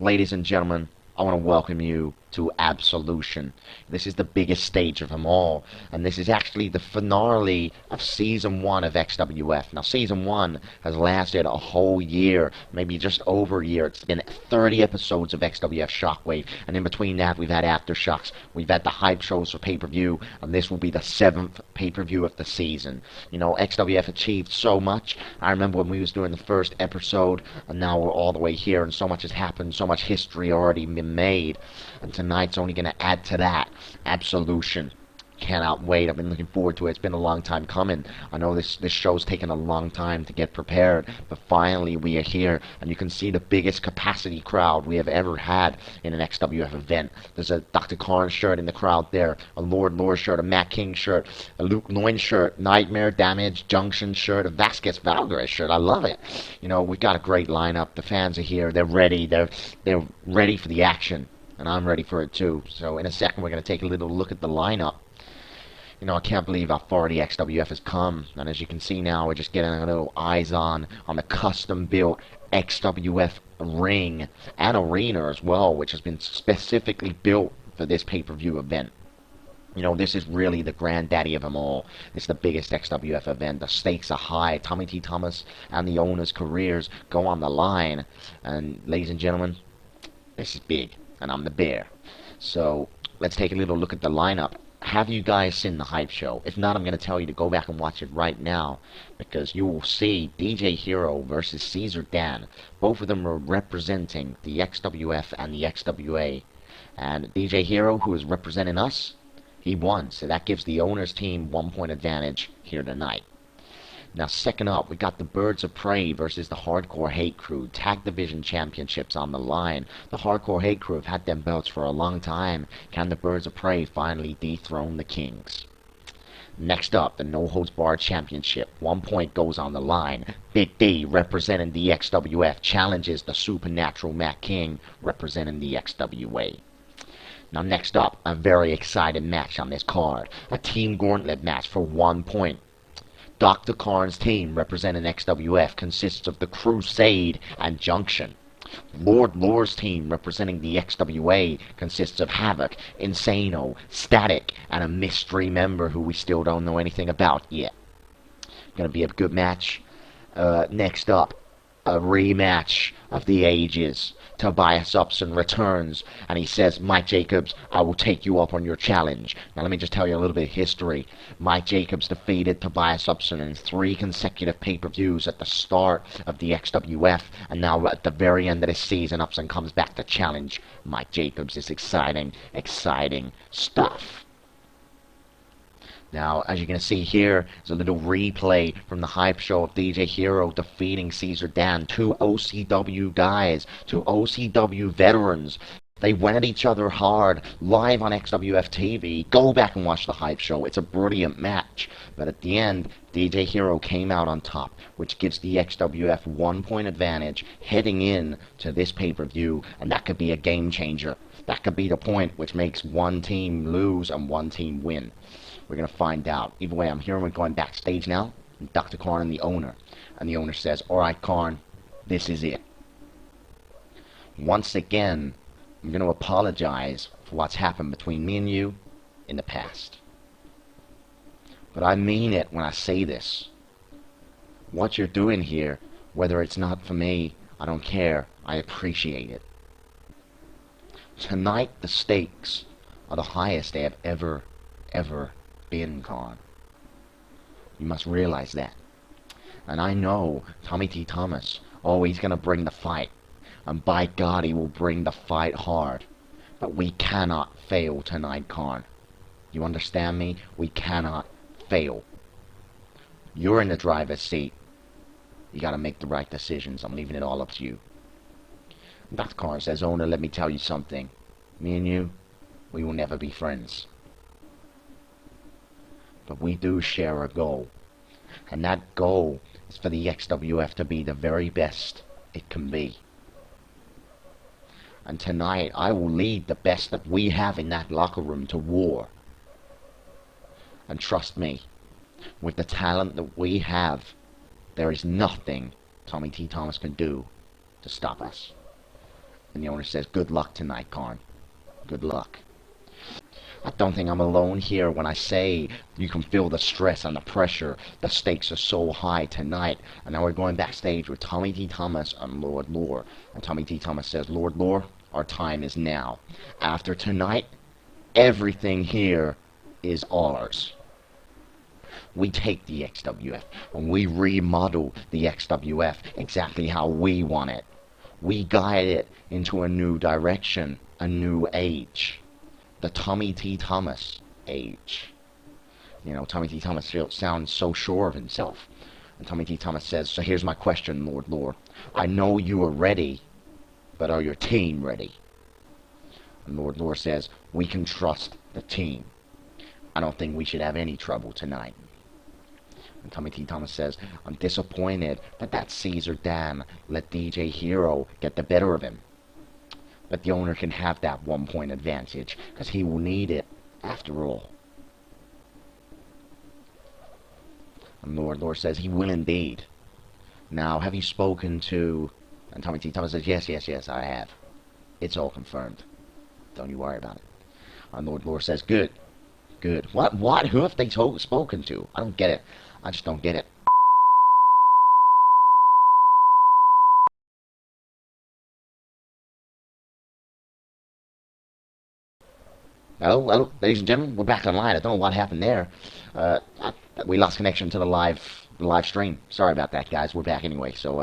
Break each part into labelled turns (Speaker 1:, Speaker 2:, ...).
Speaker 1: Ladies and gentlemen, I want to welcome you to Absolution. This is the biggest stage of them all, and this is actually the finale of Season 1 of XWF. Now, Season 1 has lasted a whole year, maybe just over a year. It's been 30 episodes of XWF Shockwave, and in between that, we've had Aftershocks, we've had the hype shows for pay-per-view, and this will be the 7th pay-per-view of the season. You know, XWF achieved so much. I remember when we was doing the first episode, and now we're all the way here, and so much has happened, so much history already been made. And tonight's only going to add to that. Absolution. Cannot wait. I've been looking forward to it. It's been a long time coming. I know this show's taken a long time to get prepared, but finally we are here, and you can see the biggest capacity crowd we have ever had in an XWF event. There's a Dr. Karn shirt in the crowd there, a Lord shirt, a Matt King shirt, a Luke Loin shirt, Nightmare Damage Junction shirt, a Vasquez Valgares shirt. I love it. You know, we've got a great lineup. The fans are here. They're ready. They're ready for the action. And I'm ready for it too. So in a second we're going to take a little look at the lineup. You know, I can't believe how far the XWF has come. And as you can see now, we're just getting a little eyes on the custom-built XWF ring and arena as well, which has been specifically built for this pay-per-view event. You know, this is really the granddaddy of them all. It's the biggest XWF event. The stakes are high. Tommy T. Thomas and the owner's careers go on the line. And ladies and gentlemen, this is big. And I'm the bear. So let's take a little look at the lineup. Have you guys seen the hype show? If not, I'm going to tell you to go back and watch it right now, because you will see DJ Hero versus Caesar Dan. Both of them are representing the XWF and the XWA. And DJ Hero, who is representing us, he won. So that gives the owner's team 1 point advantage here tonight. Now, second up, we got the Birds of Prey versus the Hardcore Hate Crew. Tag Division Championships on the line. The Hardcore Hate Crew have had them belts for a long time. Can the Birds of Prey finally dethrone the Kings? Next up, the No Holds Barred Championship. 1 point goes on the line. Big D, representing the XWF, challenges the Supernatural Matt King, representing the XWA. Now, next up, a very exciting match on this card. A Team Gauntlet match for 1 point. Dr. Karn's team, representing XWF, consists of the Crusade and Junction. Lord Lore's team, representing the XWA, consists of Havoc, Insano, Static, and a mystery member who we still don't know anything about yet. Gonna be a good match. Next up, a rematch of the ages. Tobias Upson returns, and he says, Mike Jacobs, I will take you up on your challenge. Now let me just tell you a little bit of history. Mike Jacobs defeated Tobias Upson in 3 consecutive pay-per-views at the start of the XWF, and now at the very end of this season, Upson comes back to challenge Mike Jacobs. It's exciting, exciting stuff. Now, as you're going to see here, there's a little replay from the hype show of DJ Hero defeating Caesar Dan. 2 OCW guys, 2 OCW veterans. They went at each other hard, live on XWF TV. Go back and watch the hype show. It's a brilliant match. But at the end, DJ Hero came out on top, which gives the XWF 1 point advantage heading in to this pay-per-view, and that could be a game changer. That could be the point which makes one team lose and one team win. We're going to find out. Either way, I'm here and we're going backstage now. Dr. Karn and the owner. And the owner says, alright, Karn, this is it. Once again, I'm going to apologize for what's happened between me and you in the past. But I mean it when I say this. What you're doing here, whether it's not for me, I don't care. I appreciate it. Tonight, the stakes are the highest they have ever been, Karn. You must realize that. And I know Tommy T. Thomas, he's going to bring the fight. And by God, he will bring the fight hard. But we cannot fail tonight, Karn. You understand me? We cannot fail. You're in the driver's seat. You got to make the right decisions. I'm leaving it all up to you. Dr. Karn says, owner, let me tell you something. Me and you, we will never be friends. But we do share a goal. And that goal is for the XWF to be the very best it can be. And tonight, I will lead the best that we have in that locker room to war. And trust me, with the talent that we have, there is nothing Tommy T. Thomas can do to stop us. And the owner says, good luck tonight, Karn. Good luck. I don't think I'm alone here when I say you can feel the stress and the pressure. The stakes are so high tonight. And now we're going backstage with Tommy T. Thomas and Lord Lore. And Tommy T. Thomas says, Lord Lore, our time is now. After tonight, everything here is ours. We take the XWF and we remodel the XWF exactly how we want it. We guide it into a new direction, a new age. The Tommy T. Thomas age. You know, Tommy T. Thomas sounds so sure of himself. And Tommy T. Thomas says, so here's my question, Lord Lore. I know you are ready, but are your team ready? And Lord Lore says, we can trust the team. I don't think we should have any trouble tonight. And Tommy T. Thomas says, I'm disappointed that Caesar Dan let DJ Hero get the better of him. But the owner can have that 1 point advantage, because he will need it, after all. And Lord Lore says, he will indeed. Now, have you spoken to... And Tommy T. Thomas says, yes, I have. It's all confirmed. Don't you worry about it. And Lord Lore says, good. What? Who have they spoken to? I don't get it. I just don't get it. Hello, ladies and gentlemen, we're back online. I don't know what happened there. We lost connection to the live stream. Sorry about that, guys. We're back anyway, so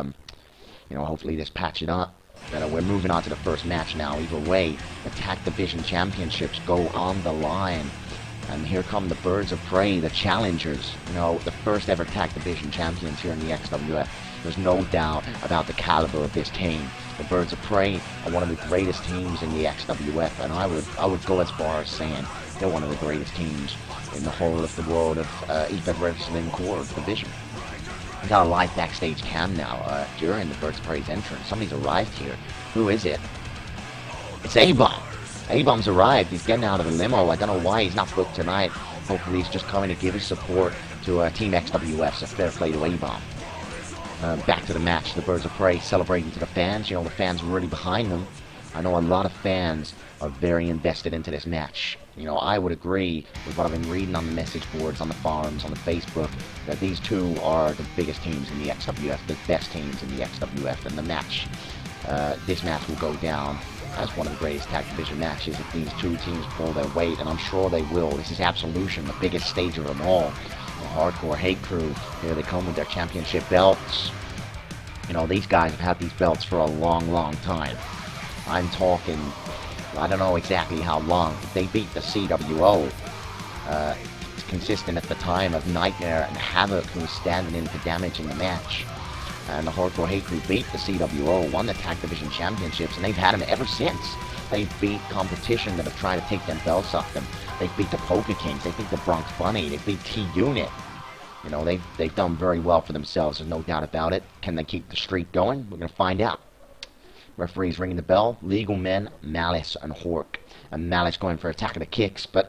Speaker 1: you know, hopefully this patch it up. But we're moving on to the first match now. Either way, the Tag Division Championships go on the line. And here come the Birds of Prey, the challengers. You know, the first ever Tag Division champions here in the XWF. There's no doubt about the caliber of this team. The Birds of Prey are one of the greatest teams in the XWF, and I would go as far as saying they're one of the greatest teams in the whole of the world of Eastern Wrestling Core Division. We got a live backstage cam now during the Birds of Prey's entrance. Somebody's arrived here. Who is it? It's A-Bomb. A-Bomb's arrived. He's getting out of the limo. I don't know why he's not booked tonight. Hopefully he's just coming to give his support to Team XWF. So fair play to A-Bomb. Back to the match. The Birds of Prey celebrating to the fans. You know, the fans are really behind them. I know a lot of fans are very invested into this match. You know, I would agree with what I've been reading on the message boards, on the forums, on the Facebook, that these two are the biggest teams in the XWF, the best teams in the XWF, and the match, this match will go down as one of the greatest tag division matches if these two teams pull their weight, and I'm sure they will. This is Absolution, the biggest stage of them all. The Hardcore Hate Crew, here they come with their championship belts. You know, these guys have had these belts for a long time. I'm talking, I don't know exactly how long, but they beat the CWO, consistent at the time of Nightmare and Havoc, who was standing in for damage in the match. And the Hardcore Hate Crew beat the CWO, won the Tag Division Championships, and they've had them ever since. They've beat competition that have tried to take them belts off them. They've beat the Poker Kings, they beat the Bronx Bunny, they beat T-Unit. You know, they've done very well for themselves, there's no doubt about it. Can they keep the streak going? We're going to find out. Referee's ringing the bell. Legal men, Malice and Hork. And Malice going for attack of the kicks, but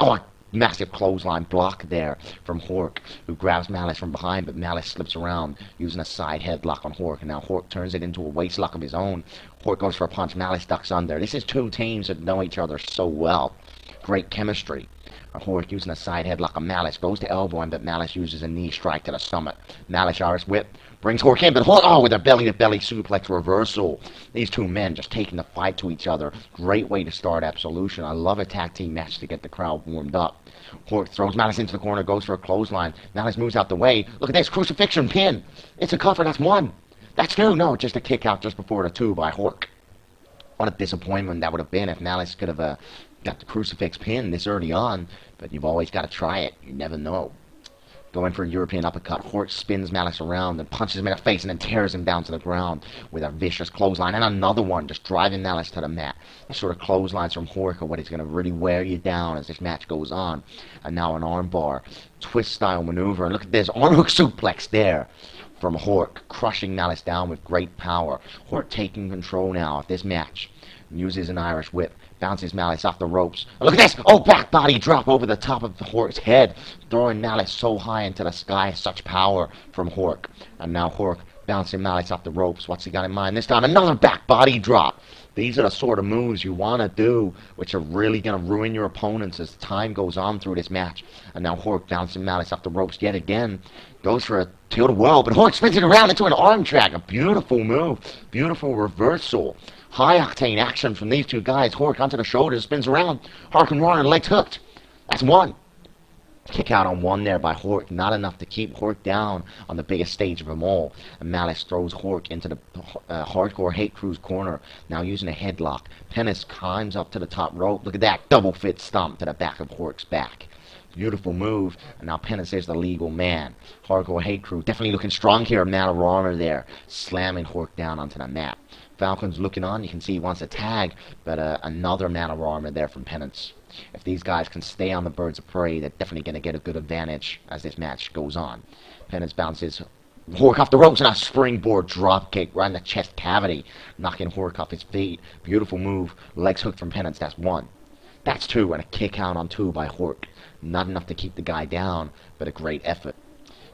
Speaker 1: massive clothesline block there from Hork, who grabs Malice from behind, but Malice slips around using a side headlock on Hork, and now Hork turns it into a waist lock of his own. Hork goes for a punch, Malice ducks under. This is two teams that know each other so well. Great chemistry. Hork using a side headlock on Malice, goes to elbow him, but Malice uses a knee strike to the stomach. Malice Irish whip, brings Hork in, but Hork, with a belly-to-belly suplex reversal. These two men just taking the fight to each other. Great way to start Absolution. I love a tag team match to get the crowd warmed up. Hork throws Malice into the corner, goes for a clothesline. Malice moves out the way. Look at this, crucifixion pin. It's a cover, that's one. That's two. No, just a kick out just before the two by Hork. What a disappointment that would have been if Malice could have got the crucifix pin this early on, but you've always got to try it. You never know. Going for a European uppercut, Hork spins Malice around and punches him in the face and then tears him down to the ground with a vicious clothesline, and another one just driving Malice to the mat. These sort of clotheslines from Hork are what is going to really wear you down as this match goes on. And now an armbar, twist style maneuver, and look at this, arm hook suplex there from Hork, crushing Malice down with great power. Hork taking control now of this match, uses an Irish whip, bounces Malice off the ropes. Look at this! Back body drop over the top of Hork's head, throwing Malice so high into the sky. Such power from Hork. And now Hork bouncing Malice off the ropes. What's he got in mind this time? Another back body drop. These are the sort of moves you want to do, which are really going to ruin your opponents as time goes on through this match. And now Hork bouncing Malice off the ropes yet again. Goes for a tilt-a-whirl, but Hork spins it around into an arm drag. A beautiful move. Beautiful reversal. High-octane action from these two guys. Hork onto the shoulders, spins around. Hurricanrana, legs hooked. That's one. Kick out on one there by Hork. Not enough to keep Hork down on the biggest stage of them all. And Malice throws Hork into the Hardcore Hate Crew's corner. Now using a headlock. Penance climbs up to the top rope. Look at that. Double fit stomp to the back of Hork's back. Beautiful move. And now Penance is the legal man. Hardcore Hate Crew definitely looking strong here. Man of honor there. Slamming Hork down onto the mat. Falcon's looking on. You can see he wants a tag. But another man of armor there from Penance. If these guys can stay on the Birds of Prey, they're definitely going to get a good advantage as this match goes on. Penance bounces Hork off the ropes and a springboard dropkick right in the chest cavity, knocking Hork off his feet. Beautiful move. Legs hooked from Penance. That's one. That's two, and a kick out on two by Hork. Not enough to keep the guy down, but a great effort.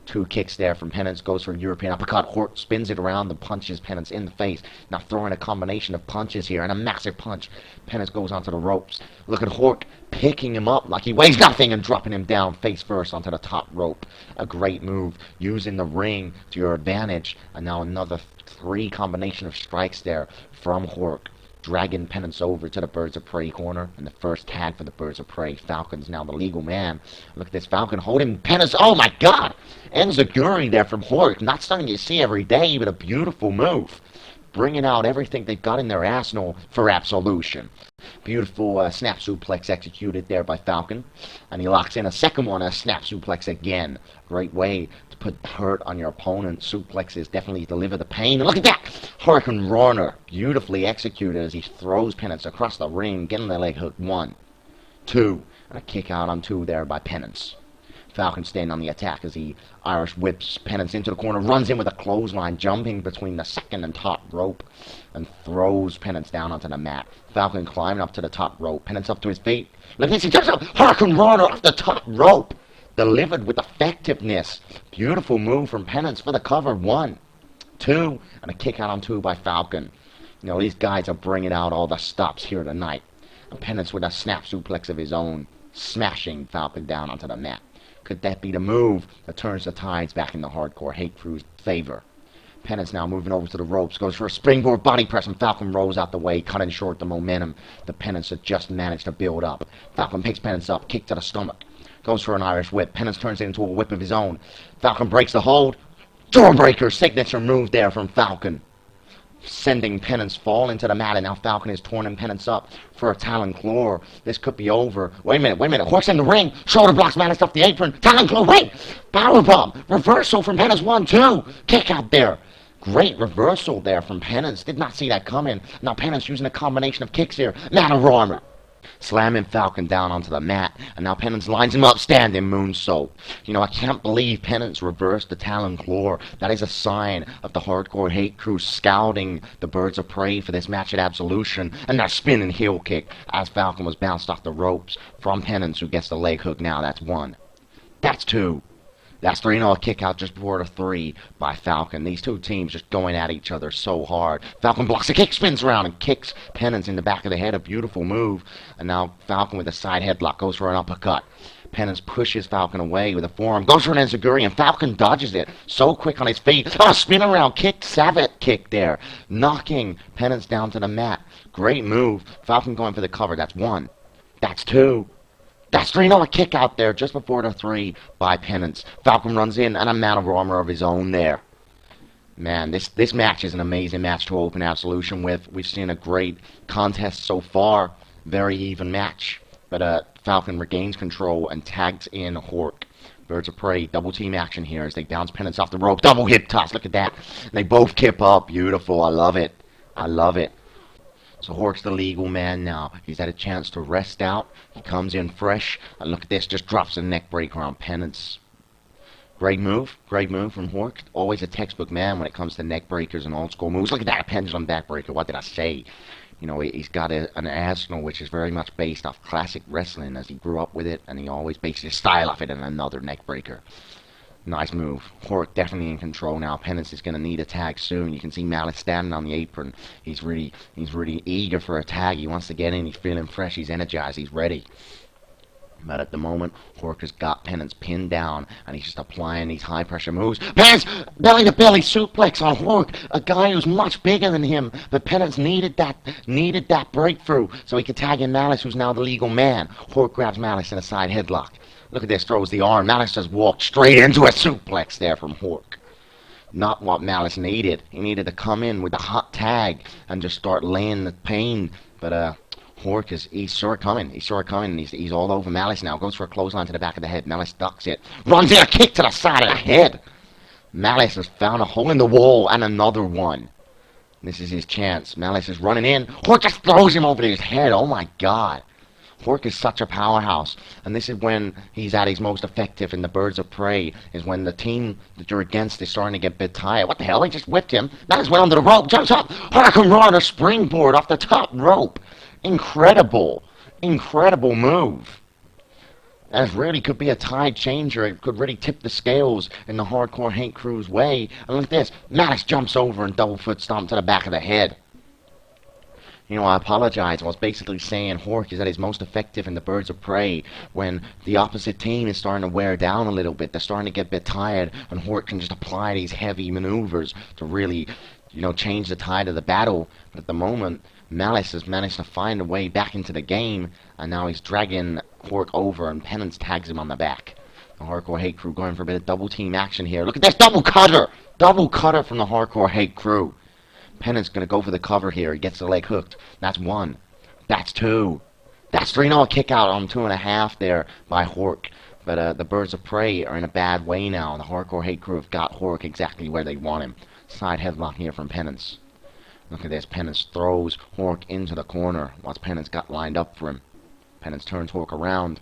Speaker 1: Two kicks there from Penance, goes for a European uppercut. Hork spins it around and punches Penance in the face. Now throwing a combination of punches here and a massive punch. Penance goes onto the ropes. Look at Hork picking him up like he weighs nothing and dropping him down face first onto the top rope. A great move, using the ring to your advantage. And now another three combination of strikes there from Hork. Dragging Penance over to the Birds of Prey corner, and the first tag for the Birds of Prey. Falcon's now the legal man. Look at this Falcon holding Penance. Oh my God! Enziguri there from Hork. Not something you see every day, but a beautiful move. Bringing out everything they've got in their arsenal for Absolution. Beautiful snap suplex executed there by Falcon. And he locks in a second one, a snap suplex again. Great way to put hurt on your opponent. Suplexes definitely deliver the pain. And look at that! Hurricanrana beautifully executed as he throws Penance across the ring, getting the leg hook. One, two, and a kick out on two there by Penance. Falcon staying on the attack as he Irish whips Penance into the corner, runs in with a clothesline, jumping between the second and top rope, and throws Penance down onto the mat. Falcon climbing up to the top rope, Penance up to his feet. Look at this, he jumps up, Hurricanrana off the top rope, delivered with effectiveness. Beautiful move from Penance for the cover. One, two, and a kick out on two by Falcon. You know, these guys are bringing out all the stops here tonight. And Penance with a snap suplex of his own, smashing Falcon down onto the mat. Could that be the move that turns the tides back in the Hardcore Hate Crew's favor? Penance now moving over to the ropes, goes for a springboard body press, and Falcon rolls out the way, cutting short the momentum the Penance had just managed to build up. Falcon picks Penance up, kick to the stomach, goes for an Irish whip. Penance turns it into a whip of his own. Falcon breaks the hold. Jawbreaker signature move there from Falcon, sending Penance falling to the mat, and now Falcon is torning Penance up for a Talon Claw. This could be over. Wait a minute. Hork's in the ring. Shoulder blocks Malice off the apron. Talon Claw, wait! Powerbomb. Reversal from Penance. 1-2. Kick out there. Great reversal there from Penance. Did not see that coming. Now Penance using a combination of kicks here. Man of armor. Slamming Falcon down onto the mat, and now Penance lines him up, standing moonsault. You know, I can't believe Penance reversed the Talon Claw. That is a sign of the Hardcore Hate Crew scouting the Birds of Prey for this match at Absolution, and that spinning heel kick as Falcon was bounced off the ropes from Penance, who gets the leg hook now. That's one. That's two. That's three. A kick out just before the three by Falcon. These two teams just going at each other so hard. Falcon blocks a kick, spins around, and kicks Penance in the back of the head. A beautiful move. And now Falcon with a side headlock goes for an uppercut. Penance pushes Falcon away with a forearm. Goes for an enziguri, and Falcon dodges it. So quick on his feet. Oh, spin around kick. Savate kick there. Knocking Penance down to the mat. Great move. Falcon going for the cover. That's one. That's two. That's three. A kick out there just before the three by Penance. Falcon runs in, and a man of armor of his own there. Man, this match is an amazing match to open Absolution with. We've seen a great contest so far. Very even match. But Falcon regains control and tags in Hork. Birds of Prey, double team action here as they bounce Penance off the rope. Double hip toss. Look at that. They both kip up. Beautiful. I love it. I love it. So Hork's the legal man now. He's had a chance to rest out. He comes in fresh. And look at this. Just drops a neck breaker on Penance. Great move. Great move from Hork. Always a textbook man when it comes to neck breakers and old school moves. Look at that. A pendulum backbreaker. What did I say? You know, he's got an arsenal which is very much based off classic wrestling as he grew up with it. And he always based his style off it in another neck breaker. Nice move. Hork definitely in control now. Penance is going to need a tag soon. You can see Malice standing on the apron. He's really eager for a tag. He wants to get in. He's feeling fresh. He's energized. He's ready. But at the moment, Hork has got Penance pinned down, and he's just applying these high-pressure moves. Penance, belly-to-belly suplex on Hork, a guy who's much bigger than him. But Penance needed that breakthrough, so he could tag in Malice, who's now the legal man. Hork grabs Malice in a side headlock. Look at this, throws the arm. Malice just walked straight into a suplex there from Hork. Not what Malice needed. He needed to come in with the hot tag and just start laying the pain. But Hork he's saw it coming. He saw it coming. He's all over Malice now. Goes for a clothesline to the back of the head. Malice ducks it. Runs in a kick to the side of the head. Malice has found a hole in the wall and another one. This is his chance. Malice is running in. Hork just throws him over his head. Oh my God. Hork is such a powerhouse, and this is when he's at his most effective in the Birds of Prey, is when the team that you're against is starting to get a bit tired. What the hell? He just whipped him. Malice went under the rope, jumps up, Hurricane Run, a springboard off the top rope. Incredible move. And it really could be a tide changer. It could really tip the scales in the Hardcore Hate Crew's way. And look at this. Malice jumps over and double foot stomp to the back of the head. You know, I apologize. I was basically saying Hork is at his most effective in the Birds of Prey when the opposite team is starting to wear down a little bit. They're starting to get a bit tired, and Hork can just apply these heavy maneuvers to really, change the tide of the battle. But at the moment, Malice has managed to find a way back into the game, and now he's dragging Hork over, and Penance tags him on the back. The Hardcore Hate Crew going for a bit of double team action here. Look at this double cutter! Double cutter from the Hardcore Hate Crew. Penance going to go for the cover here. He gets the leg hooked. That's one. That's two. That's three. No, a kick out on 2.5 there by Hork. But the Birds of Prey are in a bad way now. The Hardcore Hate Crew have got Hork exactly where they want him. Side headlock here from Penance. Look at this. Penance throws Hork into the corner. What's Penance got lined up for him? Penance turns Hork around.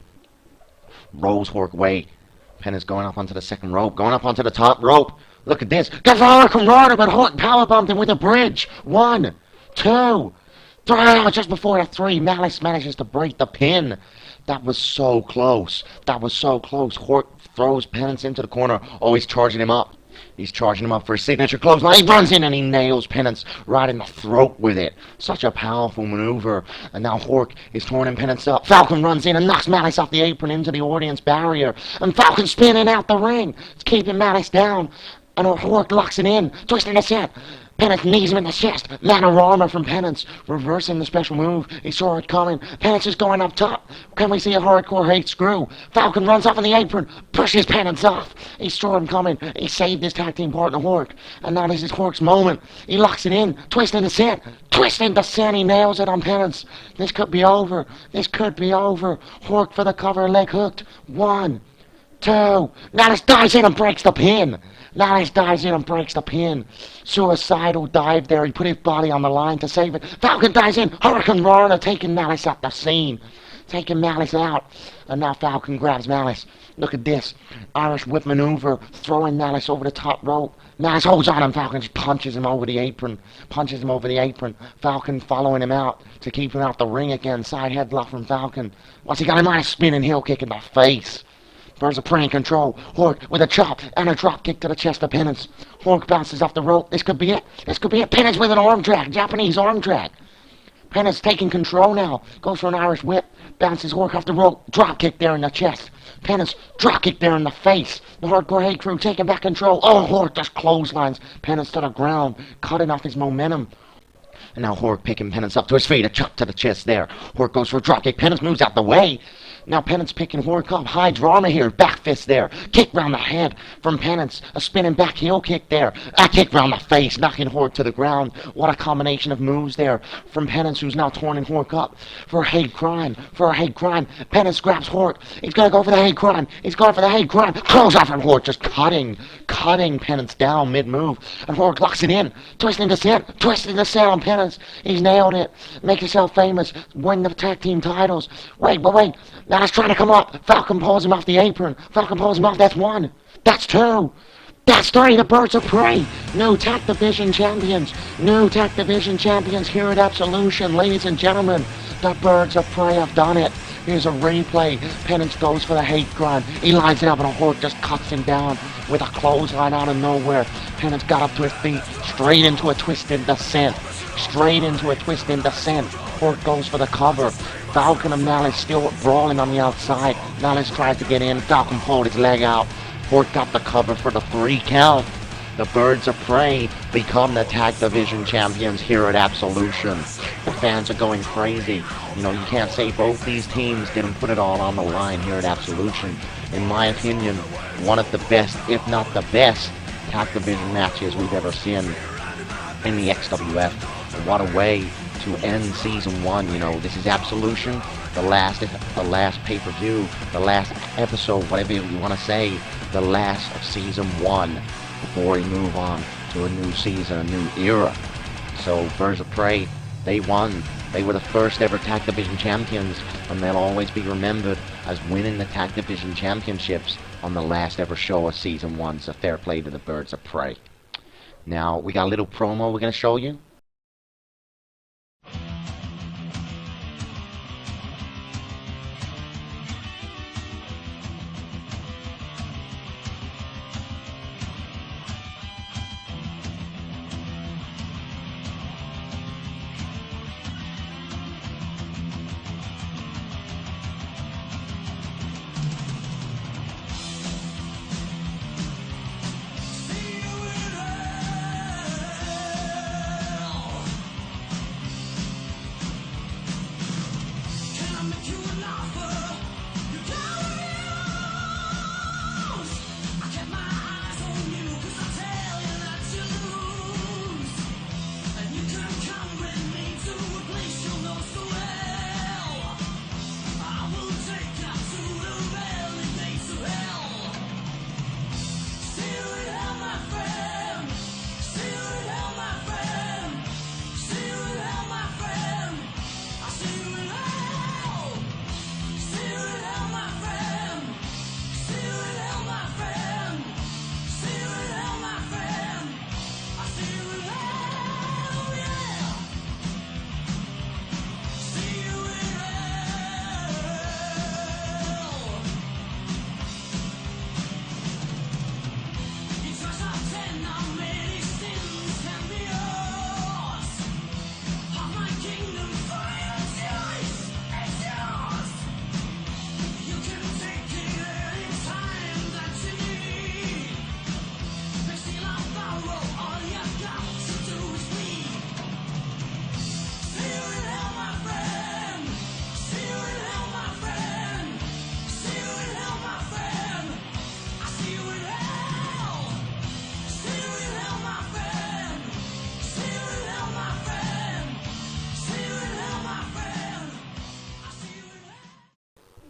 Speaker 1: Rolls Hork away. Penance going up onto the second rope. Going up onto the top rope. Look at this. Gets a Hurricane Run, but Hork powerbombed him with a bridge. 1, 2, 3. Just before the 3, Malice manages to break the pin. That was so close. That was so close. Hork throws Penance into the corner. Oh, he's charging him up. He's charging him up for a signature clothesline. He runs in and he nails Penance right in the throat with it. Such a powerful maneuver. And now Hork is torn Penance up. Falcon runs in and knocks Malice off the apron into the audience barrier. And Falcon spinning out the ring. It's keeping Malice down. And Hork locks it in, twisting the set. Penance knees him in the chest. Man of armor from Penance, reversing the special move. He saw it coming. Penance is going up top. Can we see a Hardcore Hate screw? Falcon runs off on the apron, pushes Penance off. He saw him coming. He saved his tag team partner Hork. And now this is Hork's moment. He locks it in, twisting the set. Twisting the set, he nails it on Penance. This could be over. This could be over. Hork for the cover, leg hooked. 1, 2. Malice dives in and breaks the pin. Malice dives in and breaks the pin. Suicidal dive there. He put his body on the line to save it. Falcon dives in. Hurricane Rana taking Malice up the scene. Taking Malice out. And now Falcon grabs Malice. Look at this. Irish whip maneuver. Throwing Malice over the top rope. Malice holds on and Falcon just punches him over the apron. Punches him over the apron. Falcon following him out to keep him out the ring again. Side headlock from Falcon. What's he got him on? A spinning heel kick in the face. Birds of Prey in control. Hork with a chop and a drop kick to the chest of Penance. Hork bounces off the rope. This could be it. This could be it. Penance with an arm drag. Japanese arm drag. Penance taking control now. Goes for an Irish whip. Bounces Hork off the rope. Drop kick there in the chest. Penance drop kick there in the face. The Hardcore Hate Crew taking back control. Oh, Hork just clotheslines Penance to the ground. Cutting off his momentum. And now Hork picking Penance up to his feet. A chop to the chest there. Hork goes for a drop kick. Penance moves out the way. Now Penance picking Hork up. High drama here. Back fist there. Kick round the head from Penance. A spinning back heel kick there. A kick round the face. Knocking Hork to the ground. What a combination of moves there from Penance, who's now torning Hork up for a hate crime. For a hate crime. Penance grabs Hork. He's going to go for the hate crime. He's going for the hate crime. Close off from Hork. Just cutting Penance down mid-move. And Hork locks it in. Twisting the set. Twisting the set on Penance. He's nailed it. Make yourself famous. Win the tag team titles. Wait. Now he's trying to come up. Falcon pulls him off the apron. Falcon pulls him off. That's 1. That's 2. That's right, the Birds of Prey! New Tag Division Champions! New Tag Division Champions here at Absolution, ladies and gentlemen! The Birds of Prey have done it! Here's a replay. Penance goes for the hate crime. He lines it up and a Horde just cuts him down with a clothesline out of nowhere. Penance got up to his feet, straight into a twisted descent. Straight into a twisted descent. Horde goes for the cover. Falcon and Malice still brawling on the outside. Malice tries to get in. Falcon pulled his leg out. Horde got the cover for the 3 count. The Birds of Prey become the Tag Division Champions here at Absolution. The fans are going crazy. You know, you can't say both these teams didn't put it all on the line here at Absolution. In my opinion, one of the best, if not the best, Tag Division matches we've ever seen in the XWF. And what a way to end Season 1, you know. This is Absolution, the last pay-per-view, the last episode, whatever you want to say, the last of Season 1. Before we move on to a new season, a new era. So, Birds of Prey, they won. They were the first ever Tag Division Champions, and they'll always be remembered as winning the Tag Division Championships on the last ever show of Season 1, so fair play to the Birds of Prey. Now, we got a little promo we're going to show you.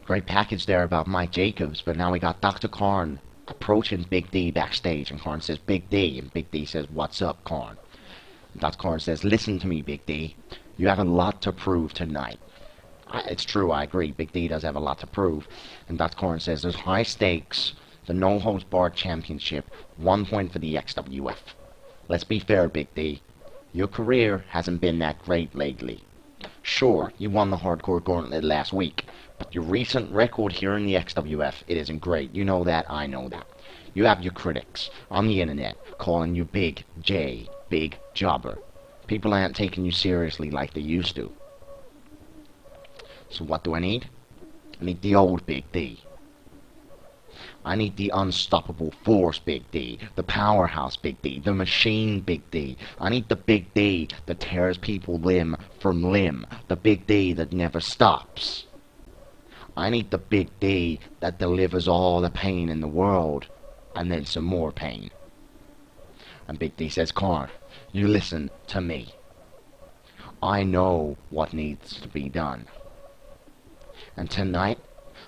Speaker 1: Great package there about Mike Jacobs, but now we got Dr. Karn approaching Big D backstage, and Karn says, Big D, and Big D says, what's up, Karn? And Dr. Karn says, listen to me, Big D. You have a lot to prove tonight. It's true, I agree, Big D does have a lot to prove. And Dr. Karn says, there's high stakes, the no-holds-barred championship, 1 point for the XWF. Let's be fair, Big D. Your career hasn't been that great lately. Sure, you won the Hardcore Gauntlet last week, but your recent record here in the XWF, it isn't great. You know that, I know that. You have your critics on the internet calling you Big J, Big Jobber. People aren't taking you seriously like they used to. So what do I need? I need the old Big D. I need the unstoppable force Big D, the powerhouse Big D, the machine Big D. I need the Big D that tears people limb from limb, the Big D that never stops. I need the Big D that delivers all the pain in the world, and then some more pain. And Big D says, Karn, you listen to me. I know what needs to be done. And tonight,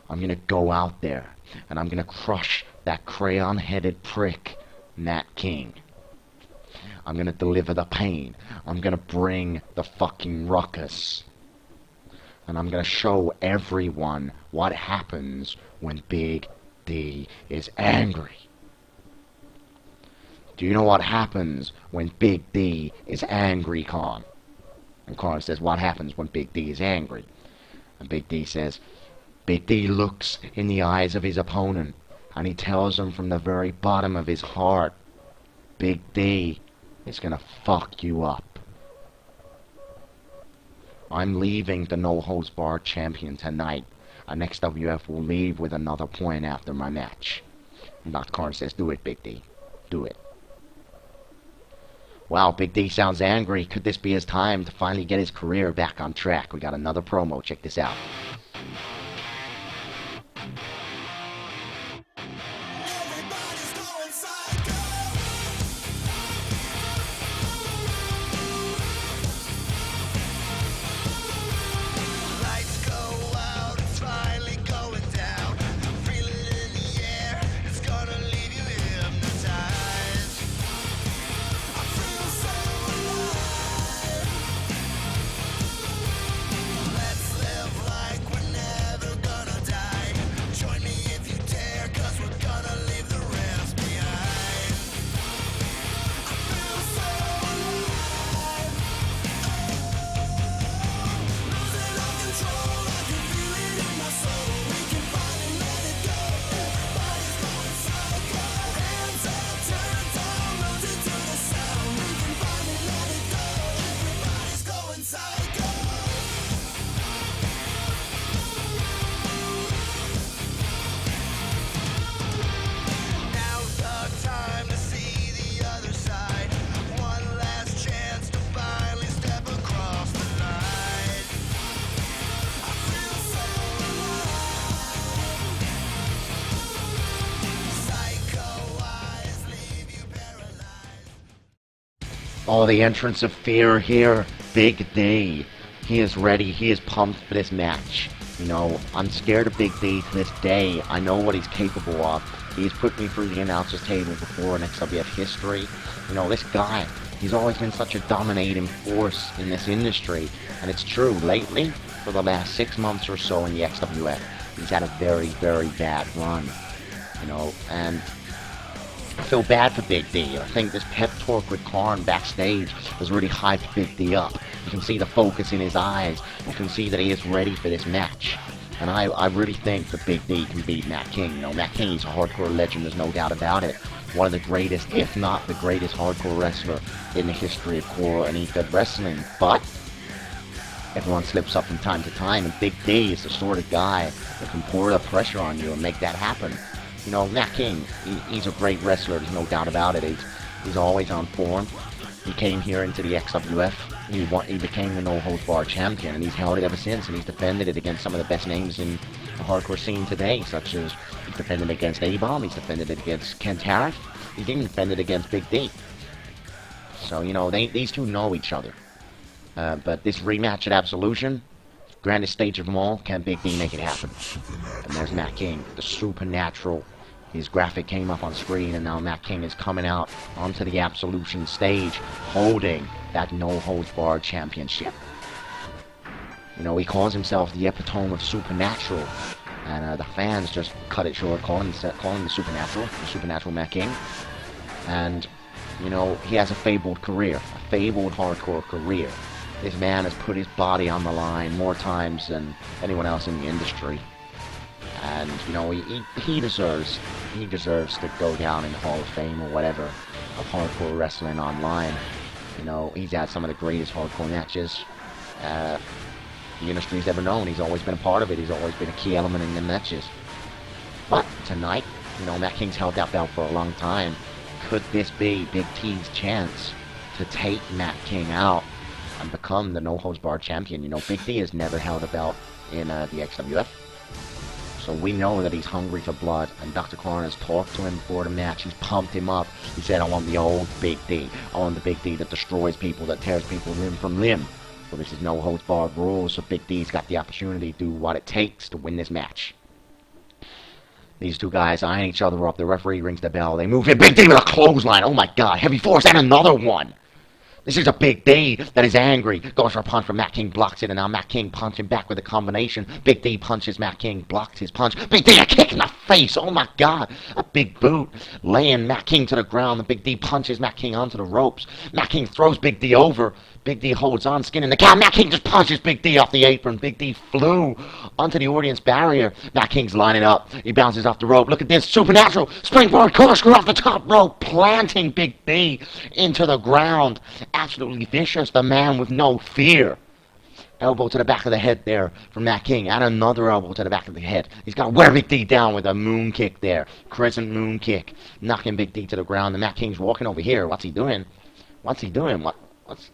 Speaker 1: I'm gonna go out there, and I'm gonna crush that crayon-headed prick, Nat King. I'm gonna deliver the pain. I'm gonna bring the fucking ruckus. And I'm gonna show everyone what happens when Big D is angry. Do you know what happens when Big D is angry, Khan? And Khan says, what happens when Big D is angry? And Big D says, Big D looks in the eyes of his opponent, and he tells him from the very bottom of his heart, Big D is gonna fuck you up. I'm leaving the No Holds Barred champion tonight, and XWF will leave with another point after my match. And Dr. Khan says, do it, Big D. Do it. Wow, Big D sounds angry. Could this be his time to finally get his career back on track? We got another promo. Check this out. Oh, the entrance of fear here. Big D. He is ready. He is pumped for this match. You know, I'm scared of Big D to this day. I know what he's capable of. He's put me through the announcer's table before in XWF history. You know, this guy, he's always been such a dominating force in this industry. And it's true, lately, for the last 6 months or so in the XWF, he's had a very, very bad run. You know, and I feel bad for Big D. I think this pep talk with Karn backstage has really hyped Big D up. You can see the focus in his eyes. You can see that he is ready for this match. And I really think that Big D can beat Matt King. You know, Matt King is a hardcore legend, there's no doubt about it. One of the greatest, if not the greatest hardcore wrestler in the history of core and E-Fed wrestling. But everyone slips up from time to time, and Big D is the sort of guy that can pour the pressure on you and make that happen. You know, Matt King, he's a great wrestler, there's no doubt about it. He's always on form. He came here into the XWF, he became the No Holds Barred champion, and he's held it ever since, and he's defended it against some of the best names in the hardcore scene today, such as he's defended it against A-Bomb, he's defended it against Ken Tariff, he's even defended it against Big D. So, you know, these two know each other. But this rematch at Absolution, grandest stage of them all, can Big D make it happen? And there's Matt King, the supernatural. His graphic came up on screen, and now Matt King is coming out onto the Absolution stage, holding that No Holds Barred championship. You know, he calls himself the epitome of supernatural, and the fans just cut it short, calling him the supernatural Matt King. And, you know, he has a fabled career, a fabled hardcore career. This man has put his body on the line more times than anyone else in the industry. And, you know, he deserves to go down in the Hall of Fame or whatever of hardcore wrestling online. You know, he's had some of the greatest hardcore matches the industry's ever known. He's always been a part of it. He's always been a key element in the matches. But tonight, you know, Matt King's held that belt for a long time. Could this be Big T's chance to take Matt King out and become the No Holds Barred champion? You know, Big D has never held a belt in the XWF. So we know that he's hungry for blood, and Dr. Khan has talked to him before the match. He's pumped him up. He said, I want the old Big D. I want the Big D that destroys people, that tears people limb from limb. Well, this is No Holds Barred rules, so Big D's got the opportunity to do what it takes to win this match. These two guys eyeing each other up. The referee rings the bell. They move in. Big D with a clothesline. Oh my God, heavy force, and another one. This is a Big D that is angry. Goes for a punch, but Matt King blocks it, and now Matt King punching back with a combination. Big D punches, Matt King blocks his punch. Big D, a kick in the face. Oh my God. A big boot. Laying Matt King to the ground. The Big D punches Matt King onto the ropes. Matt King throws Big D over. Big D holds on, skin in the cow. Matt King just punches Big D off the apron. Big D flew onto the audience barrier. Matt King's lining up. He bounces off the rope. Look at this. Supernatural. Springboard corkscrew off the top rope. Planting Big D into the ground. Absolutely vicious. The man with no fear. Elbow to the back of the head there from Matt King. And another elbow to the back of the head. He's got to wear Big D down with a moon kick there. Crescent moon kick. Knocking Big D to the ground. And Matt King's walking over here. What's he doing? What's he doing? What's...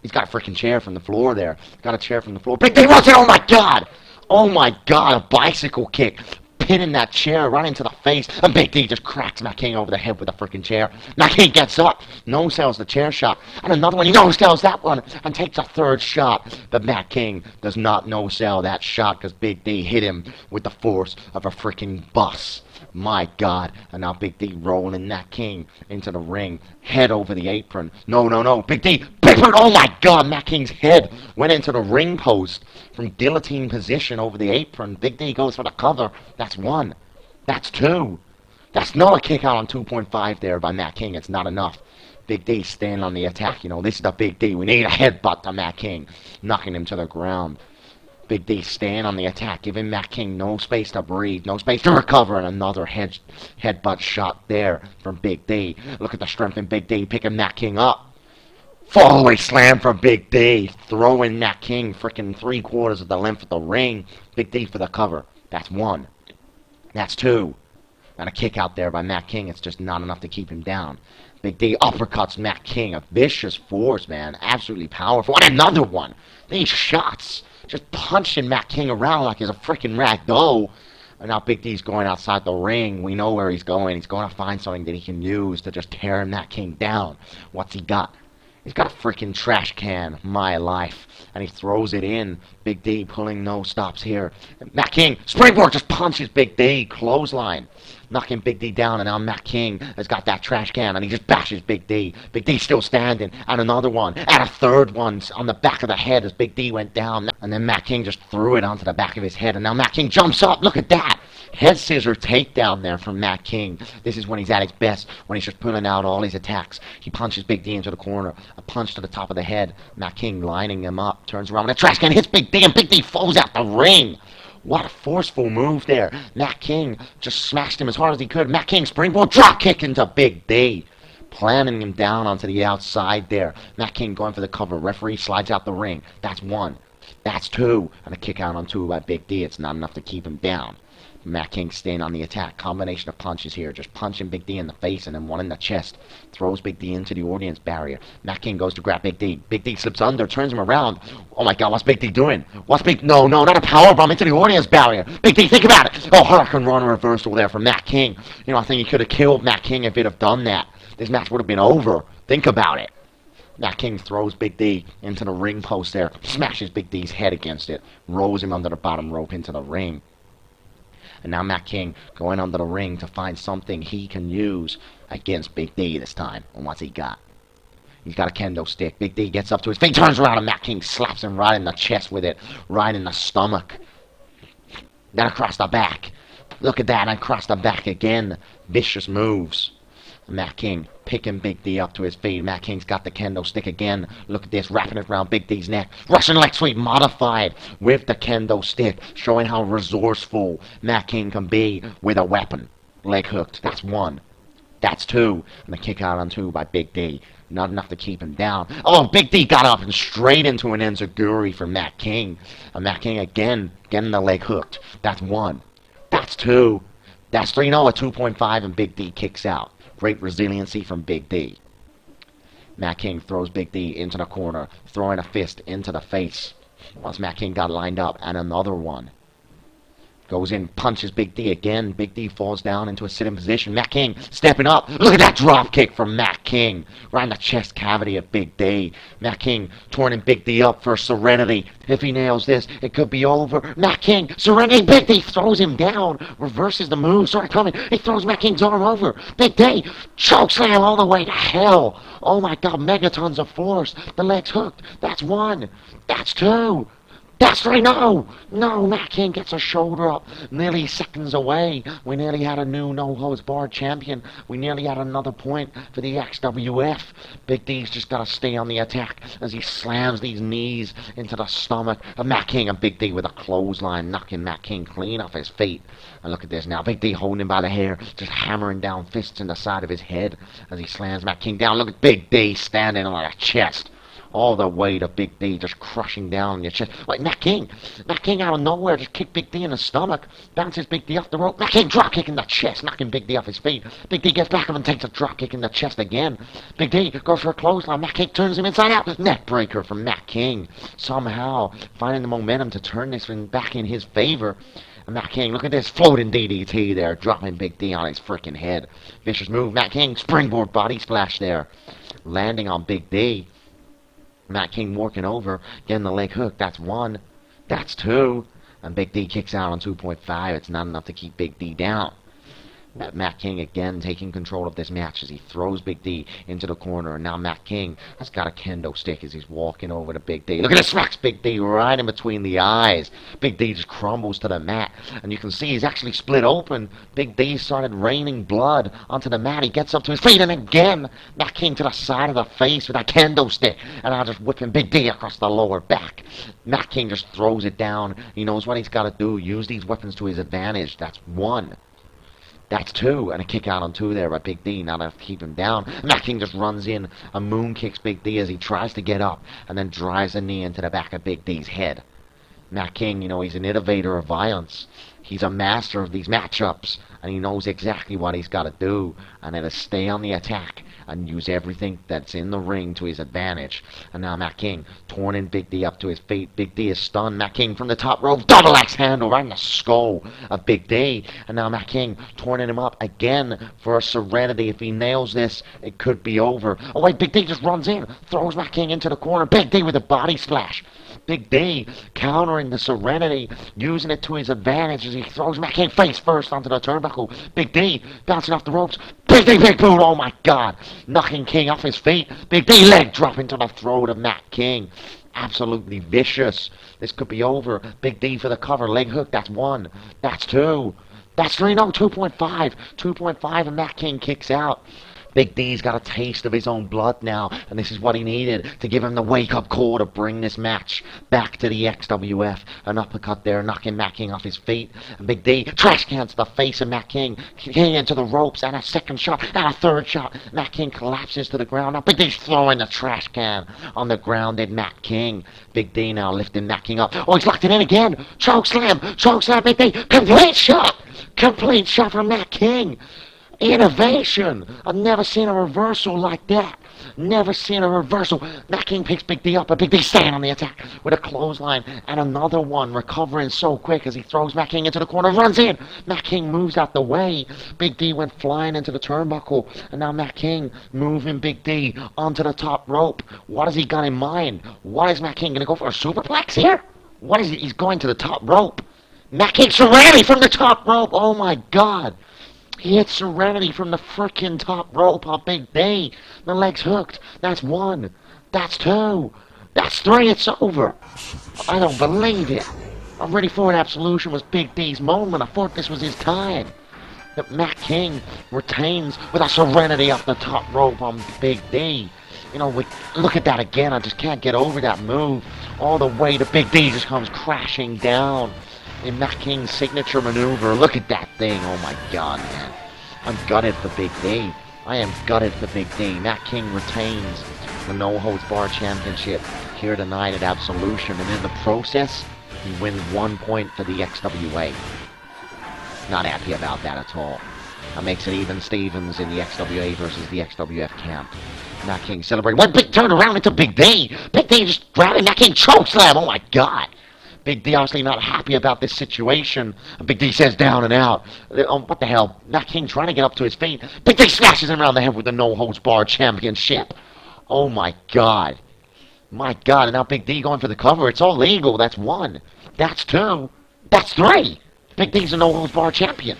Speaker 1: He's got a freaking chair from the floor there. Got a chair from the floor. Big D runs it. Oh my God. Oh my God. A bicycle kick. Pinning that chair right into the face. And Big D just cracks Matt King over the head with a freaking chair. Matt King gets up. No-sells the chair shot. And another one. He no-sells that one. And takes a third shot. But Matt King does not no-sell that shot because Big D hit him with the force of a freaking bus. My God. And now Big D rolling Matt King into the ring. Head over the apron. No. Big D. Big Bird. Oh my God. Matt King's head went into the ring post from guillotine position over the apron. Big D goes for the cover. That's one. That's two. That's not a kick out on 2.5 there by Matt King. It's not enough. Big D staying on the attack. You know, this is the Big D. We need a headbutt to Matt King. Knocking him to the ground. Big D staying on the attack, giving Matt King no space to breathe, no space to recover, and another headbutt shot there from Big D. Look at the strength in Big D, picking Matt King up. Fallaway slam from Big D, throwing Matt King freaking 3/4 of the length of the ring. Big D for the cover. That's one. That's two. And a kick out there by Matt King. It's just not enough to keep him down. Big D uppercuts Matt King. A vicious force, man. Absolutely powerful. And another one. These shots. Just punching Matt King around like he's a freaking rag doll. And now Big D's going outside the ring. We know where he's going. He's going to find something that he can use to just tear Matt King down. What's he got? He's got a freaking trash can. My life. And he throws it in. Big D pulling no stops here. Matt King, springboard, just punches Big D. Clothesline. Knocking Big D down, and now Matt King has got that trash can, and he just bashes Big D. Big D still standing, and another one, and a third one on the back of the head as Big D went down, and then Matt King just threw it onto the back of his head, and now Matt King jumps up. Look at that. Head scissor takedown there from Matt King. This is when he's at his best, when he's just pulling out all his attacks. He punches Big D into the corner, a punch to the top of the head. Matt King lining him up, turns around with a trash can, hits Big D, and Big D falls out the ring. What a forceful move there. Matt King just smashed him as hard as he could. Matt King springboard drop kick into Big D. Planting him down onto the outside there. Matt King going for the cover. Referee slides out the ring. That's one. That's two. And a kick out on two by Big D. It's not enough to keep him down. Matt King staying on the attack. Combination of punches here. Just punching Big D in the face and then one in the chest. Throws Big D into the audience barrier. Matt King goes to grab Big D. Big D slips under, turns him around. Oh my God, what's Big D doing? No, not a powerbomb into the audience barrier. Big D, think about it. Oh, Hurricane Run reversal there from Matt King. You know, I think he could have killed Matt King if he'd have done that. This match would have been over. Think about it. Matt King throws Big D into the ring post there. Smashes Big D's head against it. Rolls him under the bottom rope into the ring. And now Matt King going under the ring to find something he can use against Big D this time. And what's he got? He's got a kendo stick. Big D gets up to his feet, turns around, and Matt King slaps him right in the chest with it. Right in the stomach. Then across the back. Look at that, and across the back again. Vicious moves. Matt King picking Big D up to his feet. Matt King's got the kendo stick again. Look at this, wrapping it around Big D's neck. Russian leg sweep modified with the kendo stick, showing how resourceful Matt King can be with a weapon. Leg hooked. That's one. That's two. And the kick out on two by Big D. Not enough to keep him down. Oh, Big D got up and straight into an enziguri for Matt King. And Matt King again getting the leg hooked. That's one. That's two. That's three. No, a 2.5 and Big D kicks out. Great resiliency from Big D. Matt King throws Big D into the corner, throwing a fist into the face. Once Matt King got lined up, and another one. Goes in, punches Big D again. Big D falls down into a sitting position. Matt King stepping up. Look at that drop kick from Matt King. Right in the chest cavity of Big D. Matt King turning Big D up for Serenity. If he nails this, it could be over. Matt King, Serenity, Big D throws him down. Reverses the move. Sorry, coming. He throws Matt King's arm over. Big D, chokeslam all the way to hell. Oh my God, megatons of force. The leg's hooked. That's one. That's two. That's right, no! No, Matt King gets a shoulder up, nearly seconds away. We nearly had a new no-holds-barred champion. We nearly had another point for the XWF. Big D's just got to stay on the attack as he slams these knees into the stomach of Matt King, and Big D with a clothesline, knocking Matt King clean off his feet. And look at this now, Big D holding him by the hair, just hammering down fists in the side of his head as he slams Matt King down. Look at Big D standing on the chest. All the way to Big D, just crushing down your chest. Like Matt King out of nowhere just kicked Big D in the stomach, bounces Big D off the rope. Matt King drop kick in the chest, knocking Big D off his feet. Big D gets back up and takes a drop kick in the chest again. Big D goes for a clothesline. Matt King turns him inside out. Neck breaker from Matt King, somehow finding the momentum to turn this one back in his favor. And Matt King, look at this floating DDT there, dropping Big D on his freaking head. Vicious move, Matt King, springboard body splash there, landing on Big D. Matt King working over, getting the leg hook. That's one. That's two. And Big D kicks out on 2.5. It's not enough to keep Big D down. Matt King again taking control of this match as he throws Big D into the corner. And now Matt King has got a kendo stick as he's walking over to Big D. Look at this, smacks Big D right in between the eyes. Big D just crumbles to the mat. And you can see he's actually split open. Big D started raining blood onto the mat. He gets up to his feet and again Matt King to the side of the face with a kendo stick. And now just whipping Big D across the lower back. Matt King just throws it down. He knows what he's got to do. Use these weapons to his advantage. That's one. That's two, and a kick out on two there by Big D, not enough to keep him down. Matt King just runs in, a moon kicks Big D as he tries to get up, and then drives a knee into the back of Big D's head. Matt King, you know, he's an innovator of violence. He's a master of these matchups, and he knows exactly what he's got to do, and that is stay on the attack and use everything that's in the ring to his advantage. And now Matt King turning Big D up to his feet. Big D is stunned. Matt King from the top rope, double axe handle right in the skull of Big D. And now Matt King turning him up again for a Serenity. If he nails this, it could be over. Oh wait, Big D just runs in, throws Matt King into the corner. Big D with a body splash. Big D countering the Serenity, using it to his advantage as he throws Matt King face first onto the turnbuckle. Big D bouncing off the ropes. Big D, big boot, oh my God. Knocking King off his feet. Big D leg drop into the throat of Matt King. Absolutely vicious. This could be over. Big D for the cover. Leg hook, that's one. That's two. That's three, no, 2.5. 2.5 and Matt King kicks out. Big D's got a taste of his own blood now, and this is what he needed to give him the wake-up call to bring this match back to the XWF. An uppercut there, knocking Matt King off his feet. And Big D trash cans the face of Matt King, King into the ropes, and a second shot, and a third shot. Matt King collapses to the ground. Now Big D's throwing the trash can on the grounded Matt King. Big D now lifting Matt King up. Oh, he's locked it in again. Choke slam, Big D. Complete shot from Matt King. Innovation! I've never seen a reversal like that. Never seen a reversal. Matt King picks Big D up, but Big D staying on the attack with a clothesline and another one, recovering so quick as he throws Matt King into the corner, runs in. Matt King moves out the way. Big D went flying into the turnbuckle, and now Matt King moving Big D onto the top rope. What has he got in mind? What is Matt King going to go for, a superplex here? What is it? He's going to the top rope. Matt King Serenity from the top rope. Oh my God. He hits Serenity from the frickin' top rope on Big D. The leg's hooked. That's one. That's two. That's three. It's over. I don't believe it. I'm ready for an Absolution was Big D's moment. I thought this was his time. But Matt King retains with a Serenity off the top rope on Big D. You know, look at that again. I just can't get over that move. All the way to Big D just comes crashing down. In Matt King's signature maneuver. Look at that thing. Oh my God, man. I'm gutted for Big D. I am gutted for Big D. Matt King retains the no-holds-barred championship here tonight at Absolution. And in the process, he wins 1 point for the XWA. Not happy about that at all. That makes it even Stevens in the XWA versus the XWF camp. Matt King celebrating. One big turn around into Big D. Big D just grabbing Matt King chokeslam. Oh my God. Big D obviously not happy about this situation. And Big D says down and out. What the hell? Matt King trying to get up to his feet. Big D smashes him around the head with the no-holds-barred championship. Oh my God. My God, and now Big D going for the cover. It's all legal. That's one. That's two. That's three. Big D's a no-holds-barred champion.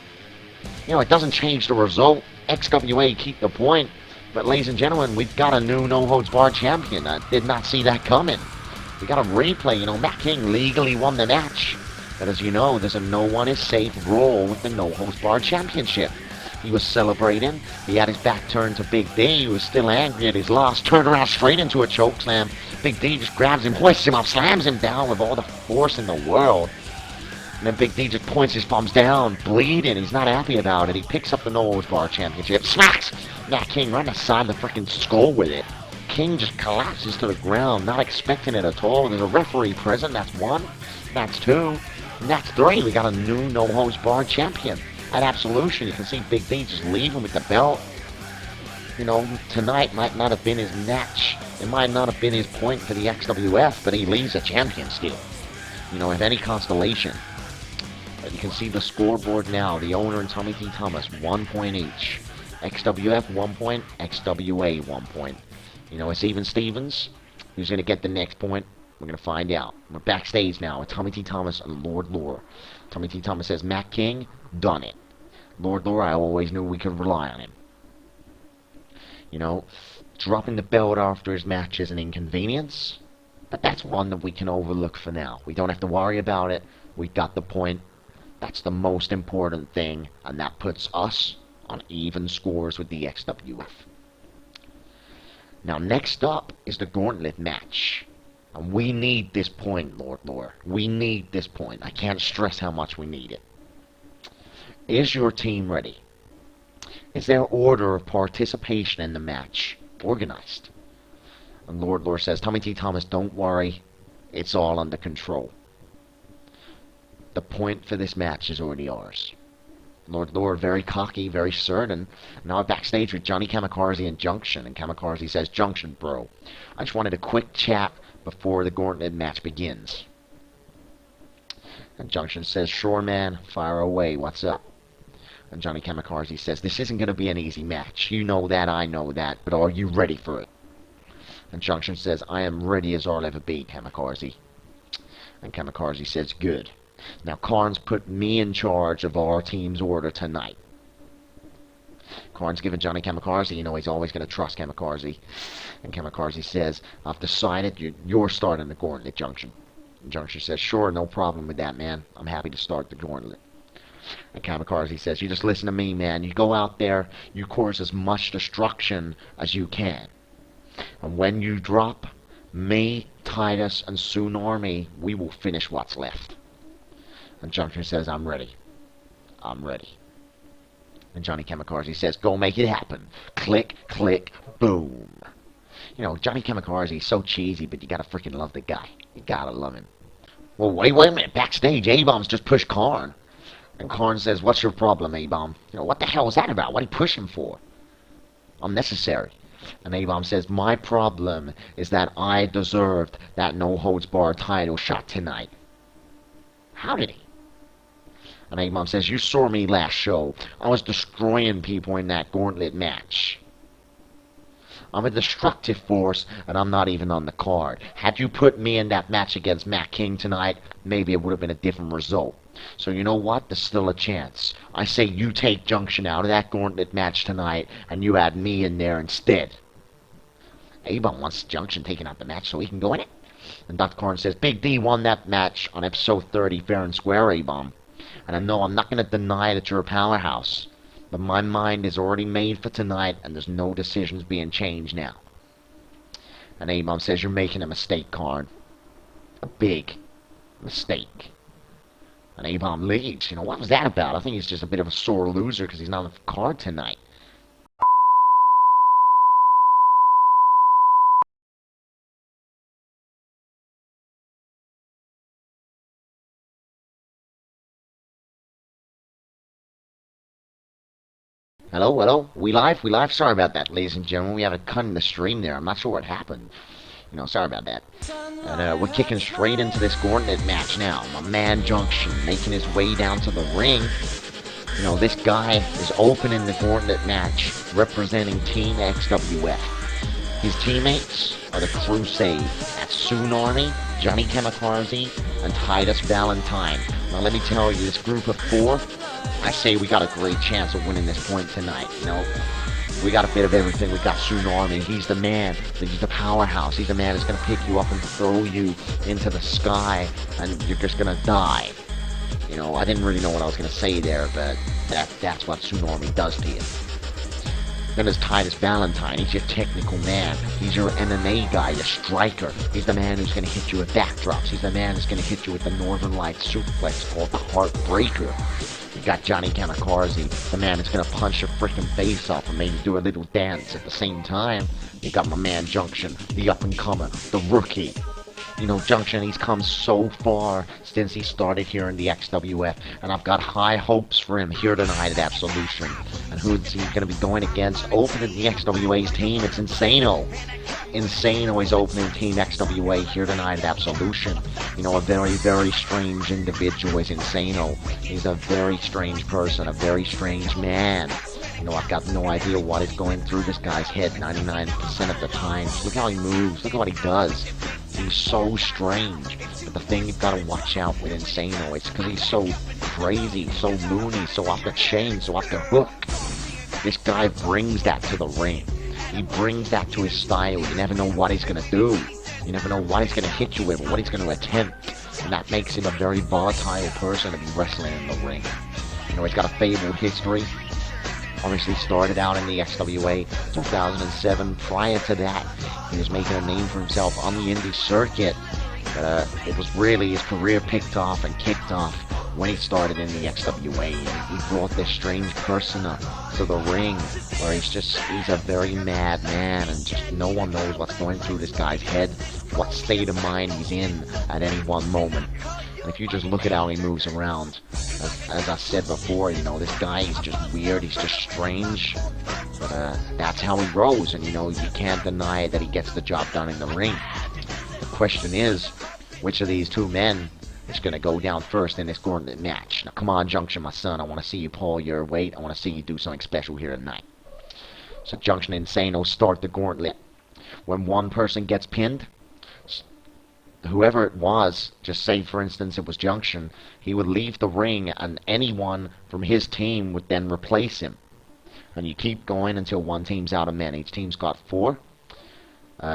Speaker 1: You know, it doesn't change the result. XWA keep the point. But ladies and gentlemen, we've got a new no-holds-barred champion. I did not see that coming. We got a replay. You know, Matt King legally won the match. But as you know, there's a no one is safe rule with the no-holds-barred championship. He was celebrating. He had his back turned to Big D, who was still angry at his loss. Turned around straight into a chokeslam. Big D just grabs him, hoists him up, slams him down with all the force in the world. And then Big D just points his thumbs down, bleeding. He's not happy about it. He picks up the no-holds-barred championship, smacks Matt King right in the side of the freaking skull with it. King just collapses to the ground, not expecting it at all. There's a referee present. That's one. That's two. And that's three. We got a new no-holds-barred champion. At Absolution, you can see Big D just leaving with the belt. You know, tonight might not have been his match. It might not have been his point for the XWF, but he leaves a champion still. You know, if any constellation. But you can see the scoreboard now. The owner and Tommy T. Thomas, 1 point each. XWF, 1 point. XWA, 1 point. You know, it's even Stevens. Who's going to get the next point? We're going to find out. We're backstage now with Tommy T. Thomas and Lord Lore. Tommy T. Thomas says, Matt King, done it. Lord Lore, I always knew we could rely on him. You know, dropping the belt after his match is an inconvenience, but that's one that we can overlook for now. We don't have to worry about it. We got the point. That's the most important thing, and that puts us on even scores with the XWF. Now, next up is the gauntlet match. And we need this point, Lord Lore. We need this point. I can't stress how much we need it. Is your team ready? Is their order of participation in the match organized? And Lord Lore says, Tommy T. Thomas, don't worry. It's all under control. The point for this match is already ours. Lord Lore, very cocky, very certain. Now backstage with Johnny Kamikaze and Junction. And Kamikaze says, Junction, bro. I just wanted a quick chat before the gauntlet match begins. And Junction says, sure, man. Fire away. What's up? And Johnny Kamikaze says, this isn't going to be an easy match. You know that, I know that. But are you ready for it? And Junction says, I am ready as I'll ever be, Kamikaze. And Kamikaze says, good. Now, Karn's put me in charge of our team's order tonight. Karn's given Johnny Kamikaze, you know he's always going to trust Kamikaze. And Kamikaze says, I've decided you're starting the gauntlet, Junction. And Junction says, sure, no problem with that, man. I'm happy to start the gauntlet. And Kamikaze says, you just listen to me, man. You go out there, you cause as much destruction as you can. And when you drop, me, Titus, and Tsunami, we will finish what's left. And Junction says, I'm ready. I'm ready. And Johnny Kamikaze says, go make it happen. Click, click, boom. You know, Johnny Kamikaze is so cheesy, but you gotta freaking love the guy. You gotta love him. Well, wait a minute. Backstage, A-Bomb's just pushed Karn. And Karn says, what's your problem, A-Bomb? You know, what the hell was that about? What did he push him for? Unnecessary. And A-Bomb says, my problem is that I deserved that no-holds-barred title shot tonight. How did he? And A-Bomb says, you saw me last show. I was destroying people in that gauntlet match. I'm a destructive force, and I'm not even on the card. Had you put me in that match against Matt King tonight, maybe it would have been a different result. So you know what? There's still a chance. I say you take Junction out of that gauntlet match tonight, and you add me in there instead. A-Bomb wants Junction taking out the match so he can go in it. And Dr. Karn says, Big D won that match on episode 30, fair and square, A-Bomb. And I know I'm not going to deny that you're a powerhouse. But my mind is already made for tonight, and there's no decisions being changed now. And A-Bomb says, you're making a mistake, Karn. A big mistake. And A-Bomb leaves. You know, what was that about? I think he's just a bit of a sore loser because he's not on the card tonight. Hello, hello? We live? Sorry about that, ladies and gentlemen. We have a cut in the stream there. I'm not sure what happened. Sorry about that. And we're kicking straight into this gauntlet match now. My man Junction making his way down to the ring. This guy is opening the gauntlet match representing Team XWF. His teammates are the Crusade. That's Tsunami, Johnny Kamikaze, and Titus Valentine. Now let me tell you, this group of four, I say we got a great chance of winning this point tonight. We got a bit of everything. We got Tsunami. He's the man. He's the powerhouse. He's the man that's going to pick you up and throw you into the sky, and you're just going to die. I didn't really know what I was going to say there, but that's what Tsunami does to you. Then there's Titus Valentine. He's your technical man. He's your MMA guy, your striker. He's the man who's going to hit you with backdrops. He's the man who's going to hit you with the Northern Lights suplex called the Heartbreaker. You got Johnny Kamikaze, the man that's going to punch your freaking face off and maybe do a little dance at the same time. You got my man Junction, the up-and-comer, the rookie. Junction, he's come so far since he started here in the XWF, and I've got high hopes for him here tonight at Absolution. And who's he going to be going against? Opening the XWA's team, it's Insano. Insano is opening Team XWA here tonight at Absolution. A very, very strange individual is Insano. He's a very strange person, a very strange man. I've got no idea what is going through this guy's head 99% of the time. Look how he moves. Look at what he does. He's so strange. But the thing you've got to watch out with Insano is because he's so crazy, so loony, so off the chain, so off the hook. This guy brings that to the ring. He brings that to his style. You never know what he's going to do. You never know what he's going to hit you with or what he's going to attempt. And that makes him a very volatile person to be wrestling in the ring. He's got a fabled history. Obviously started out in the XWA 2007. Prior to that, he was making a name for himself on the indie circuit. But it was really his career picked off and kicked off when he started in the XWA. He brought this strange persona to the ring where he's a very mad man, and just no one knows what's going through this guy's head, what state of mind he's in at any one moment. And if you just look at how he moves around, as I said before, this guy is just weird, he's just strange. But that's how he rolls, and you can't deny that he gets the job done in the ring. The question is, which of these two men is going to go down first in this gauntlet match? Now come on, Junction, my son, I want to see you pull your weight. I want to see you do something special here tonight. So Junction and Insano start the gauntlet. When one person gets pinned, whoever it was, just say for instance it was Junction, he would leave the ring and anyone from his team would then replace him. And you keep going until one team's out of men. Each team's got 4.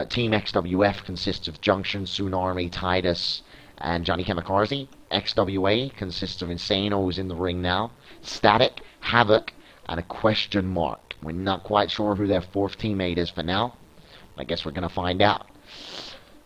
Speaker 1: Team XWF consists of Junction, Tsunami, Titus, and Johnny Kamikaze. XWA consists of Insano, who's in the ring now, Static, Havoc, and a question mark. We're not quite sure who their 4th teammate is for now. I guess we're going to find out.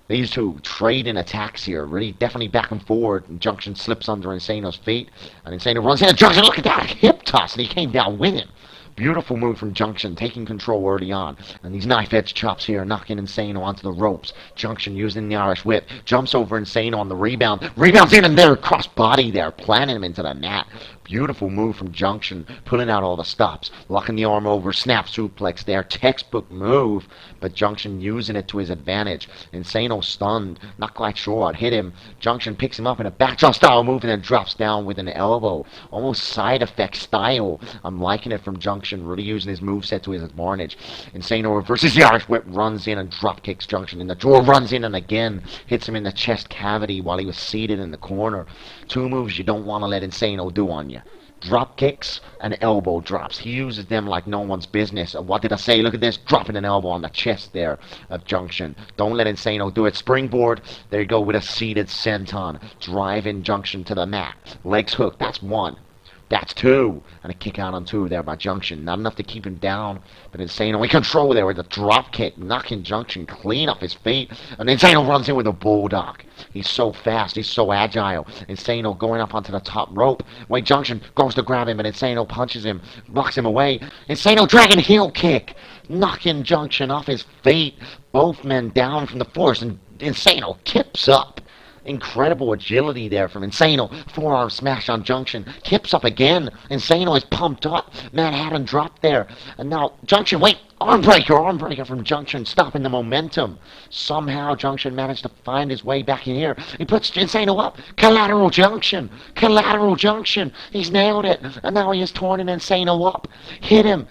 Speaker 1: These two trade in attacks here, really definitely back and forward. And Junction slips under Insano's feet, and Insano runs in. Junction, look at that hip toss, and he came down with him. Beautiful move from Junction, taking control early on. And these knife-edge chops here, knocking Insano onto the ropes. Junction using the Irish whip, jumps over Insano on the rebound. Rebounds in and there, cross body there, planting him into the mat. Beautiful move from Junction, pulling out all the stops, locking the arm over, snap suplex there, textbook move, but Junction using it to his advantage. Insano stunned, not quite sure what hit him. Junction picks him up in a backdrop style move and then drops down with an elbow, almost side effect style. I'm liking it from Junction, really using his moveset to his advantage. Insano reverses the Irish whip, runs in and drop kicks Junction in the door, runs in and again hits him in the chest cavity while he was seated in the corner. 2 moves you don't want to let Insano do on you. Drop kicks and elbow drops. He uses them like no one's business. What did I say? Look at this. Dropping an elbow on the chest there of Junction. Don't let Insano do it. Springboard. There you go with a seated senton. Driving Junction to the mat. Legs hooked. That's 1. That's 2. And a kick out on 2 there by Junction. Not enough to keep him down, but Insano in control there with a drop kick, knocking Junction clean off his feet. And Insano runs in with a bulldog. He's so fast. He's so agile. Insano going up onto the top rope. Wait, Junction goes to grab him, and Insano punches him, knocks him away. Insano dragon heel kick, knocking Junction off his feet. Both men down from the force, and Insano kips up. Incredible agility there from Insano. Forearm smash on Junction. Kips up again. Insano is pumped up. Manhattan dropped there. And now Junction, wait. Arm breaker from Junction, stopping the momentum. Somehow Junction managed to find his way back in here. He puts Insano up. Collateral Junction. He's nailed it. And now he is turning Insano up. Hit him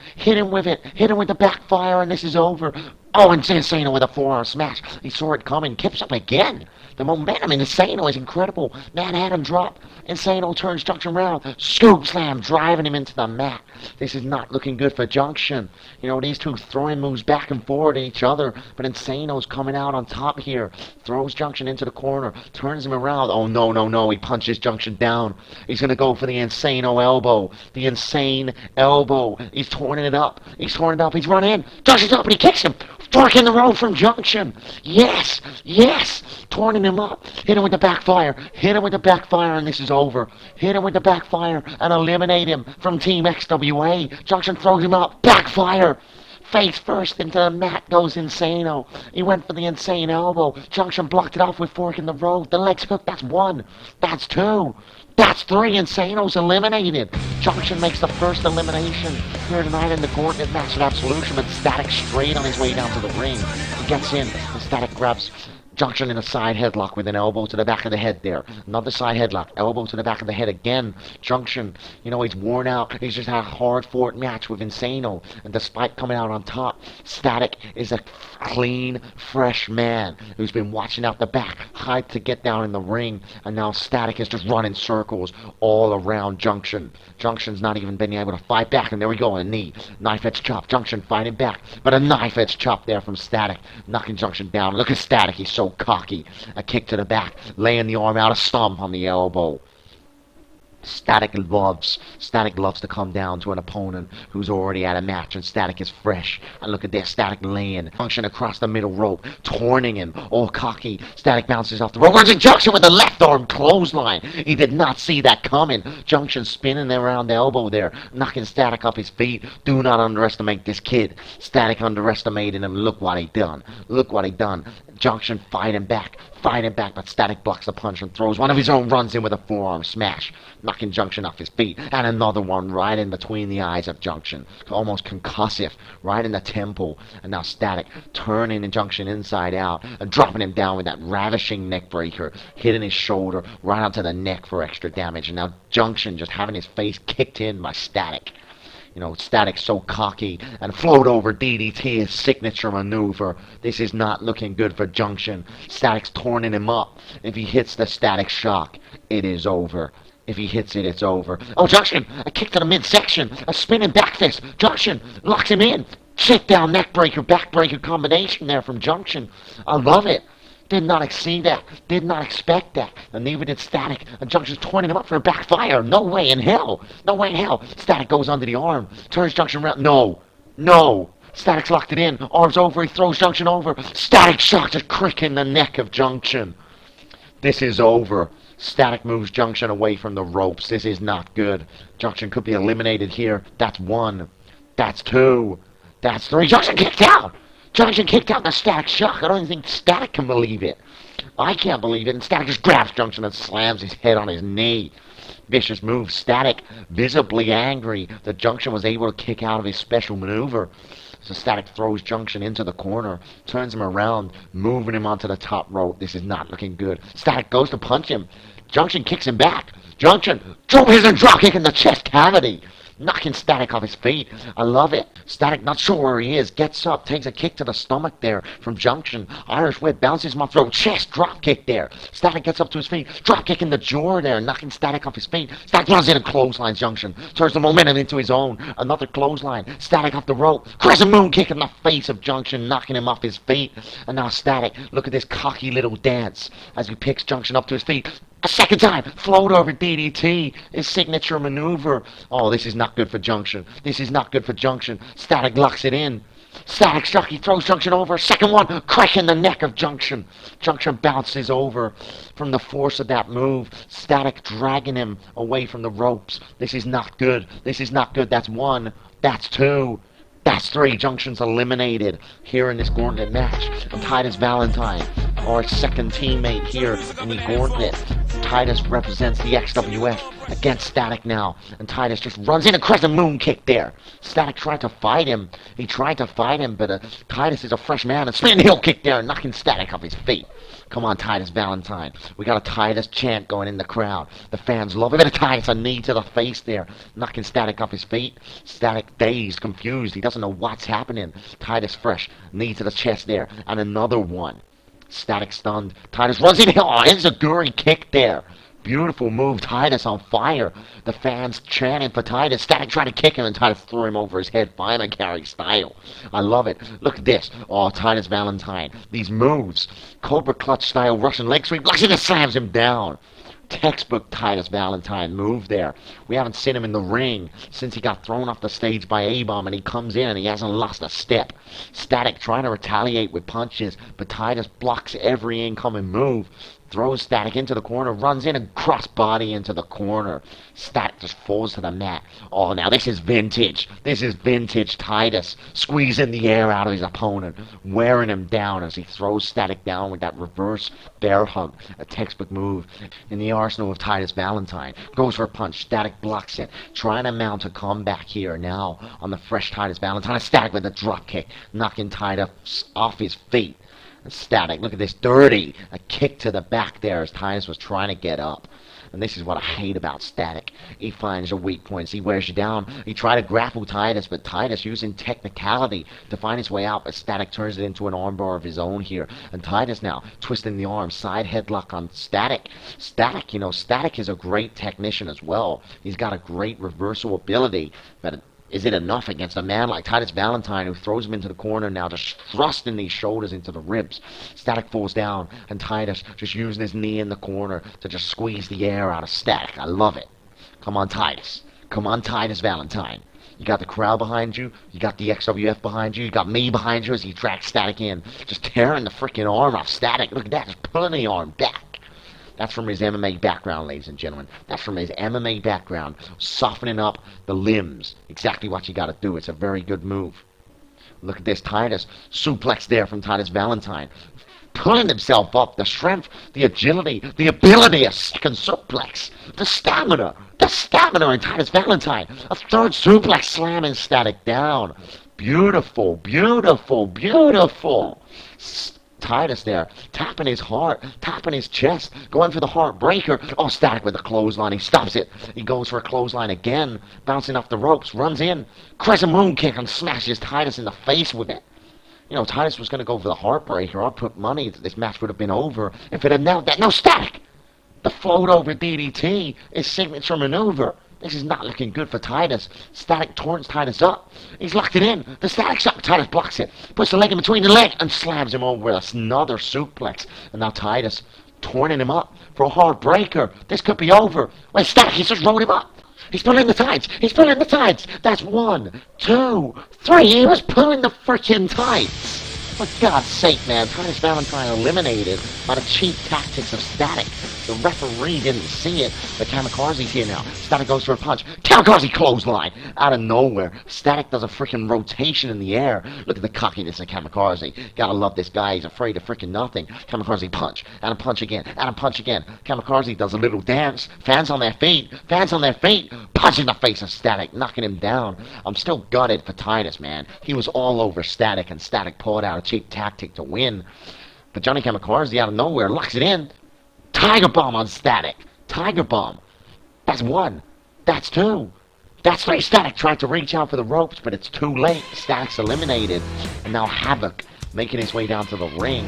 Speaker 1: with it. Hit him with the backfire, and this is over. Oh, and Insano with a forearm smash. He saw it coming. Kips up again. The momentum in Insano is incredible. Manhattan drop. Insano turns Junction around. Scoop slam, driving him into the mat. This is not looking good for Junction. You know, these two throwing moves back and forward at each other. But Insano's coming out on top here. Throws Junction into the corner. Turns him around. Oh, no. He punches Junction down. He's going to go for the Insano elbow. The insane elbow. He's turning it up. He's running in. Junction's up and he kicks him. Fork in the road from Junction. Yes. Turning him up. Hit him with the backfire. And this is over. Hit him with the backfire and eliminate him from Team XWA. Junction throws him up. Backfire. Face first into the mat goes Insano. He went for the insane elbow. Junction blocked it off with fork in the road. The legs hook. That's 1. That's 2. That's 3. Insano's eliminated. Junction makes the first elimination here tonight in the gauntlet match at Absolution, but Static straight on his way down to the ring. He gets in, and Static grabs Junction in a side headlock with an elbow to the back of the head there. Another side headlock. Elbow to the back of the head again. Junction, you know, he's worn out. He's just had a hard-fought match with Insano. And despite coming out on top, Static is a clean, fresh man who's been watching out the back, hyped to get down in the ring. And now Static is just running circles all around Junction. Junction's not even been able to fight back. And there we go, a knee. Knife-edge chop. Junction fighting back. But a knife-edge chop there from Static, knocking Junction down. Look at Static. He's so cocky. A kick to the back, laying the arm out, a stomp on the elbow. Static loves to come down to an opponent who's already at a match, and Static is fresh. And look at this, Static laying Junction across the middle rope, turning him, all cocky. Static bounces off the rope, runs in Junction with a left arm clothesline. He did not see that coming. Junction spinning around the elbow there, knocking Static off his feet. Do not underestimate this kid. Static underestimated him. Look what he done. Junction fighting back, but Static blocks the punch and throws one of his own, runs in with a forearm smash, knocking Junction off his feet, and another one right in between the eyes of Junction, almost concussive, right in the temple. And now Static turning the Junction inside out and dropping him down with that ravishing neck breaker, hitting his shoulder right onto the neck for extra damage. And now Junction just having his face kicked in by Static. You know, Static so cocky, and float over DDT, his signature maneuver. This is not looking good for Junction. Static's turning him up. If he hits the Static shock, it is over. If he hits it, it's over. Oh, Junction, a kick to the midsection, a spinning back fist. Junction locks him in. Sit down, neck breaker, back breaker combination there from Junction. I love it. Did not see that. Did not expect that. And neither did Static. And Junction's turning him up for a backfire. No way in hell. Static goes under the arm. Turns Junction around. No. Static's locked it in. Arms over. He throws Junction over. Static shot just cricking the neck of Junction. This is over. Static moves Junction away from the ropes. This is not good. Junction could be eliminated here. That's 1. That's 2. That's 3. Junction kicked out. The Static shock. I don't even think Static can believe it. I can't believe it. And Static just grabs Junction and slams his head on his knee. Vicious move. Static visibly angry that Junction was able to kick out of his special maneuver. So Static throws Junction into the corner, turns him around, moving him onto the top rope. This is not looking good. Static goes to punch him. Junction kicks him back. Junction his drop kick in the chest cavity, knocking Static off his feet. I love it. Static not sure where he is. Gets up, takes a kick to the stomach there from Junction. Irish whip, bounces him off throat. Chest drop kick there. Static gets up to his feet. Drop kick in the jaw there, knocking Static off his feet. Static runs in and clotheslines Junction. Turns the momentum into his own. Another clothesline. Static off the rope. Crescent moon kick in the face of Junction, knocking him off his feet. And now Static, look at this cocky little dance as he picks Junction up to his feet. A second time, float over DDT, his signature maneuver. Oh, this is not good for Junction. Static locks it in. Static shock, he throws Junction over. Second one, cracking the neck of Junction. Junction bounces over from the force of that move. Static dragging him away from the ropes. This is not good. That's 1. That's 2. That's 3. Junction's eliminated here in this gauntlet match. I'm Titus Valentine. our second teammate here in the gauntlet. Titus represents the XWF against Static now, and Titus just runs in a crescent moon kick there. Static tried to fight him. He tried to fight him, but Titus is a fresh man, and spin heel kick there, knocking Static off his feet. Come on, Titus Valentine. We got a Titus chant going in the crowd. The fans love it. Bit of Titus, a knee to the face there, knocking Static off his feet. Static dazed, confused. He doesn't know what's happening. Titus fresh, knee to the chest there, and another one. Static stunned. Titus runs in. Oh, it's a Guri kick there. Beautiful move. Titus on fire. The fans chanting for Titus. Static tried to kick him, and Titus threw him over his head. Fireman carry style. I love it. Look at this. Oh, Titus Valentine. These moves. Cobra clutch style Russian leg sweep. Look, he just slams him down. Textbook Titus Valentine move there. We haven't seen him in the ring since he got thrown off the stage by A-Bomb, and he comes in and he hasn't lost a step. Static trying to retaliate with punches, but Titus blocks every incoming move. Throws Static into the corner, runs in and cross-body into the corner. Static just falls to the mat. Oh, now this is vintage. This is vintage Titus. Squeezing the air out of his opponent, wearing him down as he throws Static down with that reverse bear hug. A textbook move in the arsenal of Titus Valentine. Goes for a punch. Static blocks it. Trying to mount a comeback here now on the fresh Titus Valentine. Static with a drop kick, knocking Titus off his feet. Static, look at this, dirty. A kick to the back there as Titus was trying to get up. And this is what I hate about Static. He finds your weak points. He wears you down. He tried to grapple Titus, but Titus using technicality to find his way out. But Static turns it into an armbar of his own here. And Titus now twisting the arm. Side headlock on Static. Static, you know, Static is a great technician as well. He's got a great reversal ability. But is it enough against a man like Titus Valentine, who throws him into the corner now, just thrusting these shoulders into the ribs? Static falls down, and Titus just using his knee in the corner to just squeeze the air out of Static. I love it. Come on, Titus. Come on, Titus Valentine. You got the crowd behind you. You got the XWF behind you. You got me behind you as he drags Static in. Just tearing the freaking arm off Static. Look at that. Just pulling the arm back. That's from his MMA background, ladies and gentlemen. That's from his MMA background. Softening up the limbs. Exactly what you got to do. It's a very good move. Look at this. Titus. Suplex there from Titus Valentine. Pulling himself up. The strength, the agility, the ability. A second suplex. The stamina. The stamina in Titus Valentine. A third suplex slamming Static down. Beautiful, beautiful, beautiful. Titus there, tapping his heart, tapping his chest, going for the heartbreaker. Oh, Static with the clothesline. He stops it. He goes for a clothesline again, bouncing off the ropes, runs in, crescent moon kick, and smashes Titus in the face with it. You know, Titus was going to go for the heartbreaker. I'd put money that this match would have been over if it had knelt that. No, Static! The float over DDT is signature maneuver. This is not looking good for Titus. Static turns Titus up. He's locked it in. The Static shot. Titus blocks it. Puts the leg in between the leg and slams him over with another suplex. And now Titus turning him up for a heartbreaker. This could be over. Wait, Static, he's just rolled him up. He's pulling the tights. He's pulling the tights. That's 1, 2, 3. He was pulling the freaking tights. For God's sake, man, Titus Valentine eliminated by the cheap tactics of Static. The referee didn't see it, but Kamikaze's here now. Static goes for a punch. Kamikaze clothesline! Out of nowhere, Static does a freaking rotation in the air. Look at the cockiness of Kamikaze. Gotta love this guy. He's afraid of freaking nothing. Kamikaze punch. And a punch again. And a punch again. Kamikaze does a little dance. Fans on their feet. Fans on their feet. Punch in the face of Static, knocking him down. I'm still gutted for Titus, man. He was all over Static, and Static pulled out a cheap tactic to win. But Johnny Kamikaze out of nowhere locks it in. Tiger Bomb on Static. Tiger Bomb. That's 1. That's 2. That's 3. Static tried to reach out for the ropes, but it's too late. Static's eliminated. And now Havoc making his way down to the ring.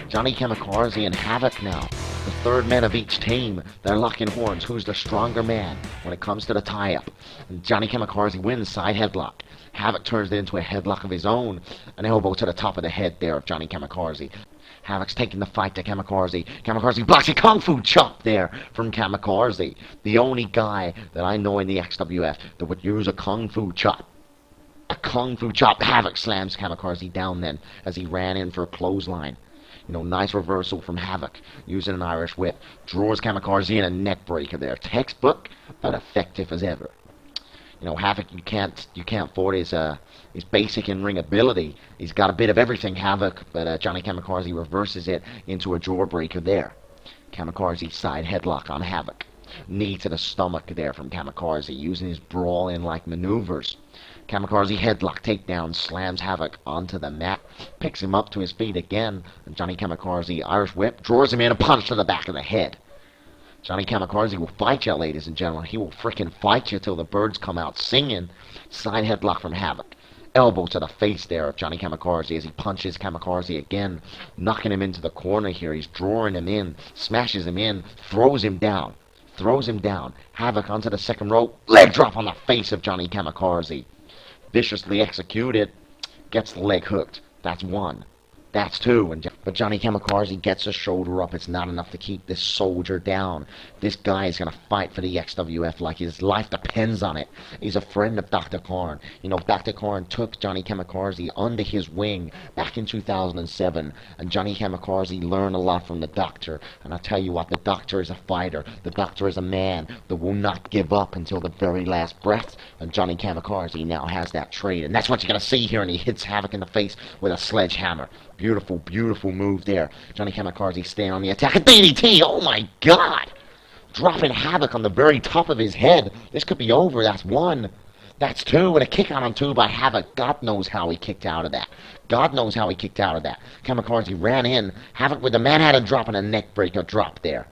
Speaker 1: Johnny Kamikaze and Havoc now. The third man of each team. They're locking horns. Who's the stronger man when it comes to the tie-up? And Johnny Kamikaze wins side headlock. Havoc turns it into a headlock of his own. An elbow to the top of the head there of Johnny Kamikaze. Havoc's taking the fight to Kamikaze. Kamikaze blocks a Kung Fu chop there from Kamikaze. The only guy that I know in the XWF that would use a Kung Fu chop. A Kung Fu chop. Havoc slams Kamikaze down then as he ran in for a clothesline. You know, nice reversal from Havoc using an Irish whip. Draws Kamikaze in a neck breaker there. Textbook, but effective as ever. Havoc, you can't fault his basic in-ring ability. He's got a bit of everything, Havoc, but Johnny Kamikaze reverses it into a jawbreaker there. Kamikaze side headlock on Havoc. Knee to the stomach there from Kamikaze, using his brawl-in-like maneuvers. Kamikaze headlock takedown, slams Havoc onto the mat, picks him up to his feet again, and Johnny Kamikaze Irish whip, draws him in, a punch to the back of the head. Johnny Kamikaze will fight you, ladies and gentlemen. He will frickin' fight you till the birds come out singing. Side headlock from Havoc. Elbow to the face there of Johnny Kamikaze as he punches Kamikaze again, knocking him into the corner here. He's drawing him in, smashes him in, throws him down. Havoc onto the second rope, leg drop on the face of Johnny Kamikaze. Viciously executed, gets the leg hooked. That's one. That's two. But Johnny Kamikaze gets a shoulder up. It's not enough to keep this soldier down. This guy is going to fight for the XWF like his life depends on it. He's a friend of Dr. Khan. Dr. Khan took Johnny Kamikaze under his wing back in 2007. And Johnny Kamikaze learned a lot from the doctor. And I'll tell you what, the doctor is a fighter. The doctor is a man that will not give up until the very last breath. And Johnny Kamikaze now has that trait. And that's what you're going to see here. And he hits Havoc in the face with a sledgehammer. Beautiful, beautiful move there. Johnny Kamikaze staying on the attack. A DDT! Oh my God! Dropping Havoc on the very top of his head. This could be over. That's one. That's two. And a kick out on two by Havoc. God knows how he kicked out of that. Kamikaze ran in. Havoc with the Manhattan drop and a neck breaker drop there.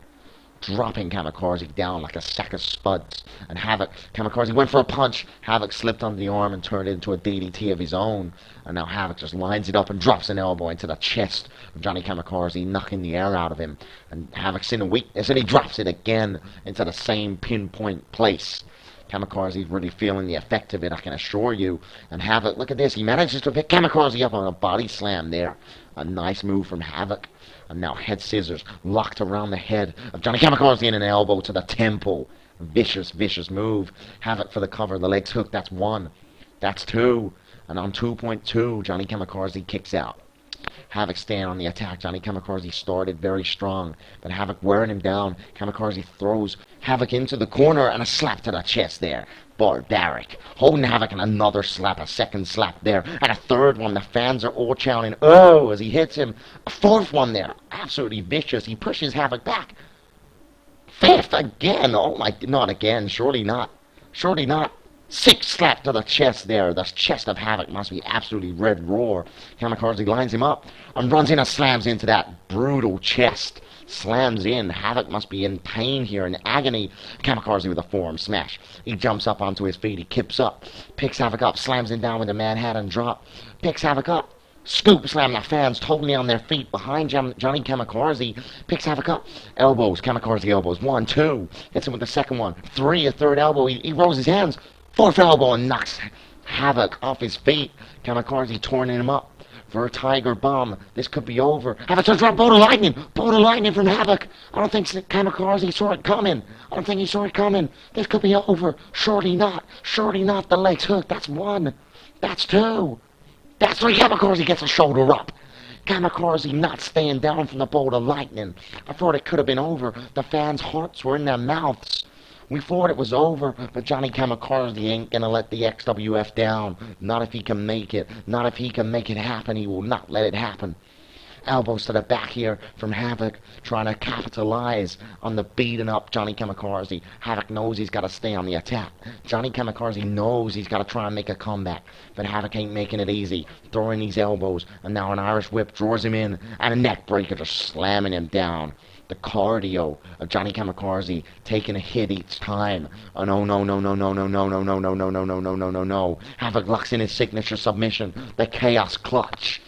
Speaker 1: Dropping Kamikaze down like a sack of spuds. And Kamikaze went for a punch. Havoc slipped on the arm and turned it into a DDT of his own. And now Havoc just lines it up and drops an elbow into the chest of Johnny Kamikaze, knocking the air out of him. And Havoc's in a weakness, and he drops it again into the same pinpoint place. Kamikaze's really feeling the effect of it, I can assure you. And Havoc, look at this, he manages to pick Kamikaze up on a body slam there. A nice move from Havoc. And now head scissors locked around the head of Johnny Kamikaze and an elbow to the temple. Vicious, vicious move. Havoc for the cover, the legs hooked, that's one. That's two. And on 2.2, Johnny Kamikaze kicks out. Havoc staying on the attack. Johnny Kamikaze started very strong, but Havoc wearing him down. Kamikaze throws Havoc into the corner and a slap to the chest there. Barbaric. Holding Havoc and another slap, a second slap there, and a third one. The fans are all chanting, oh, as he hits him. A fourth one there. Absolutely vicious. He pushes Havoc back. Fifth again. Oh my, not again. Surely not. Surely not. Sixth slap to the chest there. The chest of Havoc must be absolutely red raw. Kamikaze lines him up and runs in and slams into that brutal chest. Slams in. Havoc must be in pain here, in agony. Kamikaze with a forearm smash. He jumps up onto his feet. He kips up. Picks Havoc up. Slams him down with a Manhattan drop. Picks Havoc up. Scoop slam, the fans totally on their feet behind Johnny Kamikaze. Picks Havoc up. Elbows. Kamikaze elbows. 1, 2. Hits him with the second one. 3, a third elbow. He rolls his hands. Fourth elbow and knocks Havoc off his feet. Kamikaze torning him up for a tiger bomb. This could be over. Havoc to drop bolt of lightning. Bolt of lightning from Havoc. I don't think Kamikaze saw it coming. This could be over. Surely not. Surely not. The legs hooked. That's one. That's two. That's three. Kamikaze gets a shoulder up. Kamikaze not staying down from the bolt of lightning. I thought it could have been over. The fans' hearts were in their mouths. We thought it was over, but Johnny Kamikaze ain't gonna let the XWF down. Not if he can make it. Not if he can make it happen. He will not let it happen. Elbows to the back here from Havoc, trying to capitalize on the beating up Johnny Kamikaze. Havoc knows he's got to stay on the attack. Johnny Kamikaze knows he's got to try and make a comeback, but Havoc ain't making it easy. Throwing these elbows, and now an Irish whip draws him in, and a neck breaker just slamming him down. The cardio of Johnny Kamikaze taking a hit each time. Oh no. Havoc locks in his signature submission. The chaos clutch.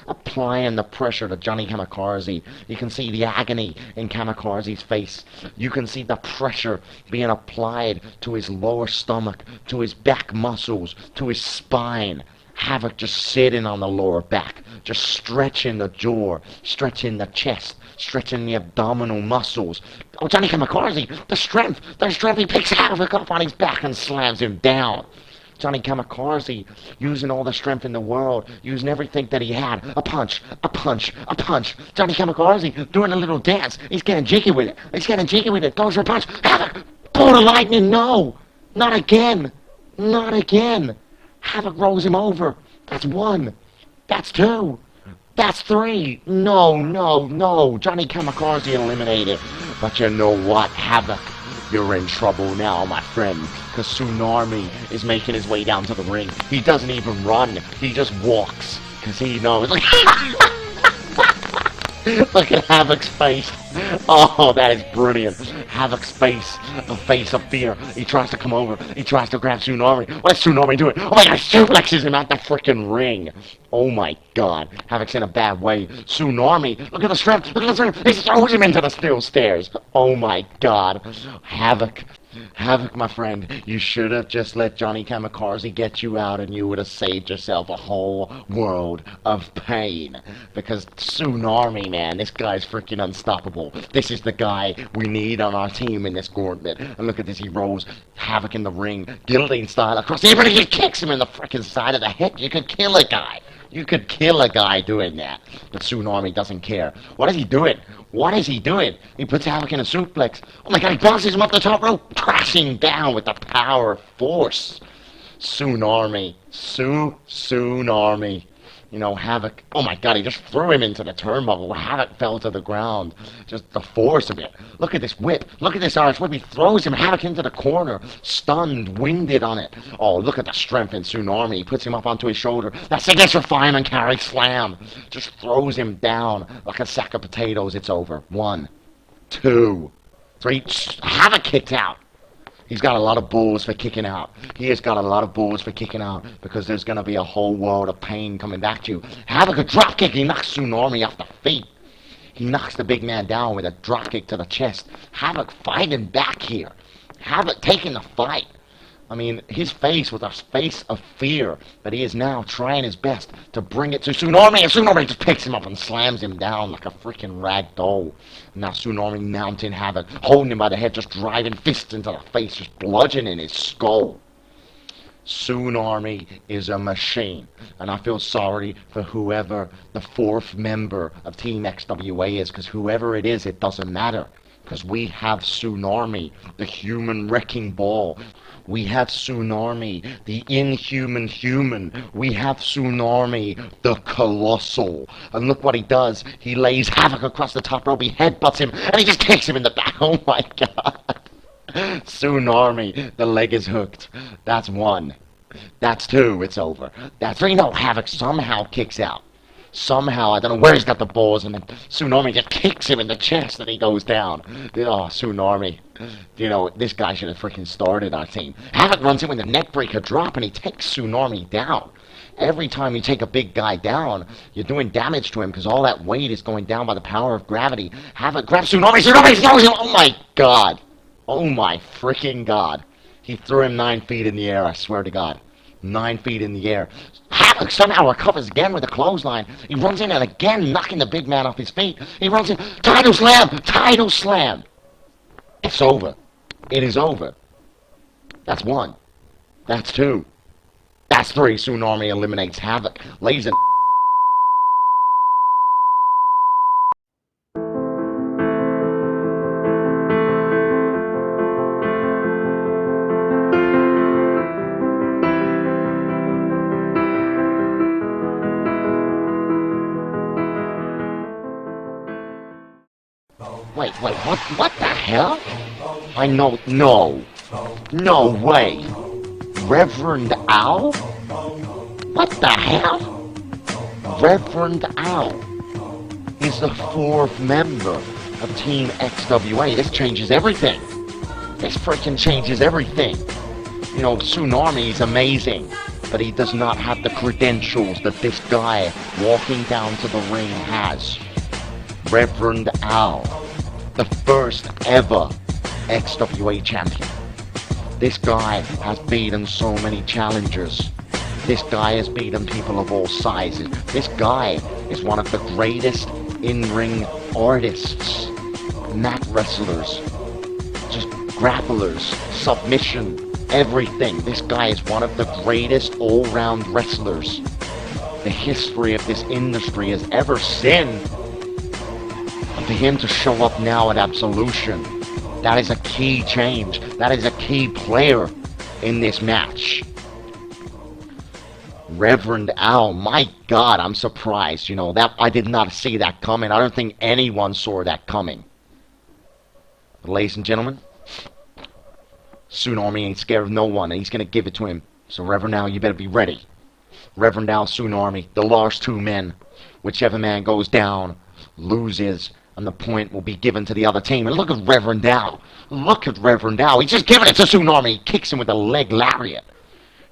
Speaker 1: Applying the pressure to Johnny Kamikaze. You can see the agony in Kamikaze's face. You can see the pressure being applied to his lower stomach, to his back muscles, to his spine. Havoc just sitting on the lower back, just stretching the jaw, stretching the chest, stretching the abdominal muscles. Oh, Johnny Kamikaze, the strength, he picks Havoc up on his back and slams him down. Johnny Kamikaze, using all the strength in the world, using everything that he had. A punch. Johnny Kamikaze doing a little dance. He's getting jiggy with it. Goes for a punch. Havoc! Bolt of lightning, no! Not again! Not again! Havoc rolls him over. That's one. That's two. That's three. No, no, no. Johnny Kamikaze eliminated. But you know what, Havoc? You're in trouble now, my friend. Because Tsunami is making his way down to the ring. He doesn't even run. He just walks. Because he knows. Like, look at Havoc's face. Oh, that is brilliant. Havoc's face, a face of fear. He tries to come over. He tries to grab Tsunami. What is Tsunami doing? Oh my god, suplexes him out the freaking ring. Oh my god. Havoc's in a bad way. Tsunami, look at the strength. Look at the strength. He throws him into the steel stairs. Oh my god. Havoc. Havoc, my friend, you should have just let Johnny Kamikaze get you out and you would have saved yourself a whole world of pain. Because Tsunami, man, this guy's freaking unstoppable. This is the guy we need on our team in this gauntlet. And look at this, he rolls Havoc in the ring, guillotine style across the apron, and he kicks him in the freaking side of the head. You could kill a guy. You could kill a guy doing that. But Tsunami doesn't care. What is he doing? What is he doing? He puts Havoc in a suplex. Oh my god, he bounces him up the top rope, crashing down with the power force. Tsunami. Tsunami. You know, Havoc, oh my god, he just threw him into the turnbuckle. Havoc fell to the ground. Just the force of it. Look at this whip. Look at this Irish whip. He throws him, Havoc, into the corner. Stunned, winded on it. Oh, look at the strength in Tsunami. He puts him up onto his shoulder. That signature fireman carry slam. Just throws him down like a sack of potatoes. It's over. 1, 2, 3. Havoc kicked out. He's got a lot of balls for kicking out. He has got a lot of balls for kicking out because there's going to be a whole world of pain coming back to you. Havoc, a drop kick. He knocks Tsunami off the feet. He knocks the big man down with a drop kick to the chest. Havoc fighting back here. Havoc taking the fight. I mean, his face was a face of fear, but he is now trying his best to bring it to Tsunami, and Tsunami just picks him up and slams him down like a freaking rag doll. Now Tsunami mounting Havoc, holding him by the head, just driving fists into the face, just bludgeoning his skull. Tsunami is a machine, and I feel sorry for whoever the fourth member of Team XWA is, because whoever it is, it doesn't matter. Because we have Tsunami, the human wrecking ball. We have Tsunami, the inhuman human. We have Tsunami, the colossal. And look what he does. He lays Havoc across the top rope. He headbutts him, and he just kicks him in the back. Oh my god. Tsunami, the leg is hooked. That's 1. That's 2. It's over. That's 3. No, Havoc somehow kicks out. Somehow, I don't know where he's got the balls, and then Tsunami just kicks him in the chest and he goes down. Oh, Tsunami. You know, this guy should have freaking started our team. Havoc runs in with a neckbreaker drop and he takes Tsunami down. Every time you take a big guy down, you're doing damage to him because all that weight is going down by the power of gravity. Havoc grabs Tsunami. Tsunami throws him. Oh my god. Oh my freaking god. He threw him 9 feet in the air, I swear to god. 9 feet in the air. Havoc somehow recovers again with a clothesline. He runs in and again knocking the big man off his feet. He runs in. Tidal slam! Tidal slam! It's over. It is over. That's 1. That's 2. That's 3. Tsunami eliminates Havoc. Ladies and... Wait, what the hell? I know, no way. Reverend Owl? What the hell? Reverend Owl is the 4th member of Team XWA. This changes everything. This freaking changes everything. You know, Tsunami's amazing, but he does not have the credentials that this guy walking down to the ring has. Reverend Owl, the first ever XWA champion. This guy has beaten so many challengers. This guy has beaten people of all sizes. This guy is one of the greatest in-ring artists, mat wrestlers, just grapplers, submission, everything. This guy is one of the greatest all-round wrestlers the history of this industry has ever seen. And for him to show up now at Absolution, that is a key change. That is a key player in this match. Reverend Al, my God, I'm surprised. You know, that I did not see that coming. I don't think anyone saw that coming. But ladies and gentlemen, Tsunami ain't scared of no one, and he's going to give it to him. So Reverend Al, you better be ready. Reverend Al, Tsunami, the last two men. Whichever man goes down, loses, and the point will be given to the other team. And look at Reverend Al. Look at Reverend Al. He's just giving it to Tsunami. He kicks him with a leg lariat.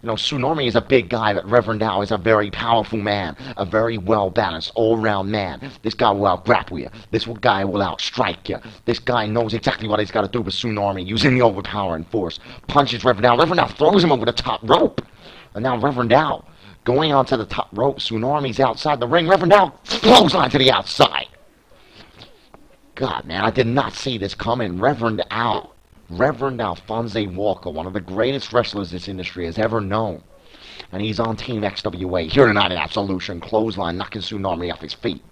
Speaker 1: You know, Tsunami is a big guy, but Reverend Al is a very powerful man, a very well-balanced, all-round man. This guy will out-grapple you. This guy will out-strike you. This guy knows exactly what he's got to do with Tsunami, using the overpowering force. Punches Reverend Al. Reverend Al throws him over the top rope. And now Reverend Al going onto the top rope. Tsunami's outside the ring. Reverend Al flows onto the outside. God, man, I did not see this coming. Reverend Alphonse Walker, one of the greatest wrestlers this industry has ever known. And he's on Team XWA here tonight in Absolution. Clothesline, knocking Tsunami off his feet.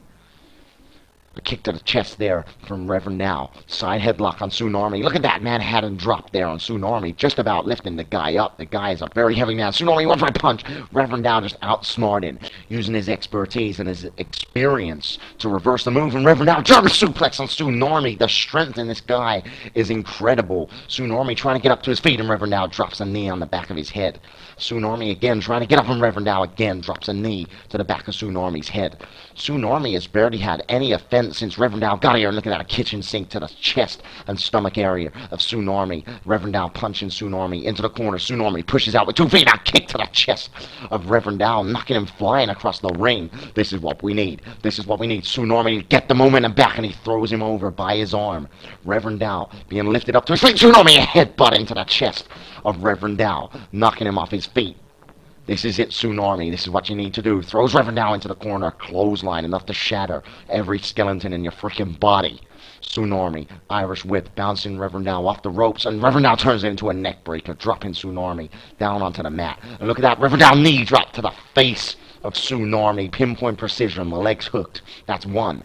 Speaker 1: A kick to the chest there from Reverend Al. Side headlock on Tsunami. Look at that Manhattan drop there on Tsunami. Just about lifting the guy up. The guy is a very heavy man. Tsunami, one right punch. Reverend Al just outsmarted, using his expertise and his experience to reverse the move. And Reverend Al German suplex on Tsunami. The strength in this guy is incredible. Tsunami trying to get up to his feet, and Reverend Al drops a knee on the back of his head. Tsunami again trying to get up, and Reverend Al again drops a knee to the back of Tsunami's head. Tsunami has barely had any offense since Reverend Al got here, and look at that, a kitchen sink to the chest and stomach area of Tsunami. Reverend Al punching Tsunami into the corner. Tsunami pushes out with 2 feet, a kick to the chest of Reverend Al, knocking him flying across the ring. This is what we need. This is what we need. Tsunami get the momentum back, and he throws him over by his arm. Reverend Al being lifted up to his feet. Tsunami a headbutt into the chest of Reverend Al, knocking him off his feet. This is it, Tsunami. This is what you need to do. Throws Reverend Al into the corner. Clothesline, enough to shatter every skeleton in your freaking body. Tsunami, Irish whip, bouncing Reverend Al off the ropes, and Reverend Al turns it into a neck breaker, dropping Tsunami down onto the mat. And look at that, Reverend Al knee drop to the face of Tsunami. Pinpoint precision, the legs hooked. That's 1.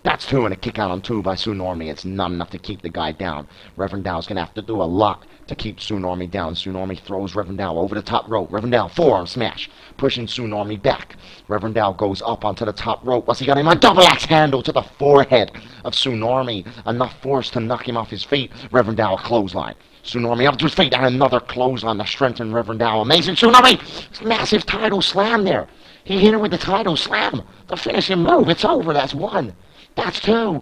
Speaker 1: That's 2, and a kick out on 2 by Tsunami. It's not enough to keep the guy down. Reverend Al's going to have to do a lot to keep Tsunami down. Tsunami throws Reverend Al over the top rope. Reverend Al, forearm smash, pushing Tsunami back. Reverend Al goes up onto the top rope. What's he got him? A double axe handle to the forehead of Tsunami. Enough force to knock him off his feet. Reverend Al, clothesline. Tsunami up to his feet, and another clothesline to strengthen Reverend Al. Amazing Tsunami! Massive title slam there. He hit him with the title slam. The finishing move. It's over. That's 1. That's 2.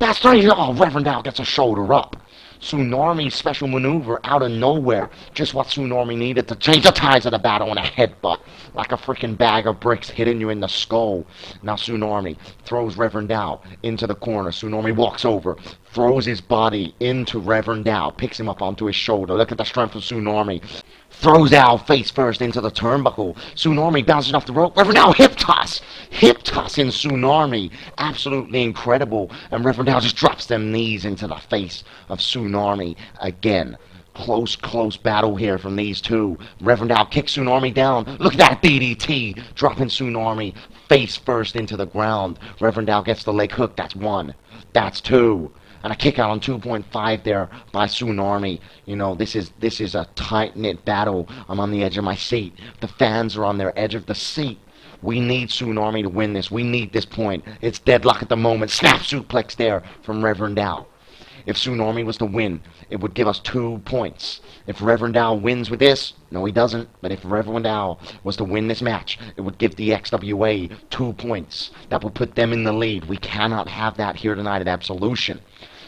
Speaker 1: That's 3. Oh, Reverend Al gets a shoulder up. Tsunami's special maneuver out of nowhere. Just what Tsunami needed to change the tides of the battle, and a headbutt like a freaking bag of bricks hitting you in the skull. Now Tsunami throws Reverend Al into the corner. Tsunami walks over, throws his body into Reverend Al, picks him up onto his shoulder. Look at the strength of Tsunami. Throws Al face first into the turnbuckle. Tsunami bounces off the rope. Reverend Al hip toss. Hip toss in Tsunami. Absolutely incredible. And Reverend Al just drops them knees into the face of Tsunami again. Close battle here from these two. Reverend Al kicks Tsunami down. Look at that DDT. Dropping Tsunami face first into the ground. Reverend Al gets the leg hook. That's 1. That's 2. And a kick out on 2.5 there by Tsunami. You know, this is a tight-knit battle. I'm on the edge of my seat. The fans are on their edge of the seat. We need Tsunami to win this. We need this point. It's deadlock at the moment. Snap suplex there from Reverend Al. If Tsunami was to win, it would give us 2 points. If Reverend Al wins with this, no he doesn't, but if Reverend Al was to win this match, it would give the XWA 2 points. That would put them in the lead. We cannot have that here tonight at Absolution.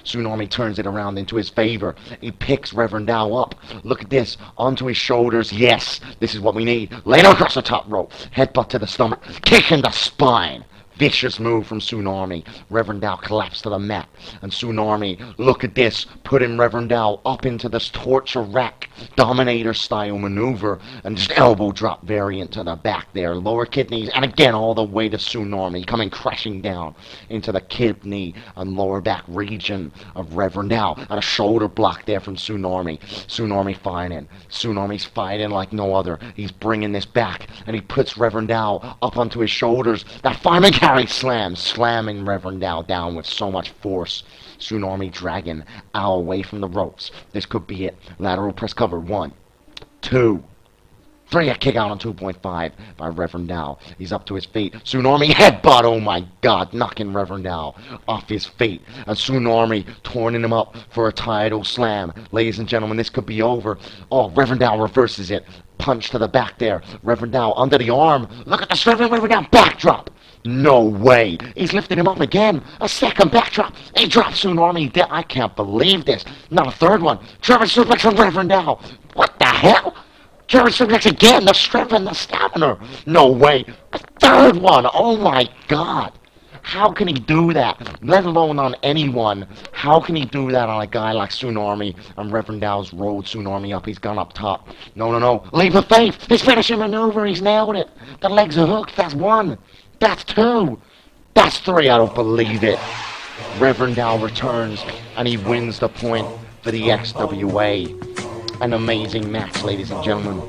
Speaker 1: Tsunami turns it around into his favor. He picks Reverend Al up. Look at this. Onto his shoulders. Yes, this is what we need. Laid across the top rope. Headbutt to the stomach. Kick in the spine. Vicious move from Tsunami. Reverend Al collapsed to the mat. And Tsunami, look at this, putting Reverend Al up into this torture rack, Dominator-style maneuver, and just elbow drop variant to the back there. Lower kidneys, and again all the way to Tsunami, coming crashing down into the kidney and lower back region of Reverend Al. And a shoulder block there from Tsunami. Tsunami fighting. Tsunami's fighting like no other. He's bringing this back, and he puts Reverend Al up onto his shoulders. That fireman carry slam, slamming Reverend Al down with so much force. Tsunami dragging Al away from the ropes. This could be it. Lateral press cover. 1, 2. 3, a kick out on 2.5 by Reverend Dow. He's up to his feet. Tsunami headbutt, oh my god, knocking Reverend Dow off his feet. And Tsunami turning him up for a title slam. Ladies and gentlemen, this could be over. Oh, Reverend Dow reverses it. Punch to the back there. Reverend Dow under the arm. Look at the strength of Reverend Dow. Backdrop. No way. He's lifting him up again. A second backdrop. He drops Tsunami. I can't believe this. Not a third one. German suplex from Reverend Dow. What the hell? German suplex again, the strength and the stamina. No way. A third one. Oh my god. How can he do that? Let alone on anyone. How can he do that on a guy like Tsunami? And Reverend Dow's rode Tsunami up. He's gone up top. No. Leap of faith. His finishing maneuver. He's nailed it. The legs are hooked. That's 1. That's 2. That's 3. I don't believe it. Reverend Dow returns and he wins the point for the XWA. An amazing match, ladies and gentlemen.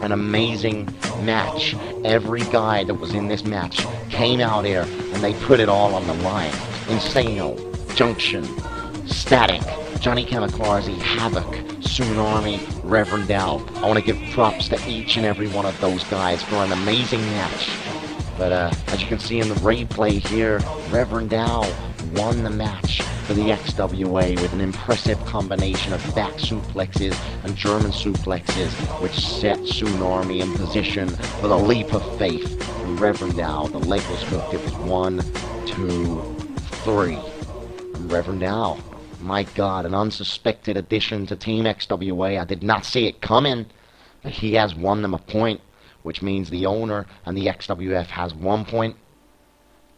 Speaker 1: An amazing match. Every guy that was in this match came out here and they put it all on the line. Insano, Junction, Static, Johnny Kamikaze, Havoc, Tsunami, Reverend Dow. I want to give props to each and every one of those guys for an amazing match. But as you can see in the replay here, Reverend Dow won the match for the XWA with an impressive combination of back suplexes and German suplexes, which set Tsunami in position for the leap of faith. And Reverend Dow, the leg was hooked. It was 1, 2, 3. And Reverend Dow, my god, an unsuspected addition to Team XWA. I did not see it coming, but he has won them a point, which means the owner and the XWF has 1 point.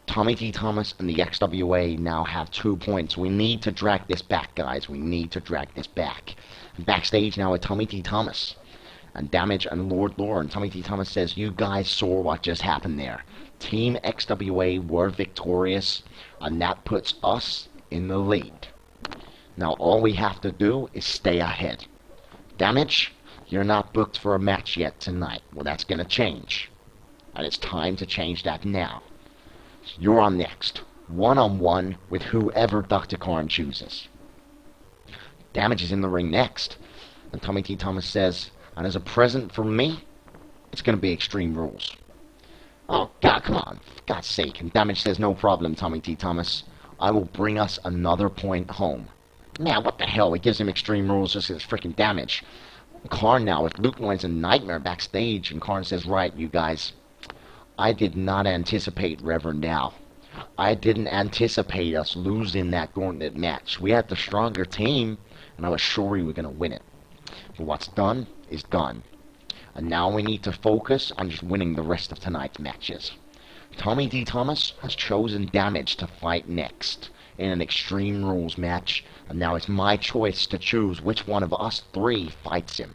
Speaker 1: Tommy T. Thomas and the XWA now have 2 points. We need to drag this back, guys. We need to drag this back. Backstage now with Tommy T. Thomas and Damage and Lord Lauren. Tommy T. Thomas says, you guys saw what just happened there. Team XWA were victorious, and that puts us in the lead. Now all we have to do is stay ahead. Damage, you're not booked for a match yet tonight. Well, that's going to change. And it's time to change that now. You're on next. One-on-one with whoever Dr. Khan chooses. Damage is in the ring next. And Tommy T. Thomas says, and as a present from me, it's going to be Extreme Rules. Oh, God, come on. For God's sake. And Damage says, no problem, Tommy T. Thomas. I will bring us another point home. Now, what the hell? It gives him Extreme Rules just as freaking Damage. Karn now with Luke Noyes and Nightmare backstage. And Karn says, right, you guys. I did not anticipate Reverend Dow. I didn't anticipate us losing that gauntlet match. We had the stronger team, and I was sure we were going to win it. But what's done is done. And now we need to focus on just winning the rest of tonight's matches. Tommy D. Thomas has chosen Damage to fight next in an Extreme Rules match, and now it's my choice to choose which one of us 3 fights him.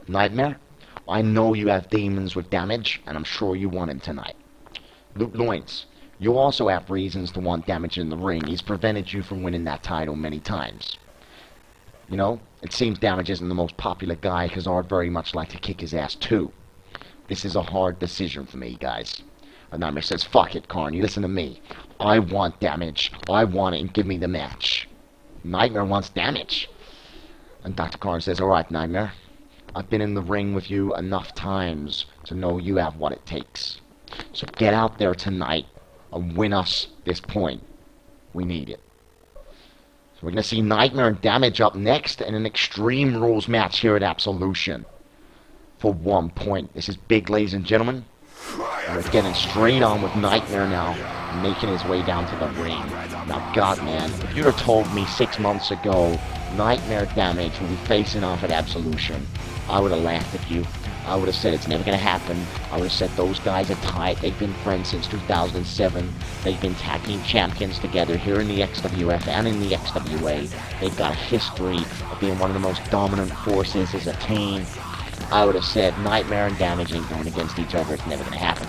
Speaker 1: Nightmare, I know you have demons with Damage, and I'm sure you want him tonight. Luke Noyes, you also have reasons to want Damage in the ring. He's prevented you from winning that title many times. You know, it seems Damage isn't the most popular guy, because I'd very much like to kick his ass too. This is a hard decision for me, guys. And Nightmare says, fuck it, Karn, you listen to me. I want Damage. I want it, and give me the match. Nightmare wants Damage. And Dr. Karn says, alright, Nightmare. I've been in the ring with you enough times to know you have what it takes. So get out there tonight and win us this point. We need it. So we're going to see Nightmare and Damage up next in an Extreme Rules match here at Absolution. For 1 point. This is big, ladies and gentlemen. And we're getting straight on with Nightmare now, making his way down to the ring. Now, God, man, if you'd have told me 6 months ago Nightmare Damage would be facing off at Absolution, I would have laughed at you. I would have said it's never going to happen. I would have said those guys are tight. They've been friends since 2007. They've been tag team champions together here in the XWF and in the XWA. They've got a history of being one of the most dominant forces as a team. I would have said Nightmare and Damage ain't going against each other. It's never going to happen.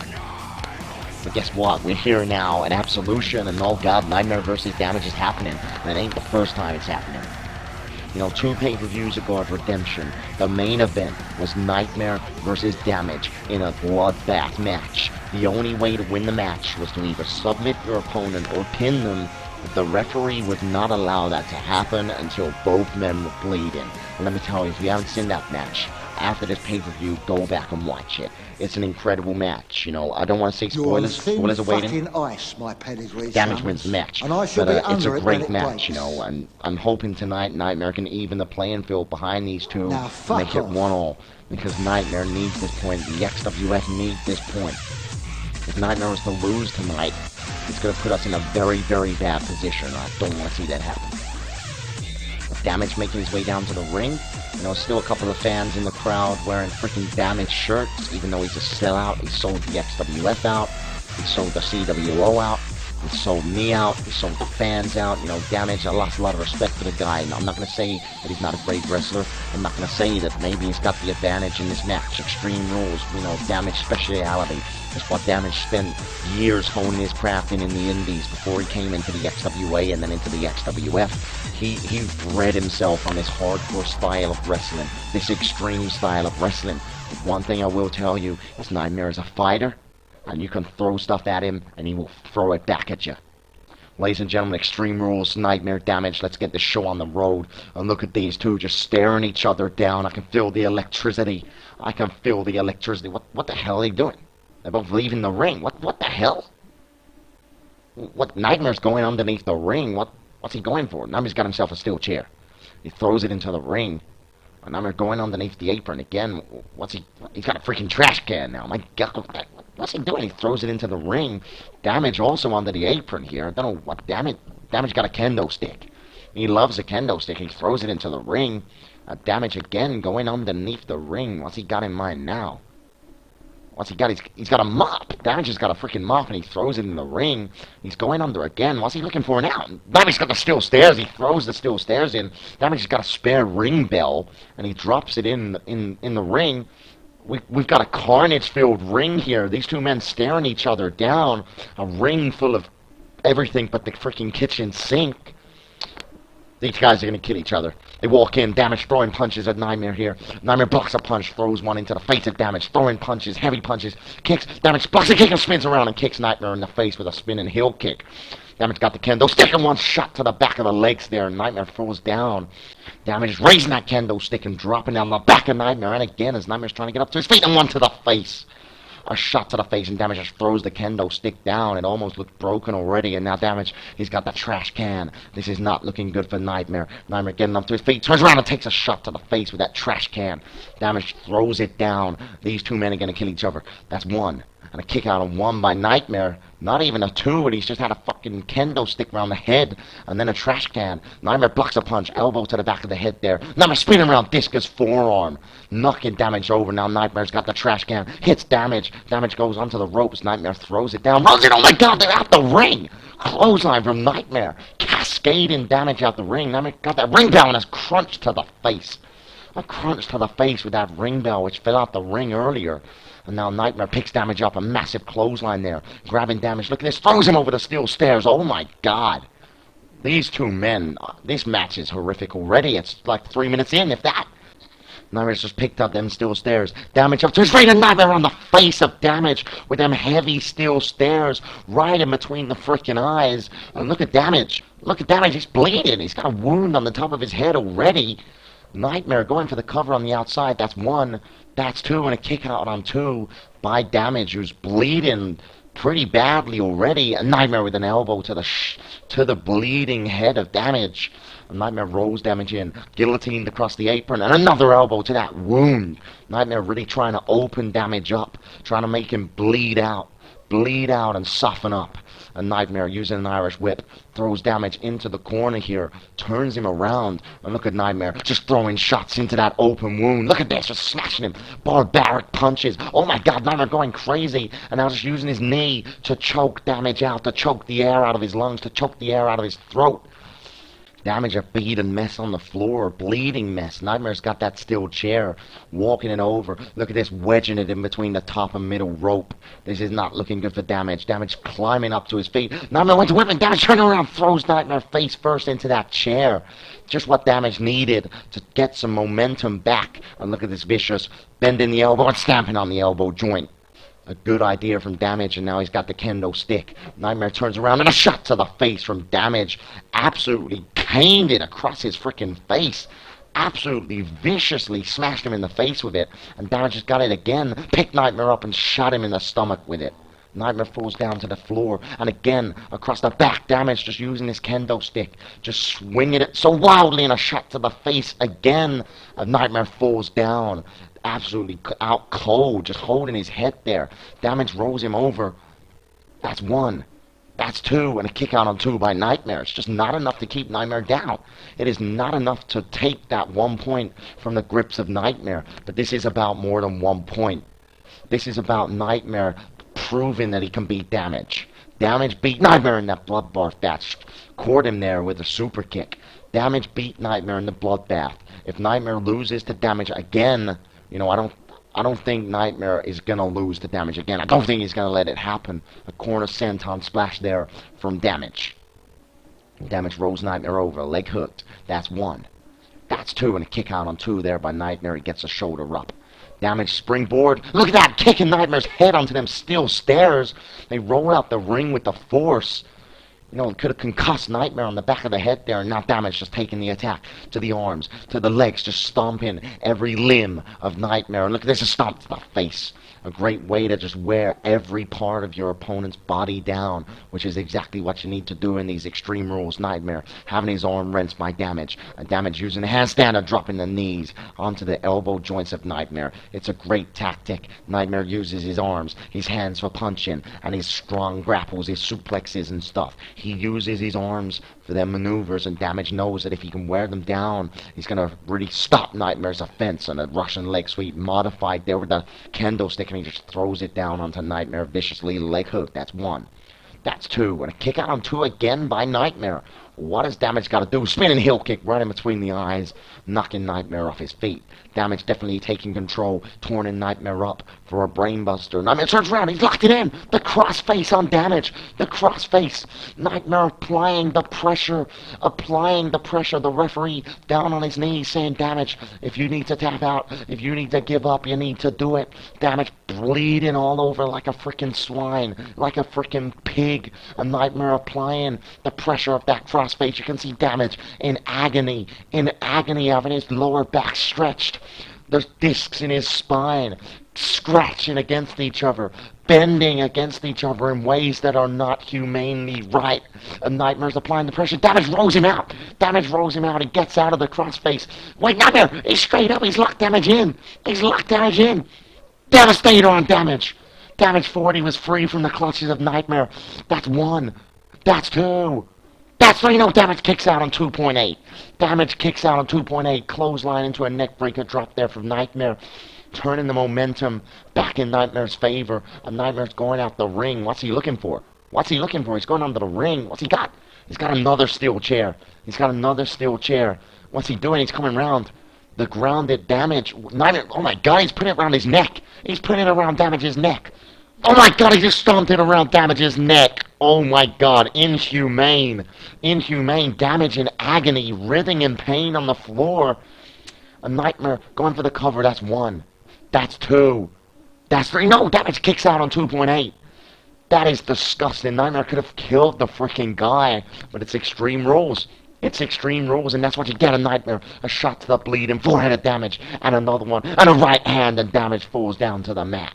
Speaker 1: But guess what? We're here now at Absolution, and oh God, Nightmare versus Damage is happening. And it ain't the first time it's happening. You know, 2 pay-per-views ago at Redemption, the main event was Nightmare versus Damage in a bloodbath match. The only way to win the match was to either submit your opponent or pin them, but the referee would not allow that to happen until both men were bleeding. And let me tell you, if you haven't seen that match, after this pay-per-view, go back and watch it. It's an incredible match, you know. I don't want to say
Speaker 2: You're
Speaker 1: spoilers. Spoilers are waiting.
Speaker 2: fucking ice, my pedigree
Speaker 1: Damage
Speaker 2: son.
Speaker 1: wins the match,
Speaker 2: And I shall
Speaker 1: but
Speaker 2: be
Speaker 1: it's a
Speaker 2: under it
Speaker 1: great
Speaker 2: when it
Speaker 1: match,
Speaker 2: breaks.
Speaker 1: you know. And I'm hoping tonight Nightmare can even the playing field behind these two,
Speaker 2: Now,
Speaker 1: and
Speaker 2: fuck
Speaker 1: make it
Speaker 2: off.
Speaker 1: 1-1, because Nightmare needs this point. The XWF needs this point. If Nightmare was to lose tonight, it's going to put us in a very, very bad position. I don't want to see that happen. Damage making his way down to the ring. You know, still a couple of fans in the crowd wearing freaking Damage shirts, even though he's a sellout. He sold the XWF out. He sold the CWO out. He sold me out. He sold the fans out. You know, Damage, I lost a lot of respect for the guy. And I'm not going to say that he's not a great wrestler. I'm not going to say that maybe he's got the advantage in this match. Extreme Rules, you know, Damage speciality. That's what Damage spent years honing his craft in the indies before he came into the XWA and then into the XWF. He bred himself on this hardcore style of wrestling, this extreme style of wrestling. One thing I will tell you is Nightmare is a fighter, and you can throw stuff at him, and he will throw it back at you. Ladies and gentlemen, Extreme Rules, Nightmare, Damage. Let's get this show on the road. And look at these two just staring each other down. I can feel the electricity. I can feel the electricity. What the hell are they doing? They're both leaving the ring. What the hell? What Nightmare's going underneath the ring? What's he going for? Nightmare's got himself a steel chair. He throws it into the ring. And Nightmare going underneath the apron again. He's got a freaking trash can now. My God, what's he doing? He throws it into the ring. Damage also under the apron here. I don't know what Damage got a kendo stick. He loves a kendo stick. He throws it into the ring. Damage again going underneath the ring. What's he got in mind now? What's he got? He's got a mop. Damage has got a freaking mop, and he throws it in the ring. He's going under again. What's he looking for now? Damage's got the steel stairs. He throws the steel stairs in. Damage has got a spare ring bell, and he drops it in the ring. We've got a carnage-filled ring here. These two men staring each other down. A ring full of everything but the freaking kitchen sink. These guys are going to kill each other. They walk in, Damage throwing punches at Nightmare here. Nightmare blocks a punch, throws one into the face of Damage, throwing punches, heavy punches, kicks. Damage blocks a kick and spins around and kicks Nightmare in the face with a spinning heel kick. Damage got the kendo stick and one shot to the back of the legs there. Nightmare falls down. Damage is raising that kendo stick and dropping down the back of Nightmare. And again, as Nightmare's trying to get up to his feet, and one to the face. A shot to the face, and Damage just throws the kendo stick down. It almost looked broken already, and now Damage, he's got the trash can. This is not looking good for Nightmare. Nightmare getting up to his feet, turns around and takes a shot to the face with that trash can. Damage throws it down. These two men are going to kill each other. That's one. And a kick out of one by Nightmare. Not even a two, and he's just had a fucking kendo stick around the head, and then a trash can. Nightmare blocks a punch, elbow to the back of the head there. Nightmare spinning around, discus forearm, knocking Damage over. Now Nightmare's got the trash can, hits Damage. Damage goes onto the ropes. Nightmare throws it down, runs it. Oh my God, they're out the ring. Clothesline from Nightmare, cascading Damage out the ring. Nightmare got that ring bell and has crunched to the face. A crunch to the face with that ring bell, which fell out the ring earlier. And now Nightmare picks Damage up, a massive clothesline there, grabbing Damage. Look at this, throws him over the steel stairs. Oh my God. These two men, this match is horrific already. It's like 3 minutes in, if that. Nightmare's just picked up them steel stairs. Damage up to his feet, and Nightmare on the face of Damage with them heavy steel stairs right in between the freaking eyes. And look at Damage. Look at Damage, he's bleeding. He's got a wound on the top of his head already. Nightmare going for the cover on the outside. That's one. That's two, and a kick out on two by Damage, who's bleeding pretty badly already. A Nightmare with an elbow to the bleeding head of Damage. And Nightmare rolls Damage in, guillotined across the apron, and another elbow to that wound. Nightmare really trying to open Damage up, trying to make him bleed out and soften up. A Nightmare using an Irish whip throws Damage into the corner here, turns him around, and look at Nightmare just throwing shots into that open wound. Look at this, just smashing him, barbaric punches. Oh my God, Nightmare going crazy, and now just using his knee to choke Damage out, to choke the air out of his lungs, to choke the air out of his throat. Damage a beaten mess on the floor, bleeding mess. Nightmare's got that steel chair, walking it over. Look at this, wedging it in between the top and middle rope. This is not looking good for Damage. Damage climbing up to his feet. Nightmare went to whip, and Damage turning around, throws Nightmare face first into that chair. Just what Damage needed to get some momentum back. And look at this vicious, bending the elbow and stamping on the elbow joint. A good idea from Damage, and now he's got the kendo stick. Nightmare turns around, and a shot to the face from Damage. Absolutely caned it across his freaking face. absolutely viciously smashed him in the face with it, and Damage just got it again, picked Nightmare up and shot him in the stomach with it. Nightmare falls down to the floor, and again, across the back, Damage just using his kendo stick, just swinging it so wildly in a shot to the face again. Nightmare falls down, absolutely out cold, just holding his head there. Damage rolls him over. That's one. That's two, and a kick out on two by Nightmare. It's just not enough to keep Nightmare down. It is not enough to take that 1 point from the grips of Nightmare. But this is about more than 1 point. This is about Nightmare proving that he can beat Damage. Damage beat Nightmare in that bloodbath that caught him there with a super kick. Damage beat Nightmare in the bloodbath. If Nightmare loses to Damage again, you know, I don't think Nightmare is going to lose to Damage again. I don't think he's going to let it happen. A corner senton splash there from Damage. Damage rolls Nightmare over, leg hooked. That's one. That's two, and a kick out on two there by Nightmare. He gets a shoulder up. Damage springboard. Look at that, kicking Nightmare's head onto them steel stairs. They roll out the ring with the force. You know, it could have concussed Nightmare on the back of the head there, and now Damage just taking the attack to the arms, to the legs, just stomping every limb of Nightmare. And look at this, a stomp to the face. A great way to just wear every part of your opponent's body down, which is exactly what you need to do in these Extreme Rules. Nightmare having his arm wrenched by Damage. Damage using a handstand and dropping the knees onto the elbow joints of Nightmare. It's a great tactic. Nightmare uses his arms, his hands for punching, and his strong grapples, his suplexes and stuff. He uses his arms for their maneuvers, and Damage knows that if he can wear them down, he's going to really stop Nightmare's offense. And a Russian leg sweep modified there with the kendo stick, and he just throws it down onto Nightmare viciously. Leg hook. That's one. That's two. And a kick out on two again by Nightmare. What has Damage got to do? Spinning heel kick right in between the eyes, knocking Nightmare off his feet. Damage definitely taking control, turning Nightmare up for a brainbuster. Nightmare turns around, he's locked it in. The crossface on Damage. The crossface. Nightmare applying the pressure. The referee down on his knees saying, Damage, if you need to tap out, if you need to give up, you need to do it. Damage bleeding all over like a freaking swine, like a freaking pig. A Nightmare applying the pressure of that crossface. You can see Damage in agony, having his lower back stretched. There's discs in his spine, scratching against each other, bending against each other in ways that are not humanely right. A Nightmare's applying the pressure. Damage rolls him out. He gets out of the crossface. Wait, Nightmare! He's straight up. He's locked Damage in. Devastator on Damage. Damage 40 was free from the clutches of Nightmare. That's one. That's two. That's three. No, Damage kicks out on 2.8. Clothesline into a neckbreaker drop there from Nightmare. Turning the momentum back in Nightmare's favor. And Nightmare's going out the ring. What's he looking for? He's going under the ring. What's he got? He's got another steel chair. What's he doing? He's coming round. The grounded Damage. Nightmare, oh my god, he's putting it around his neck. He's putting it around Damage's neck. Oh my god, he just stomped it around Damage's neck. Oh my god, inhumane. Damage in agony, writhing in pain on the floor. A Nightmare going for the cover. That's one. That's two. That's three. No, Damage kicks out on 2.8. That is disgusting. Nightmare could have killed the freaking guy, but it's Extreme Rules. And that's what you get. A Nightmare, a shot to the bleeding forehead of Damage, and another one, and a right hand, and Damage falls down to the mat.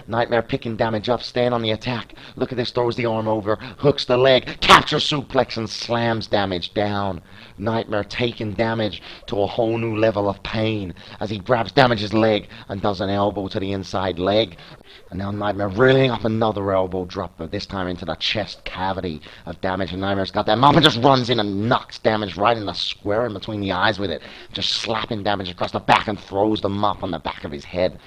Speaker 1: Nightmare picking Damage up, staying on the attack. Look at this, throws the arm over, hooks the leg, captures suplex, and slams Damage down. Nightmare taking Damage to a whole new level of pain as he grabs Damage's leg and does an elbow to the inside leg. And now Nightmare reeling up another elbow drop, but this time into the chest cavity of Damage. And Nightmare's got that mop and just runs in and knocks Damage right in the square in between the eyes with it. Just slapping Damage across the back and throws the mop on the back of his head.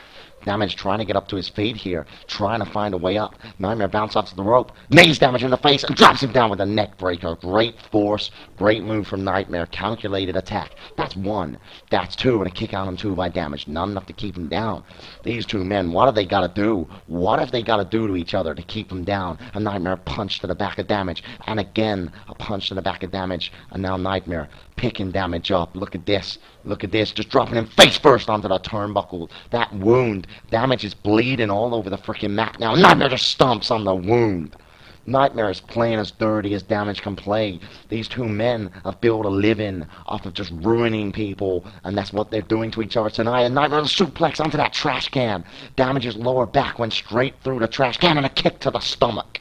Speaker 1: Damage trying to get up to his feet here, trying to find a way up. Nightmare bounces off to the rope, knees Damage in the face, and drops him down with a neck breaker. Great force, great move from Nightmare, calculated attack. That's one. That's two, and a kick out on two by Damage. Not enough to keep him down. These two men, what have they got to do? What have they got to do to each other to keep him down? A Nightmare punch to the back of Damage, and again a punch to the back of Damage, and now Nightmare picking Damage up. Look at this, just dropping him face first onto the turnbuckle. That wound, Damage is bleeding all over the freaking mat now. Nightmare just stomps on the wound. Nightmare is playing as dirty as Damage can play. These two men have built a living off of just ruining people, and that's what they're doing to each other tonight. And Nightmare suplex onto that trash can. Damage's lower back went straight through the trash can, and a kick to the stomach.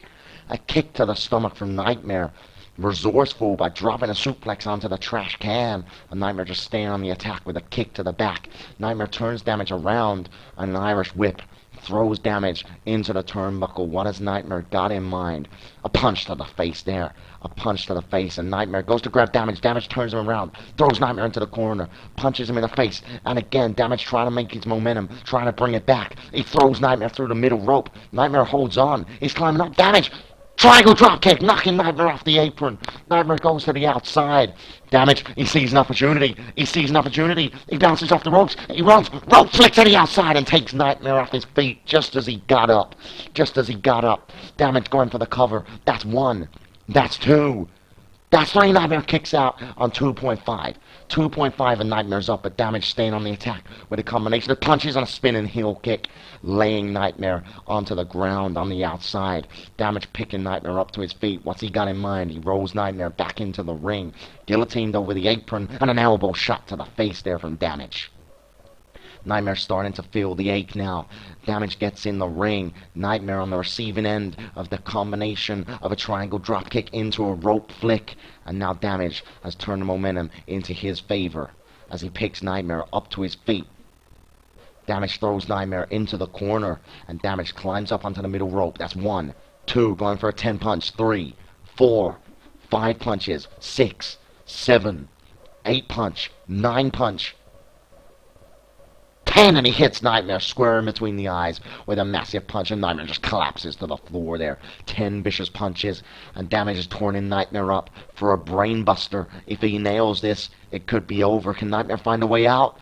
Speaker 1: A kick to the stomach from Nightmare. Resourceful by dropping a suplex onto the trash can. And Nightmare just staying on the attack with a kick to the back. Nightmare turns Damage around, and an Irish whip throws Damage into the turnbuckle. What has Nightmare got in mind? A punch to the face there. A punch to the face, and Nightmare goes to grab Damage. Damage turns him around, throws Nightmare into the corner, punches him in the face, and again, Damage trying to make his momentum, trying to bring it back. He throws Nightmare through the middle rope. Nightmare holds on. He's climbing up. Damage! Triangle dropkick, knocking Nightmare off the apron. Nightmare goes to the outside. Damage, he sees an opportunity. He sees an opportunity. He bounces off the ropes. He runs, rope flick to the outside and takes Nightmare off his feet just as he got up. Just as he got up. Damage going for the cover. That's one. That's two. That's three. Nightmare kicks out on 2.5. 2.5 and Nightmare's up, but Damage staying on the attack with a combination of punches and a spinning heel kick, laying Nightmare onto the ground on the outside. Damage picking Nightmare up to his feet. What's he got in mind? He rolls Nightmare back into the ring, guillotined over the apron, and an elbow shot to the face there from Damage. Nightmare starting to feel the ache now. Damage gets in the ring. Nightmare on the receiving end of the combination of a triangle dropkick into a rope flick. And now Damage has turned the momentum into his favor as he picks Nightmare up to his feet. Damage throws Nightmare into the corner, and Damage climbs up onto the middle rope. That's 1, 2, going for a 10 punch, 3, 4, 5 punches, 6, 7, 8 punch, 9 punch, 10, and he hits Nightmare square in between the eyes with a massive punch, and Nightmare just collapses to the floor there. 10 vicious punches, and Damage is turning Nightmare up for a brainbuster. If he nails this, it could be over. Can Nightmare find a way out?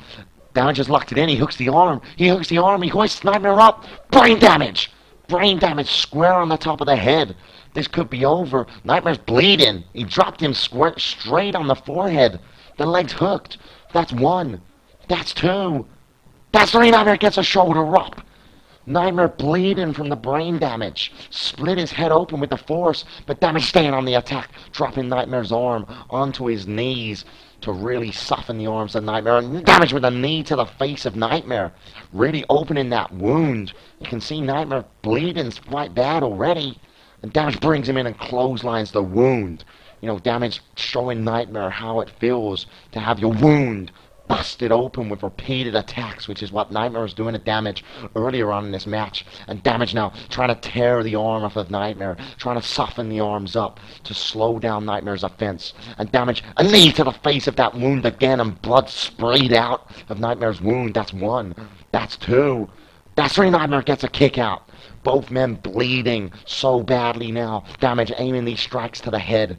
Speaker 1: Damage has locked it in. He hooks the arm. He hoists Nightmare up. Brain damage. Brain damage square on the top of the head. This could be over. Nightmare's bleeding. He dropped him straight on the forehead. The leg's hooked. That's 1. That's 2. That's 3. Nightmare gets a shoulder up. Nightmare bleeding from the brain damage. Split his head open with the force, but Damage staying on the attack, dropping Nightmare's arm onto his knees to really soften the arms of Nightmare. And Damage with a knee to the face of Nightmare, really opening that wound. You can see Nightmare bleeding quite bad already. And Damage brings him in and clotheslines the wound. You know, Damage showing Nightmare how it feels to have your wound busted open with repeated attacks, which is what Nightmare was doing to Damage earlier on in this match. And Damage now trying to tear the arm off of Nightmare, trying to soften the arms up to slow down Nightmare's offense. And Damage, a knee to the face of that wound again, and blood sprayed out of Nightmare's wound. That's 1. That's 2. That's 3. Nightmare gets a kick out. Both men bleeding so badly now. Damage aiming these strikes to the head.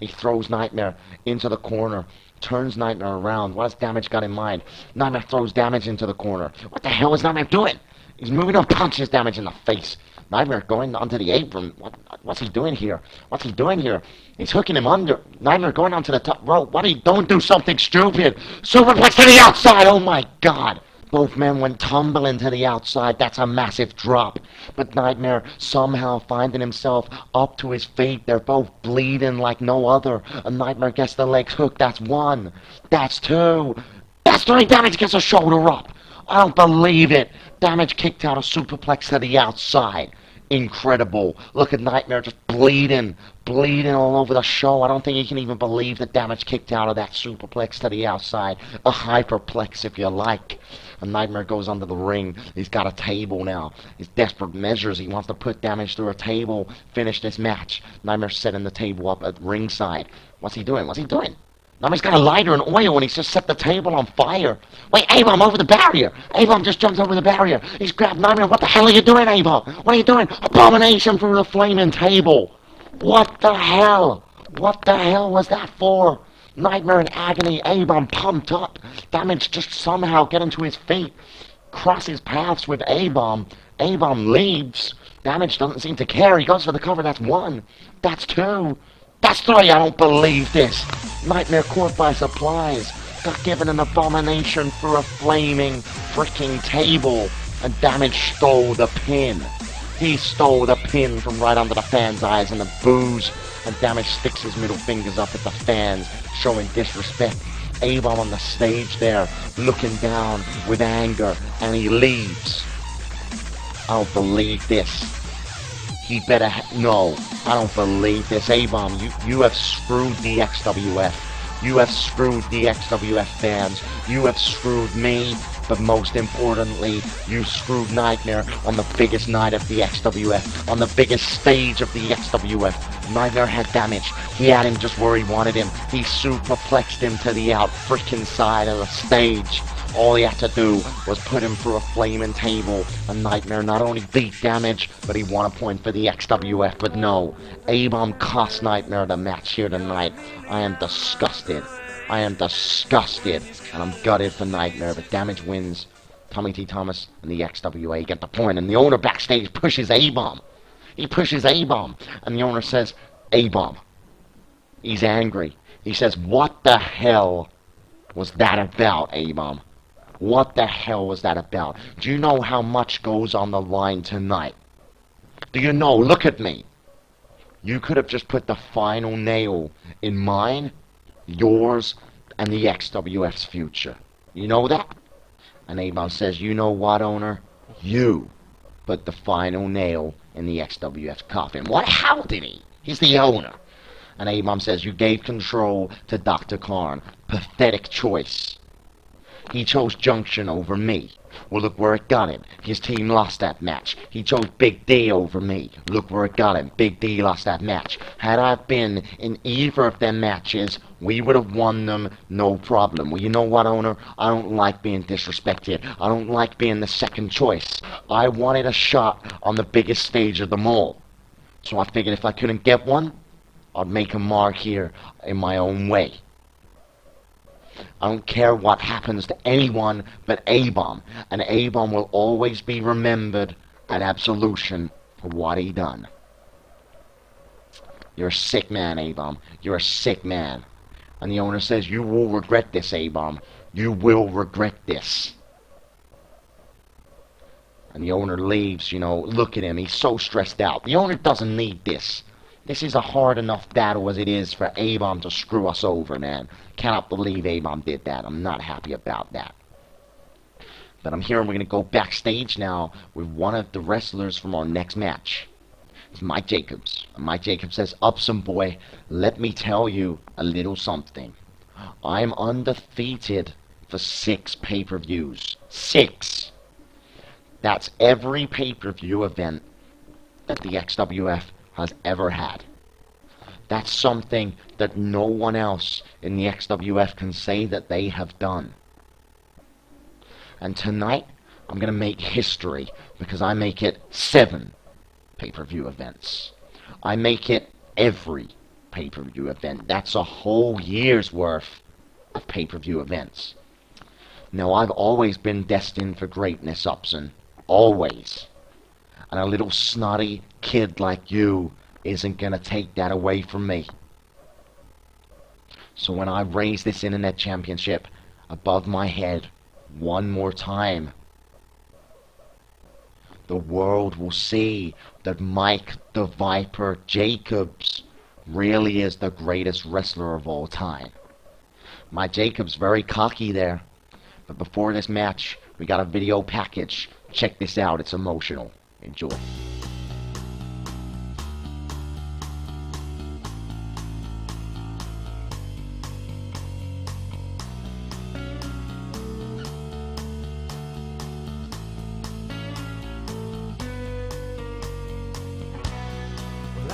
Speaker 1: He throws Nightmare into the corner. Turns Nightmare around. What has Damage got in mind? Nightmare throws Damage into the corner. What the hell is Nightmare doing? He's moving up, punches Damage in the face. Nightmare going onto the apron. What's he doing here? He's hooking him under. Nightmare going onto the top rope. What are you doing? Don't do something stupid. Superplex to the outside. Oh my God. Both men went tumbling to the outside. That's a massive drop. But Nightmare somehow finding himself up to his feet. They're both bleeding like no other. And Nightmare gets the legs hooked. That's 1. That's 2. That's 3. Damage gets a shoulder up. I don't believe it. Damage kicked out a superplex to the outside. Incredible. Look at Nightmare just bleeding all over the show. I don't think he can even believe that Damage kicked out of that superplex to the outside. A hyperplex, if you like. And Nightmare goes under the ring. He's got a table now. He's desperate measures. He wants to put Damage through a table, finish this match. Nightmare's setting the table up at ringside. What's he doing? Nightmare's got a lighter and oil, and he's just set the table on fire. Wait, A-Bomb over the barrier. A-Bomb just jumps over the barrier. He's grabbed Nightmare. What the hell are you doing, A-Bomb? What are you doing? Abomination through the flaming table. What the hell? What the hell was that for? Nightmare in agony. A-Bomb pumped up. Damage just somehow getting to his feet. Crosses paths with A-Bomb. A-Bomb leaves. Damage doesn't seem to care. He goes for the cover. That's 1. That's 2. That's 3. I don't believe this. Nightmare caught by surprise. Got given an abomination for a flaming freaking table. And Damage stole the pin. He stole the pin from right under the fans' eyes and the boos. And Damage sticks his middle fingers up at the fans, showing disrespect. A-Bomb on the stage there, looking down with anger, and he leaves. I don't believe this. He better no, I don't believe this. A-Bomb, you have screwed the XWF. You have screwed the XWF fans. You have screwed me. But most importantly, you screwed Nightmare on the biggest night of the XWF. On the biggest stage of the XWF. Nightmare had Damage. He had him just where he wanted him. He superplexed him to the out freaking side of the stage. All he had to do was put him through a flaming table. And Nightmare not only beat Damage, but he won a point for the XWF. But no, A-Bomb cost Nightmare the match here tonight. I am disgusted. I am disgusted. And I'm gutted for Nightmare. But Damage wins. Tommy T. Thomas and the XWA get the point. And the owner backstage pushes A-Bomb. He pushes A-Bomb. And the owner says, A-Bomb. He's angry. He says, what the hell was that about, A-Bomb? What the hell was that about? Do you know how much goes on the line tonight? Do you know? Look at me. You could have just put the final nail in mine, yours, and the XWF's future. You know that? And A-Bomb says, you know what, owner? You put the final nail in the XWF's coffin. What? How did he? He's the owner. And A-Bomb says, you gave control to Dr. Khan. Pathetic choice. He chose Junction over me. Well, look where it got him. His team lost that match. He chose Big D over me. Look where it got him. Big D lost that match. Had I been in either of them matches, we would have won them no problem. Well, you know what, owner? I don't like being disrespected. I don't like being the second choice. I wanted a shot on the biggest stage of them all. So I figured if I couldn't get one, I'd make a mark here in my own way. I don't care what happens to anyone but A-Bomb. And A-Bomb will always be remembered at Absolution for what he done. You're a sick man, A-Bomb. You're a sick man. And the owner says, you will regret this, A-Bomb. You will regret this. And the owner leaves, you know. Look at him. He's so stressed out. The owner doesn't need this. This is a hard enough battle as it is for A-Bomb to screw us over, man. Cannot believe A-Bomb did that. I'm not happy about that. But I'm here and we're going to go backstage now with one of the wrestlers from our next match. It's Mike Jacobs. And Mike Jacobs says, Upson boy, let me tell you a little something. I'm undefeated for 6 pay-per-views. 6! That's every pay-per-view event that the XWF has ever had. That's something that no one else in the XWF can say that they have done. And tonight, I'm going to make history because I make it 7 pay-per-view events. I make it every pay-per-view event. That's a whole year's worth of pay-per-view events. Now, I've always been destined for greatness, Upson. Always. And a little snotty kid like you isn't gonna take that away from me. So when I raise this internet championship above my head one more time, the world will see that Mike the Viper Jacobs really is the greatest wrestler of all time. Mike Jacobs very cocky there. But before this match, we got a video package. Check this out, it's emotional. Enjoy.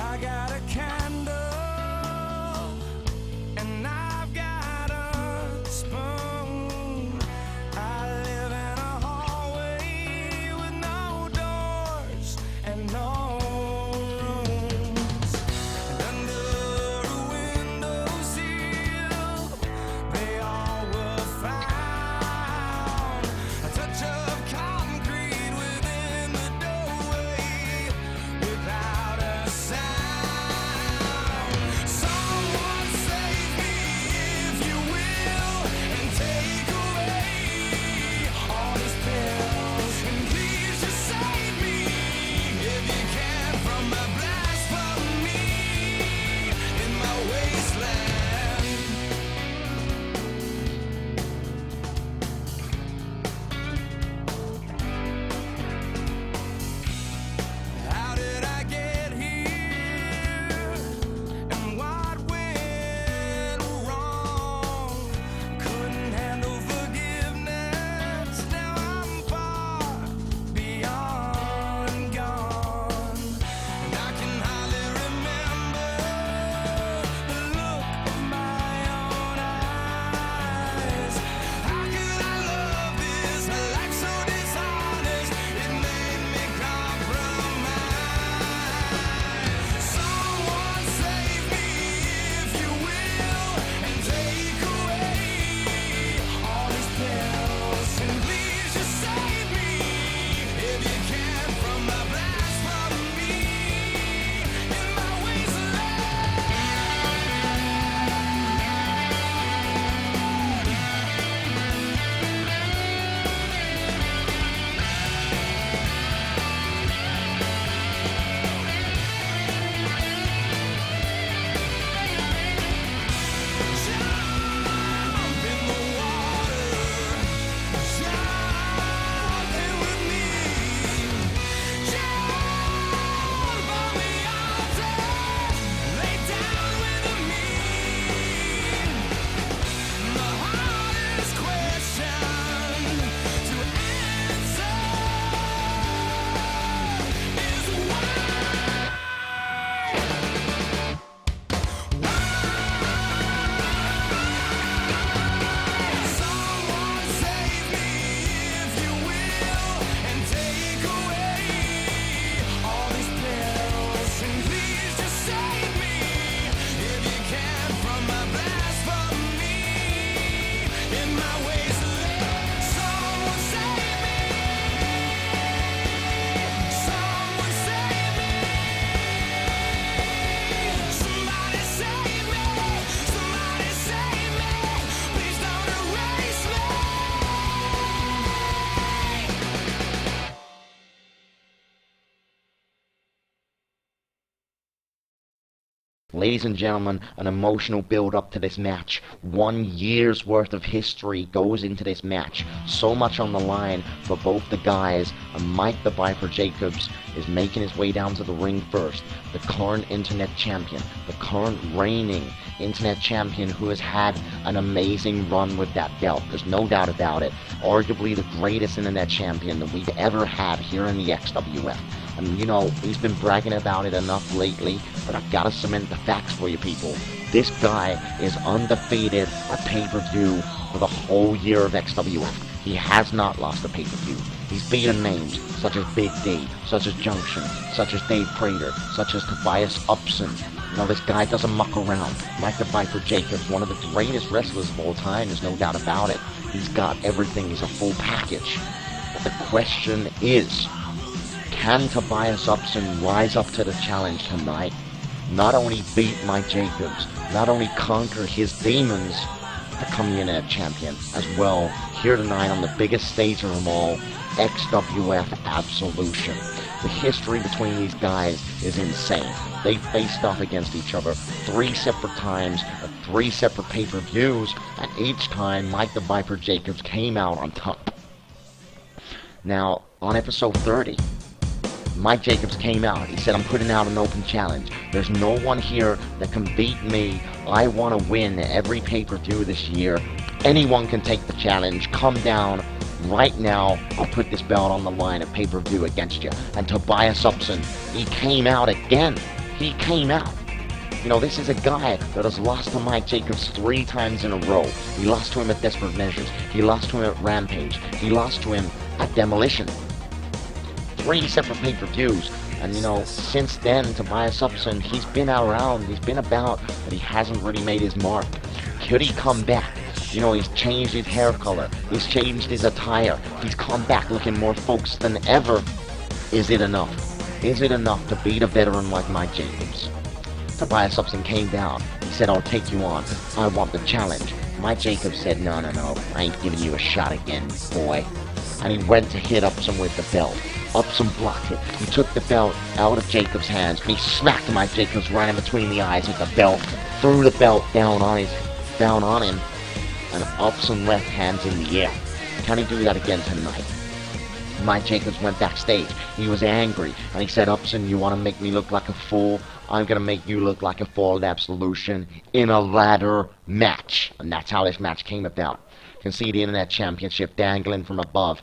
Speaker 2: I got a candle and I've got a spoon. I live in a hallway with no doors and
Speaker 1: Ladies and gentlemen, an emotional build-up to this match. 1 year's worth of history goes into this match. So much on the line for both the guys, and Mike the Viper Jacobs is making his way down to the ring first. The current internet champion, the current reigning internet champion who has had an amazing run with that belt. There's no doubt about it. Arguably the greatest internet champion that we've ever had here in the XWF. And you know, he's been bragging about it enough lately, but I've got to cement the facts for you people. This guy is undefeated at pay-per-view for the whole year of XWF. He has not lost a pay-per-view. He's beaten names such as Big D, such as Junction, such as Dave Prater, such as Tobias Upson. You know, this guy doesn't muck around. Mike the Viper Jacobs, one of the greatest wrestlers of all time, there's no doubt about it. He's got everything. He's a full package. But the question is, can Tobias Upson rise up to the challenge tonight? Not only beat Mike Jacobs, not only conquer his demons, become the internet champion as well here tonight on the biggest stage of them all, XWF Absolution. The history between these guys is insane. They faced off against each other 3 separate times at 3 separate pay-per-views, and each time Mike the Viper Jacobs came out on top. Now, on episode 30, Mike Jacobs came out. He said, I'm putting out an open challenge. There's no one here that can beat me. I want to win every pay-per-view this year. Anyone can take the challenge. Come down right now. I'll put this belt on the line at pay-per-view against you. And Tobias Upson, he came out again. He came out. You know, this is a guy that has lost to Mike Jacobs 3 times in a row. He lost to him at Desperate Measures. He lost to him at Rampage. He lost to him at Demolition. 3 separate pay-per-views, and you know, since then, Tobias Upson, he's been around, he's been about, but he hasn't really made his mark. Could he come back? You know, he's changed his hair color, he's changed his attire, he's come back looking more focused than ever. Is it enough? Is it enough to beat a veteran like Mike Jacobs? Tobias Upson came down, he said, I'll take you on, I want the challenge. Mike Jacobs said, no, I ain't giving you a shot again, boy. And he went to hit Upson with the belt. Upson blocked it. He took the belt out of Jacobs' hands, and he smacked Mike Jacobs right in between the eyes with the belt, threw the belt down on him, and Upson left hands in the air. Can he do that again tonight? Mike Jacobs went backstage. He was angry, and he said, Upson, you want to make me look like a fool? I'm going to make you look like a fool at Absolution in a ladder match. And that's how this match came about. You can see the Internet Championship dangling from above.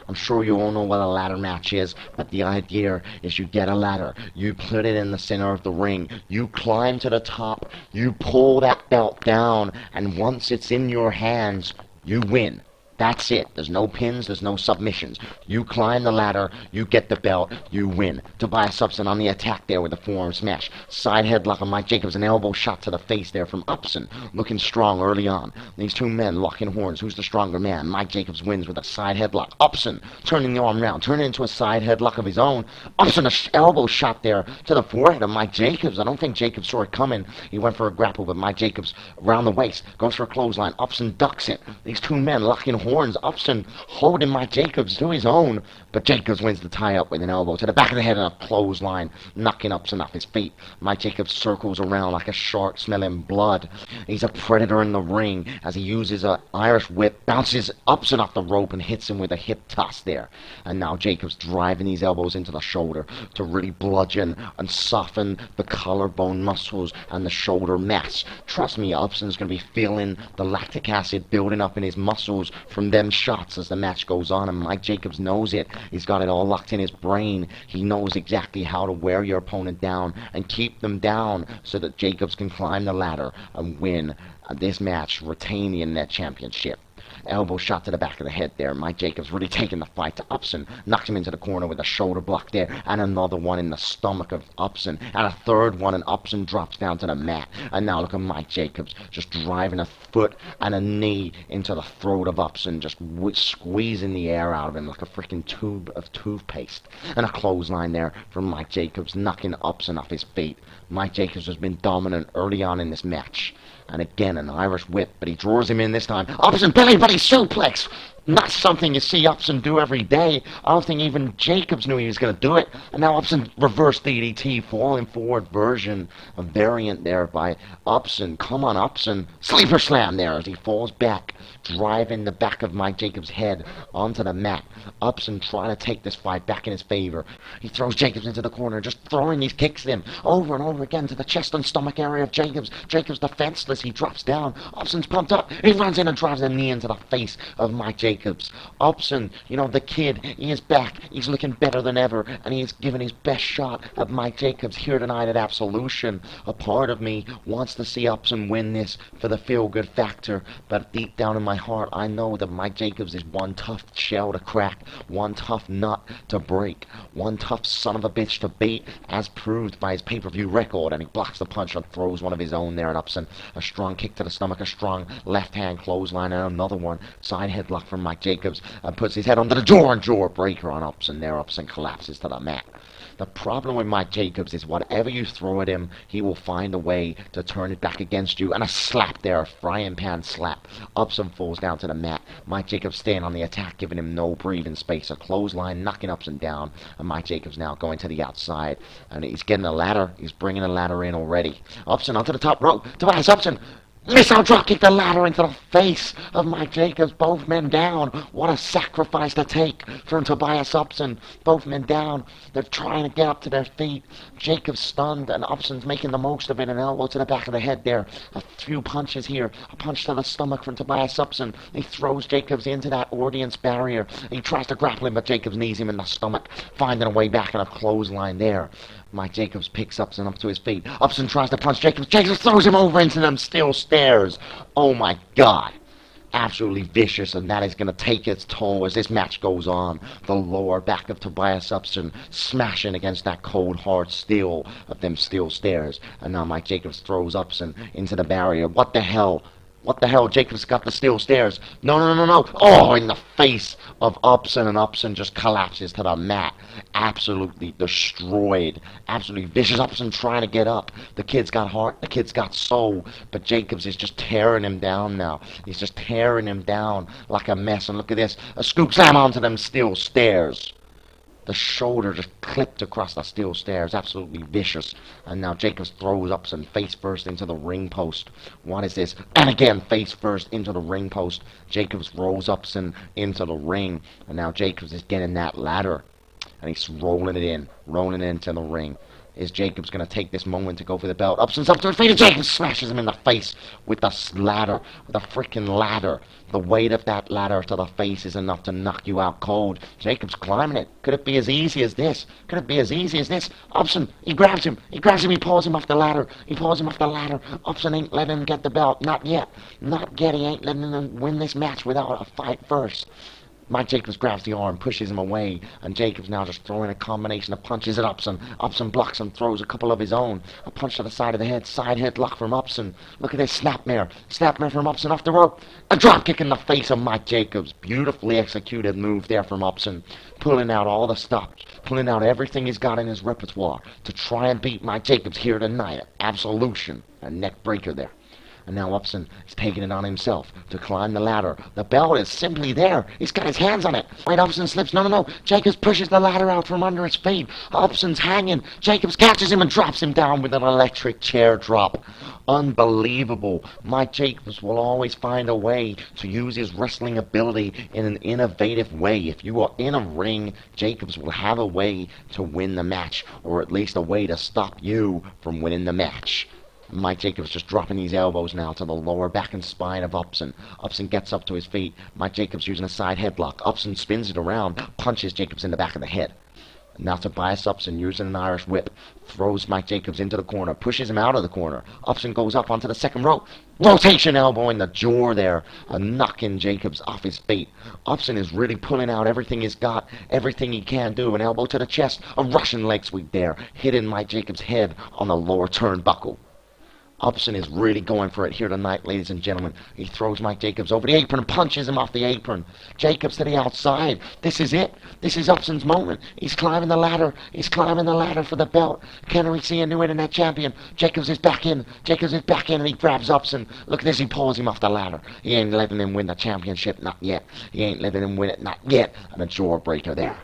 Speaker 1: I'm sure you all know what a ladder match is, but the idea is you get a ladder, you put it in the center of the ring, you climb to the top, you pull that belt down, and once it's in your hands, you win. That's it. There's no pins, there's no submissions. You climb the ladder, you get the belt, you win. Tobias Upson on the attack there with the forearm smash. Side headlock on Mike Jacobs, an elbow shot to the face there from Upson. Looking strong early on. These two men locking horns. Who's the stronger man? Mike Jacobs wins with a side headlock. Upson turning the arm around, turning into a side headlock of his own. Upson, a elbow shot there to the forehead of Mike Jacobs. I don't think Jacobs saw it coming. He went for a grapple, but Mike Jacobs around the waist. Goes for a clothesline. Upson ducks it. These two men locking horns. Upson holding Mike Jacobs to his own, but Jacobs wins the tie-up with an elbow to the back of the head and a clothesline, knocking Upson off his feet. Mike Jacobs circles around like a shark smelling blood. He's a predator in the ring as he uses an Irish whip, bounces Upson off the rope and hits him with a hip toss there. And now Jacobs driving these elbows into the shoulder to really bludgeon and soften the collarbone muscles and the shoulder mass. Trust me, Upson's going to be feeling the lactic acid building up in his muscles from them shots as the match goes on, and Mike Jacobs knows it. He's got it all locked in his brain. He knows exactly how to wear your opponent down and keep them down so that Jacobs can climb the ladder and win this match, retain the Internet Championship. Elbow shot to the back of the head there. Mike Jacobs really taking the fight to Upson. Knocked him into the corner with a shoulder block there. And another one in the stomach of Upson. And a third one, and Upson drops down to the mat. And now look at Mike Jacobs just driving a foot and a knee into the throat of Upson. Just squeezing the air out of him like a freaking tube of toothpaste. And a clothesline there from Mike Jacobs, knocking Upson off his feet. Mike Jacobs has been dominant early on in this match. And again, an Irish whip, but he draws him in this time. Upson belly button suplex! Not something you see Upson do every day. I don't think even Jacobs knew he was going to do it. And now Upson reverse DDT, falling forward version, a variant there by Upson. Come on, Upson. Sleeper slam there as he falls back, driving the back of Mike Jacobs' head onto the mat. Upson trying to take this fight back in his favor. He throws Jacobs into the corner, just throwing these kicks at him over and over again to the chest and stomach area of Jacobs. Jacobs defenseless. He drops down. Upson's pumped up. He runs in and drives a knee into the face of Mike Jacobs. Upson, the kid, he is back. He's looking better than ever, and he is giving his best shot at Mike Jacobs here tonight at Absolution. A part of me wants to see Upson win this for the feel-good factor, but deep down in my heart, I know that Mike Jacobs is one tough shell to crack, one tough nut to break, one tough son of a bitch to beat, as proved by his pay-per-view record, and he blocks the punch and throws one of his own there, and Upson, a strong kick to the stomach, a strong left-hand clothesline, and another one, side headlock from Mike Jacobs, and puts his head under the jaw and jaw breaker on Upson there. Upson collapses to the mat. The problem with Mike Jacobs is whatever you throw at him, he will find a way to turn it back against you. And a slap there, a frying pan slap. Upson falls down to the mat. Mike Jacobs staying on the attack, giving him no breathing space. A clothesline, knocking Upson down. And Mike Jacobs now going to the outside. And he's getting a ladder. He's bringing a ladder in already. Upson onto the top rope. Tobias Upson. Missile drop kick the ladder into the face of Mike Jacobs. Both men down. What a sacrifice to take from Tobias Upson. Both men down. They're trying to get up to their feet. Jacobs stunned, and Upson's making the most of it. An elbow to the back of the head there. A few punches here. A punch to the stomach from Tobias Upson. He throws Jacobs into that audience barrier. He tries to grapple him, but Jacobs knees him in the stomach, finding a way back in a clothesline there. Mike Jacobs picks Upson up to his feet. Upson tries to punch Jacobs. Jacobs throws him over into them steel stairs. Oh my God. Absolutely vicious, and that is going to take its toll as this match goes on. The lower back of Tobias Upson smashing against that cold hard steel of them steel stairs. And now Mike Jacobs throws Upson into the barrier. What the hell? What the hell? Jacobs got the steel stairs. No, no, no, no, no. Oh, in the face of Upson, and Upson just collapses to the mat. Absolutely destroyed. Absolutely vicious. Upson trying to get up. The kid's got heart. The kid's got soul. But Jacobs is just tearing him down now. He's just tearing him down like a mess. And look at this. A scoop slam onto them steel stairs. The shoulder just clipped across the steel stairs. Absolutely vicious. And now Jacobs throws Upson face first into the ring post. What is this? And again, face first into the ring post. Jacobs rolls Upson into the ring. And now Jacobs is getting that ladder. And he's rolling it into the ring. Is Jacobs going to take this moment to go for the belt? Upson's up to his feet, and Jacobs smashes him in the face with the ladder, with a freaking ladder. The weight of that ladder to the face is enough to knock you out cold. Jacobs climbing it. Could it be as easy as this? Could it be as easy as this? Upson, he grabs him, he pulls him off the ladder. Upson ain't letting him get the belt. Not yet. Not yet. He ain't letting him win this match without a fight first. Mike Jacobs grabs the arm, pushes him away, and Jacobs now just throwing a combination of punches at Upson. Upson blocks and throws a couple of his own. A punch to the side of the head, side headlock from Upson. Look at this snapmare. Snapmare from Upson off the rope. A drop kick in the face of Mike Jacobs. Beautifully executed move there from Upson. Pulling out all the stops. Pulling out everything he's got in his repertoire to try and beat Mike Jacobs here tonight. Absolution. A neck breaker there. And now Upson is taking it on himself to climb the ladder. The belt is simply there. He's got his hands on it. Wait, Upson slips. No, no, no. Jacobs pushes the ladder out from under his feet. Upson's hanging. Jacobs catches him and drops him down with an electric chair drop. Unbelievable. Mike Jacobs will always find a way to use his wrestling ability in an innovative way. If you are in a ring, Jacobs will have a way to win the match, or at least a way to stop you from winning the match. Mike Jacobs just dropping these elbows now to the lower back and spine of Upson. Upson gets up to his feet. Mike Jacobs using a side headlock. Upson spins it around, punches Jacobs in the back of the head. Now Tobias Upson using an Irish whip. Throws Mike Jacobs into the corner, pushes him out of the corner. Upson goes up onto the second rope. Rotation elbow in the jaw there. Knocking Jacobs off his feet. Upson is really pulling out everything he's got, everything he can do. An elbow to the chest. A Russian leg sweep there. Hitting Mike Jacobs' head on the lower turnbuckle. Upson is really going for it here tonight, ladies and gentlemen. He throws Mike Jacobs over the apron and punches him off the apron. Jacobs to the outside. This is it. This is Upson's moment. He's climbing the ladder. He's climbing the ladder for the belt. Can we see a new internet champion? Jacobs is back in. Jacobs is back in, and he grabs Upson. Look at this. He pulls him off the ladder. He ain't letting him win the championship. Not yet. He ain't letting him win it. Not yet. And a jawbreaker there.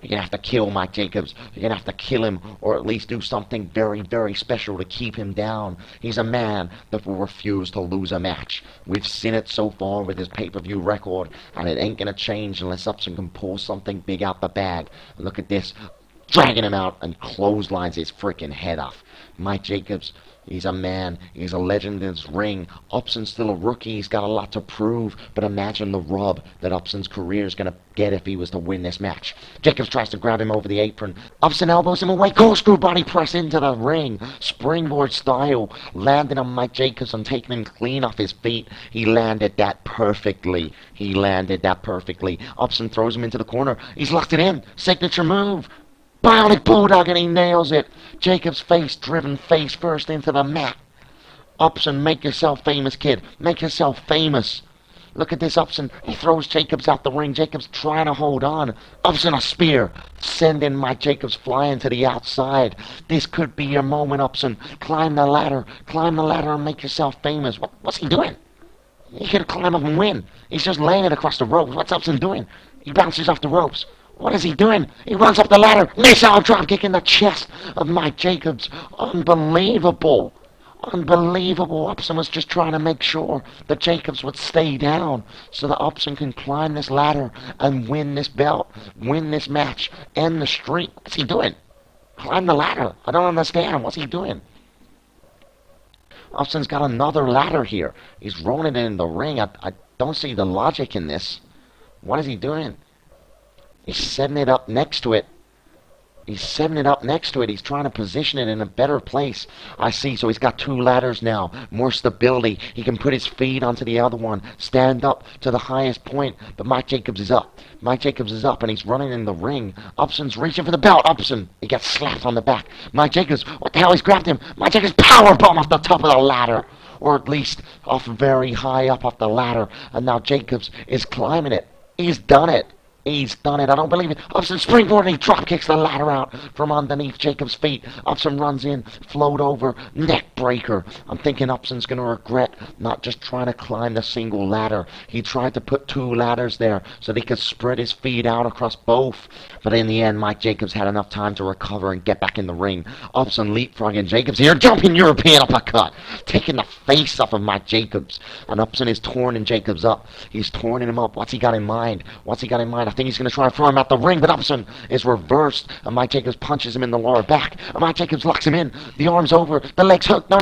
Speaker 1: You're going to have to kill Mike Jacobs. You're going to have to kill him, or at least do something very, very special to keep him down. He's a man that will refuse to lose a match. We've seen it so far with his pay-per-view record, and it ain't going to change unless Upson can pull something big out the bag. Look at this. Dragging him out and clotheslines his freaking head off. Mike Jacobs, he's a man. He's a legend in his ring. Upson's still a rookie. He's got a lot to prove. But imagine the rub that Upson's career is going to get if he was to win this match. Jacobs tries to grab him over the apron. Upson elbows him away. Corkscrew body press into the ring. Springboard style. Landing on Mike Jacobs and taking him clean off his feet. He landed that perfectly. He landed that perfectly. Upson throws him into the corner. He's locked it in. Signature move. Bionic Bulldog, and he nails it. Jacobs face driven face first into the mat. Upson, make yourself famous, kid. Make yourself famous. Look at this, Upson. He throws Jacobs out the ring. Jacobs trying to hold on. Upson, a spear. Sending Mike Jacobs flying to the outside. This could be your moment, Upson. Climb the ladder. Climb the ladder and make yourself famous. What's he doing? He could climb up and win. He's just laying it across the ropes. What's Upson doing? He bounces off the ropes. What is he doing? He runs up the ladder. Missile drop kick in the chest of Mike Jacobs. Unbelievable. Unbelievable. Upson was just trying to make sure that Jacobs would stay down so that Upson can climb this ladder and win this belt, win this match, end the streak. What's he doing? Climb the ladder. I don't understand. What's he doing? Upson's got another ladder here. He's rolling it in the ring. I don't see the logic in this. What is he doing? He's setting it up next to it. He's setting it up next to it. He's trying to position it in a better place. I see. So he's got two ladders now. More stability. He can put his feet onto the other one. Stand up to the highest point. But Mike Jacobs is up. Mike Jacobs is up and he's running in the ring. Upson's reaching for the belt. Upson. He gets slapped on the back. Mike Jacobs. What the hell? He's grabbed him. Mike Jacobs powerbomb off the top of the ladder. Or at least off very high up off the ladder. And now Jacobs is climbing it. He's done it. He's done it. I don't believe it. Upson springboard and he drop kicks the ladder out from underneath Jacobs' feet. Upson runs in, float over, neck breaker. I'm thinking Upson's going to regret not just trying to climb the single ladder. He tried to put two ladders there so that he could spread his feet out across both. But in the end, Mike Jacobs had enough time to recover and get back in the ring. Upson leapfrogging Jacobs here, jumping European uppercut, taking the face off of Mike Jacobs. And Upson is torning Jacobs up. He's torning him up. What's he got in mind? What's he got in mind? I think he's going to try and throw him out the ring, but Upson is reversed, and Mike Jacobs punches him in the lower back. And Mike Jacobs locks him in. The arm's over. The leg's hooked. No.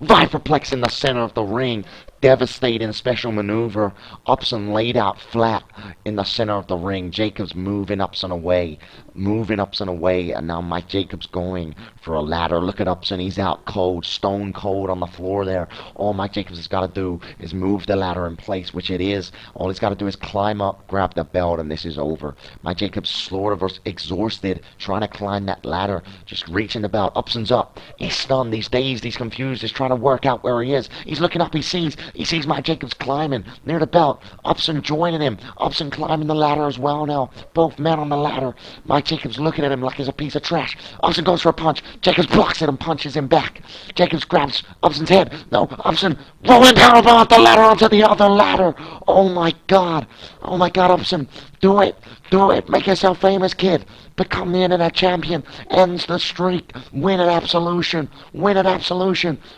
Speaker 1: Viperplex in the center of the ring. Devastating special maneuver. Upson laid out flat in the center of the ring. Jacobs moving Upson away. And now Mike Jacobs going for a ladder. Look at Upson. He's out cold, stone cold on the floor there. All Mike Jacobs has got to do is move the ladder in place, which it is. All he's got to do is climb up, grab the belt, and this is over. Mike Jacobs sort of exhausted, trying to climb that ladder, just reaching the belt. Upson's up. He's stunned. He's dazed. He's confused. He's trying to work out where he is. He's looking up. He sees Mike Jacobs climbing near the belt. Upson joining him. Upson climbing the ladder as well now. Both men on the ladder. Mike Jacobs looking at him like he's a piece of trash. Upson goes for a punch. Jacobs blocks it and punches him back. Jacobs grabs Upson's head. No, Upson rolling powerbomb off the ladder onto the other ladder. Oh my God, Upson. Do it. Make yourself famous, kid. Become the internet champion. Ends the streak. Win at Absolution.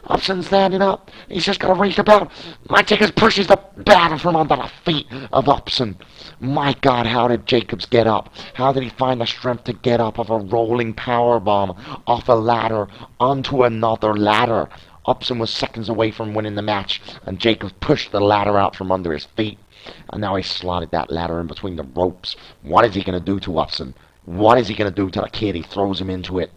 Speaker 1: Upson's standing up. He's just got to reach the belt. Mike Jacobs pushes the bat from under the feet of Upson. My God, how did Jacobs get up? How did he find the strength to get up off a rolling powerbomb off a ladder onto another ladder? Upson was seconds away from winning the match, and Jacobs pushed the ladder out from under his feet. And now he slotted that ladder in between the ropes. What is he going to do to Upson? What is he going to do to the kid? He throws him into it.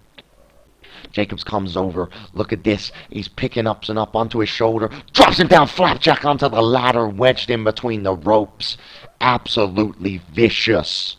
Speaker 1: Jacobs comes over. Look at this. He's picking Upson up onto his shoulder. Drops him down flapjack onto the ladder, wedged in between the ropes. Absolutely vicious.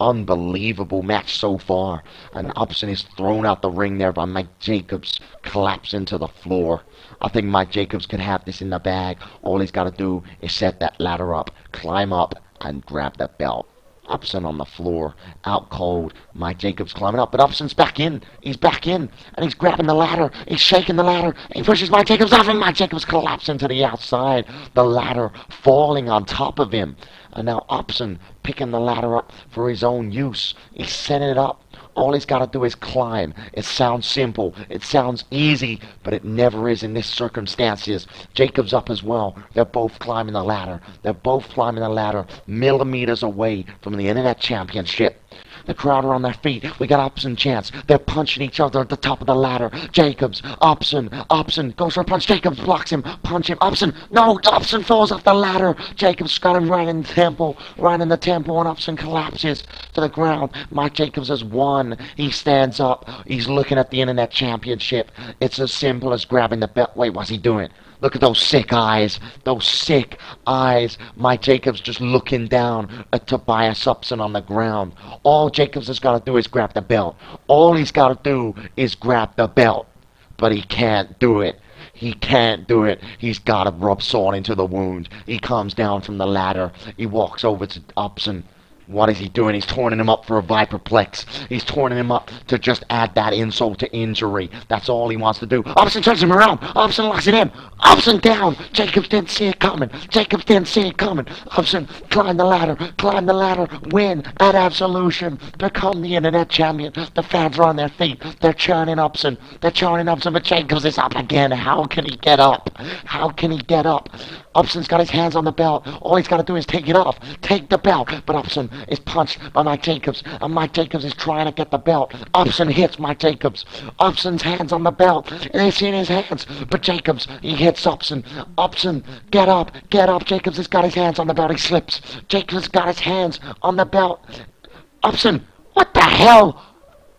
Speaker 1: Unbelievable match so far. And Upson is thrown out the ring there by Mike Jacobs, collapsing to the floor. I think Mike Jacobs could have this in the bag. All he's got to do is set that ladder up, climb up, and grab the belt. Upson on the floor, out cold. Mike Jacobs climbing up, but Upson's back in. He's back in, and he's grabbing the ladder. He's shaking the ladder. He pushes Mike Jacobs off, and Mike Jacobs collapsing to the outside. The ladder falling on top of him. And now Upson picking the ladder up for his own use. He's setting it up. All he's got to do is climb. It sounds simple. It sounds easy, but it never is in this circumstances. Jacobs up as well. They're both climbing the ladder. They're both climbing the ladder millimeters away from the Internet Championship. The crowd are on their feet. We got Upson chance. They're punching each other at the top of the ladder. Jacobs, Upson goes for a punch. Jacobs blocks him. Punch him. Upson, no, Upson falls off the ladder. Jacobs got him right in the temple, and Upson collapses to the ground. Mike Jacobs has won. He stands up. He's looking at the Internet Championship. It's as simple as grabbing the belt. Wait, what's he doing? Look at those sick eyes. Those sick eyes. Mike Jacobs just looking down at Tobias Upson on the ground. All Jacobs has got to do is grab the belt. All he's got to do is grab the belt. But he can't do it. He can't do it. He's got to rub salt into the wound. He comes down from the ladder. He walks over to Upson. What is he doing? He's torning him up for a Viperplex. He's torning him up to just add that insult to injury. That's all he wants to do. Upson turns him around. Upson locks it in. Upson down. Jacobs didn't see it coming. Upson climb the ladder. Win at Absolution. Become the Internet Champion. The fans are on their feet. They're chanting Upson. But Jacobs is up again. How can he get up? Upson's got his hands on the belt. All he's got to do is take it off. Take the belt. But Upson is punched by Mike Jacobs, and Mike Jacobs is trying to get the belt. Upson hits Mike Jacobs. Upson's hands on the belt, and it's in his hands. But Jacobs, he hits Upson. Upson, get up. Jacobs has got his hands on the belt. He slips. Jacobs has got his hands on the belt. Upson, what the hell?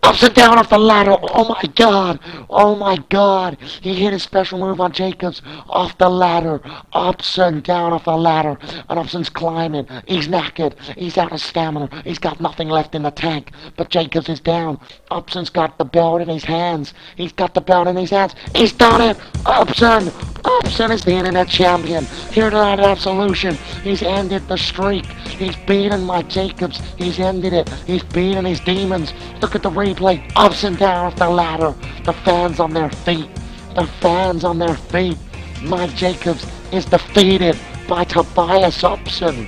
Speaker 1: Upson down off the ladder. Oh my God. He hit his special move on Jacobs off the ladder. Upson down off the ladder. And Upson's climbing. He's knackered. He's out of stamina. He's got nothing left in the tank. But Jacobs is down. Upson's got the belt in his hands. He's done it. Upson is the Internet Champion. Here tonight at Absolution. He's ended the streak. He's beaten Mike Jacobs. He's ended it. He's beaten his demons. Look at the replay. Upson down off the ladder. The fans on their feet. Mike Jacobs is defeated by Tobias Upson.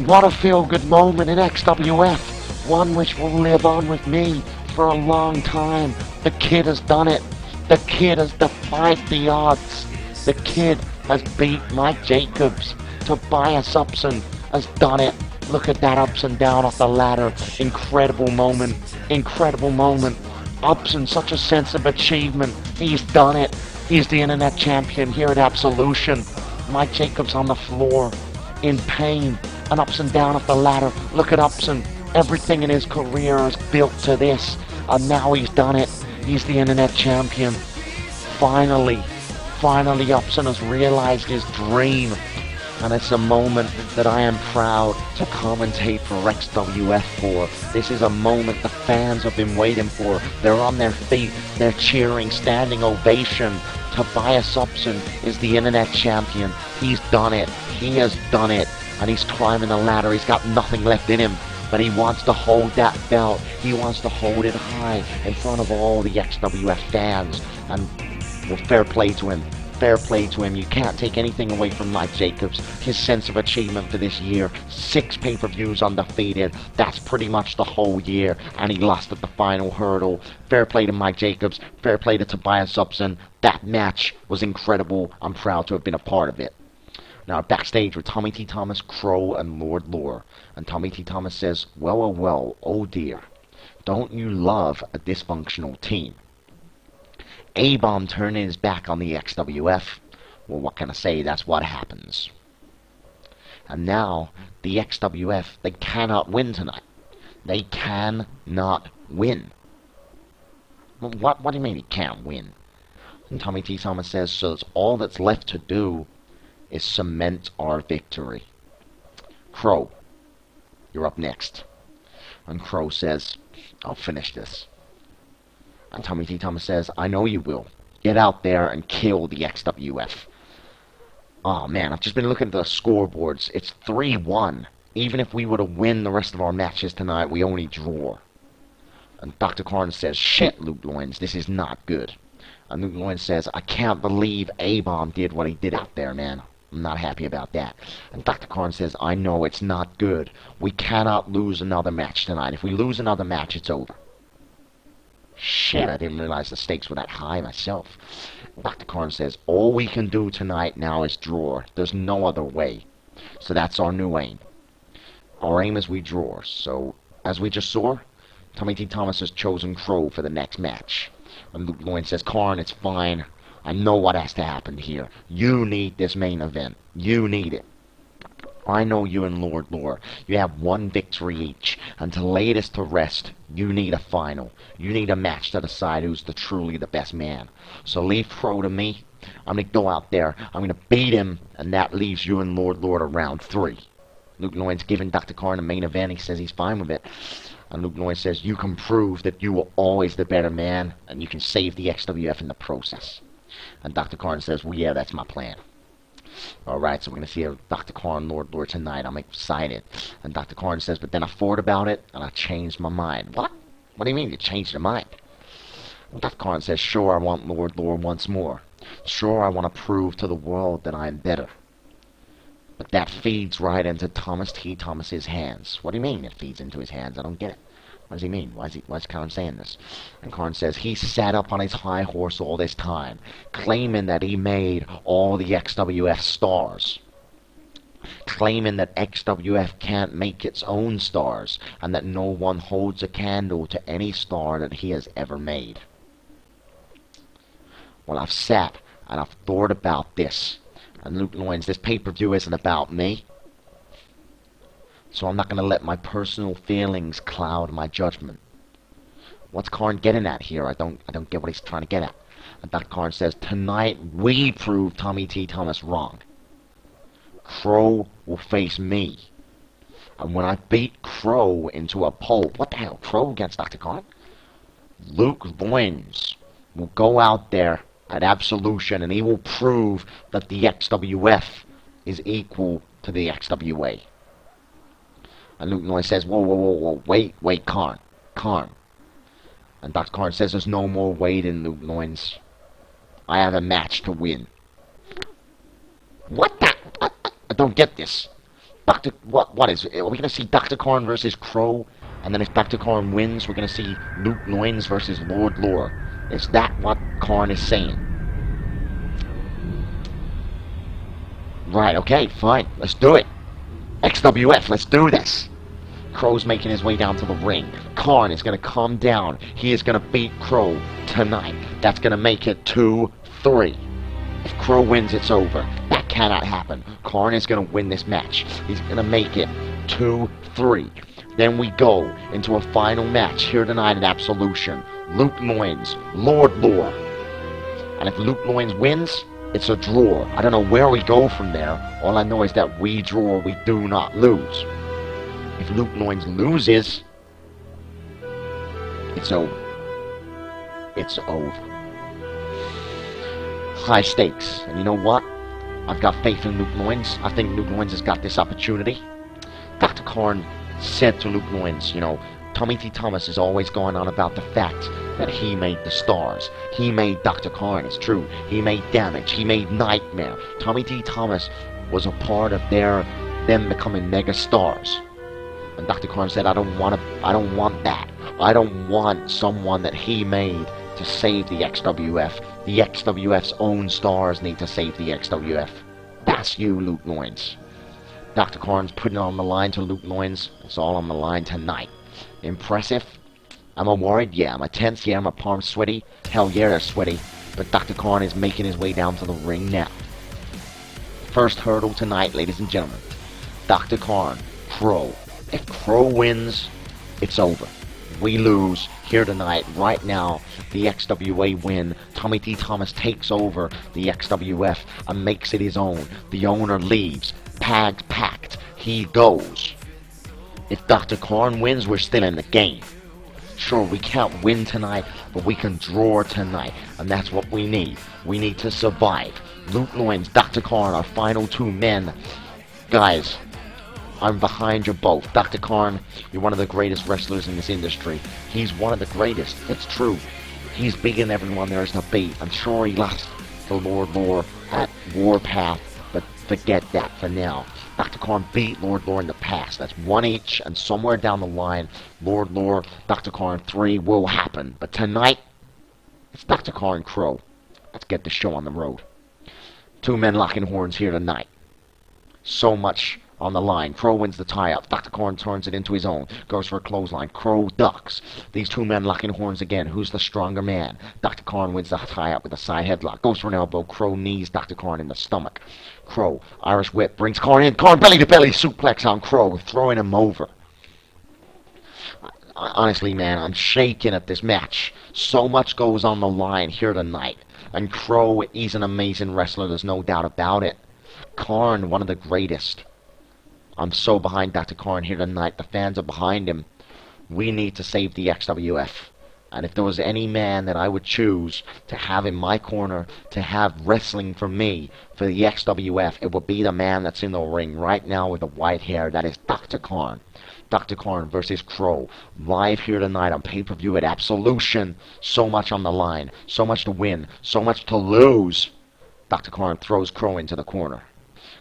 Speaker 1: What a feel-good moment in XWF. One which will live on with me for a long time. The kid has done it. The kid has defied the odds. The kid has beat Mike Jacobs. Tobias Upson has done it. Look at that, Upson down off the ladder. Incredible moment. Upson, such a sense of achievement. He's done it. He's the Internet Champion here at Absolution. Mike Jacobs on the floor in pain. And Upson down off the ladder. Look at Upson. Everything in his career is built to this. And now he's done it. He's the Internet Champion. Finally, Upson has realized his dream. And it's a moment that I am proud to commentate for XWF for. This is a moment the fans have been waiting for. They're on their feet. They're cheering, standing ovation. Tobias Upson is the Internet Champion. He's done it. He has done it. And he's climbing the ladder. He's got nothing left in him. But he wants to hold that belt. He wants to hold it high in front of all the XWF fans. And well, fair play to him. You can't take anything away from Mike Jacobs. His sense of achievement for this year. 6 pay-per-views undefeated. That's pretty much the whole year. And he lost at the final hurdle. Fair play to Mike Jacobs. Fair play to Tobias Upson. That match was incredible. I'm proud to have been a part of it. Now, backstage with Tommy T. Thomas, Crow, and Lord Lore. And Tommy T. Thomas says, well, oh dear. Don't you love a dysfunctional team? A-Bomb turning his back on the XWF. Well, what can I say? That's what happens. And now, the XWF, they cannot win tonight. They cannot win. Well, what do you mean he can't win? And Tommy T. Thomas says, so all that's left to do is cement our victory. Crow, you're up next. And Crow says, I'll finish this. And Tommy T. Thomas says, I know you will. Get out there and kill the XWF. Oh man, I've just been looking at the scoreboards. It's 3-1. Even if we were to win the rest of our matches tonight, we only draw. And Dr. Karn says, shit, Luke Loins, this is not good. And Luke Loins says, I can't believe A-Bomb did what he did out there, man. I'm not happy about that. And Dr. Karn says, I know it's not good. We cannot lose another match tonight. If we lose another match, it's over. Shit, I didn't realize the stakes were that high myself. Dr. Karn says, all we can do tonight now is draw. There's no other way. So that's our new aim. Our aim is we draw. So, as we just saw, Tommy T. Thomas has chosen Crow for the next match. And Luke Loin says, Karn, it's fine. I know what has to happen here. You need this main event. You need it. I know you and Lord Lore. You have one victory each. And to lay this to rest, you need a final. You need a match to decide who's truly the best man. So leave Crow to me. I'm going to go out there. I'm going to beat him. And that leaves you and Lord Lore to round 3. Luke Loin's giving Dr. Karn the main event. He says he's fine with it. And Luke Loin says, you can prove that you were always the better man. And you can save the XWF in the process. And Dr. Karn says, well, yeah, that's my plan. Alright, so we're going to see Dr. Karn, Lord Lore tonight. I'm excited. And Dr. Karn says, but then I thought about it, and I changed my mind. What? What do you mean you changed your mind? And Dr. Karn says, sure, I want Lord Lore once more. Sure, I want to prove to the world that I'm better. But that feeds right into Thomas T. Thomas's hands. What do you mean it feeds into his hands? I don't get it. What does he mean? Why's Karn saying this? And Karn says he sat up on his high horse all this time, claiming that he made all the XWF stars. Claiming that XWF can't make its own stars, and that no one holds a candle to any star that he has ever made. Well, I've sat and I've thought about this. And Luke Loins, this pay-per-view isn't about me. So I'm not going to let my personal feelings cloud my judgment. What's Karn getting at here? I don't get what he's trying to get at. And Dr. Karn says, tonight we prove Tommy T. Thomas wrong. Crow will face me. And when I beat Crow into a pulp, what the hell, Crow against Dr. Karn? Luke Loins will go out there at Absolution and he will prove that the XWF is equal to the XWA. And Luke Loin says, whoa, wait, Karn. And Dr. Karn says there's no more waiting, Luke Loins. I have a match to win. What the? I don't get this. What is it? Are we going to see Dr. Karn versus Crow? And then if Dr. Karn wins, we're going to see Luke Loins versus Lord Lore. Is that what Karn is saying? Right, okay, fine. Let's do it. XWF, let's do this. Crow's making his way down to the ring. Karn is going to come down. He is going to beat Crow tonight. That's going to make it 2-3. If Crow wins, it's over. That cannot happen. Karn is going to win this match. He's going to make it 2-3. Then we go into a final match here tonight at Absolution. Luke Loins, Lord Lore. And if Luke Loins wins, it's a draw. I don't know where we go from there. All I know is that we draw, we do not lose. If Luke Loins loses, it's over. It's over. High stakes. And you know what? I've got faith in Luke Loins. I think Luke Loins has got this opportunity. Dr. Karn said to Luke Loins, you know, Tommy T. Thomas is always going on about the fact that he made the stars. He made Dr. Karn, it's true. He made Damage. He made Nightmare. Tommy T. Thomas was a part of them becoming mega stars. And Dr. Karn said, I don't want that. I don't want someone that he made to save the XWF. The XWF's own stars need to save the XWF. That's you, Luke Loins. Dr. Karn's putting it on the line to Luke Loins. It's all on the line tonight. Impressive? Am I worried? Yeah. Am I tense? Yeah. Am I palms sweaty? Hell yeah, they're sweaty. But Dr. Karn is making his way down to the ring now. First hurdle tonight, ladies and gentlemen. Dr. Karn, Crow. If Crow wins, it's over. We lose here tonight, right now. The XWA win. Tommy T. Thomas takes over the XWF and makes it his own. The owner leaves. Bags packed. He goes. If Dr. Karn wins, we're still in the game. Sure, we can't win tonight, but we can draw tonight, and that's what we need. We need to survive. Luke Loins, Dr. Karn, our final two men. Guys, I'm behind you both. Dr. Karn, you're one of the greatest wrestlers in this industry. He's one of the greatest. It's true. He's beating everyone there is to beat. I'm sure he lost to Lord Lore at Warpath, but forget that for now. Dr. Karn beat Lord Lore in the past. That's one each, and somewhere down the line, Lord Lore, Dr. Karn 3 will happen. But tonight, it's Dr. Karn Crow. Let's get the show on the road. Two men locking horns here tonight. So much on the line. Crow wins the tie-up. Dr. Karn turns it into his own. Goes for a clothesline. Crow ducks. These two men locking horns again. Who's the stronger man? Dr. Karn wins the tie-up with a side headlock. Goes for an elbow. Crow knees Dr. Karn in the stomach. Crow, Irish whip, brings Karn in. Karn belly-to-belly suplex on Crow, throwing him over. Honestly, man, I'm shaking at this match. So much goes on the line here tonight. And Crow, he's an amazing wrestler. There's no doubt about it. Karn, one of the greatest. I'm so behind Dr. Karn here tonight. The fans are behind him. We need to save the XWF. And if there was any man that I would choose to have in my corner, to have wrestling for me, for the XWF, it would be the man that's in the ring right now with the white hair. That is Dr. Karn. Dr. Karn versus Crow. Live here tonight on pay-per-view at Absolution. So much on the line. So much to win. So much to lose. Dr. Karn throws Crow into the corner.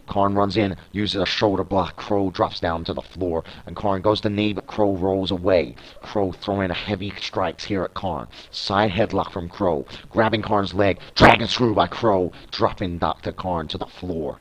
Speaker 1: Karn runs in, uses a shoulder block. Crow drops down to the floor, and Karn goes to knee, but Crow rolls away. Crow throwing heavy strikes here at Karn. Side headlock from Crow, grabbing Karn's leg, dragon screw by Crow, dropping Dr. Karn to the floor.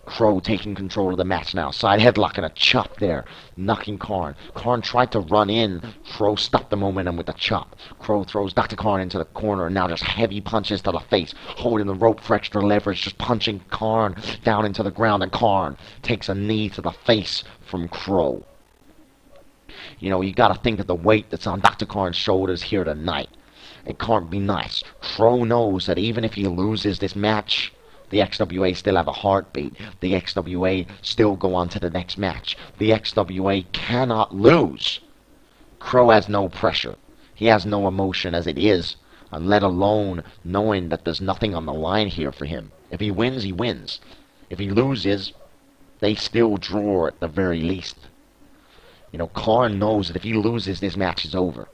Speaker 1: Crow taking control of the match now. Side headlock and a chop there, knocking Karn. Karn tried to run in. Crow stopped the momentum with a chop. Crow throws Dr. Karn into the corner, and now just heavy punches to the face, holding the rope for extra leverage, just punching Karn down into the ground, and Karn takes a knee to the face from Crow. You know, you gotta think of the weight that's on Dr. Karn's shoulders here tonight. It can't be nice. Crow knows that even if he loses this match, the XWA still have a heartbeat. The XWA still go on to the next match. The XWA cannot lose. Crow has no pressure. He has no emotion as it is, and let alone knowing that there's nothing on the line here for him. If he wins, he wins. If he loses, they still draw at the very least. You know, Karn knows that if he loses, this match is over.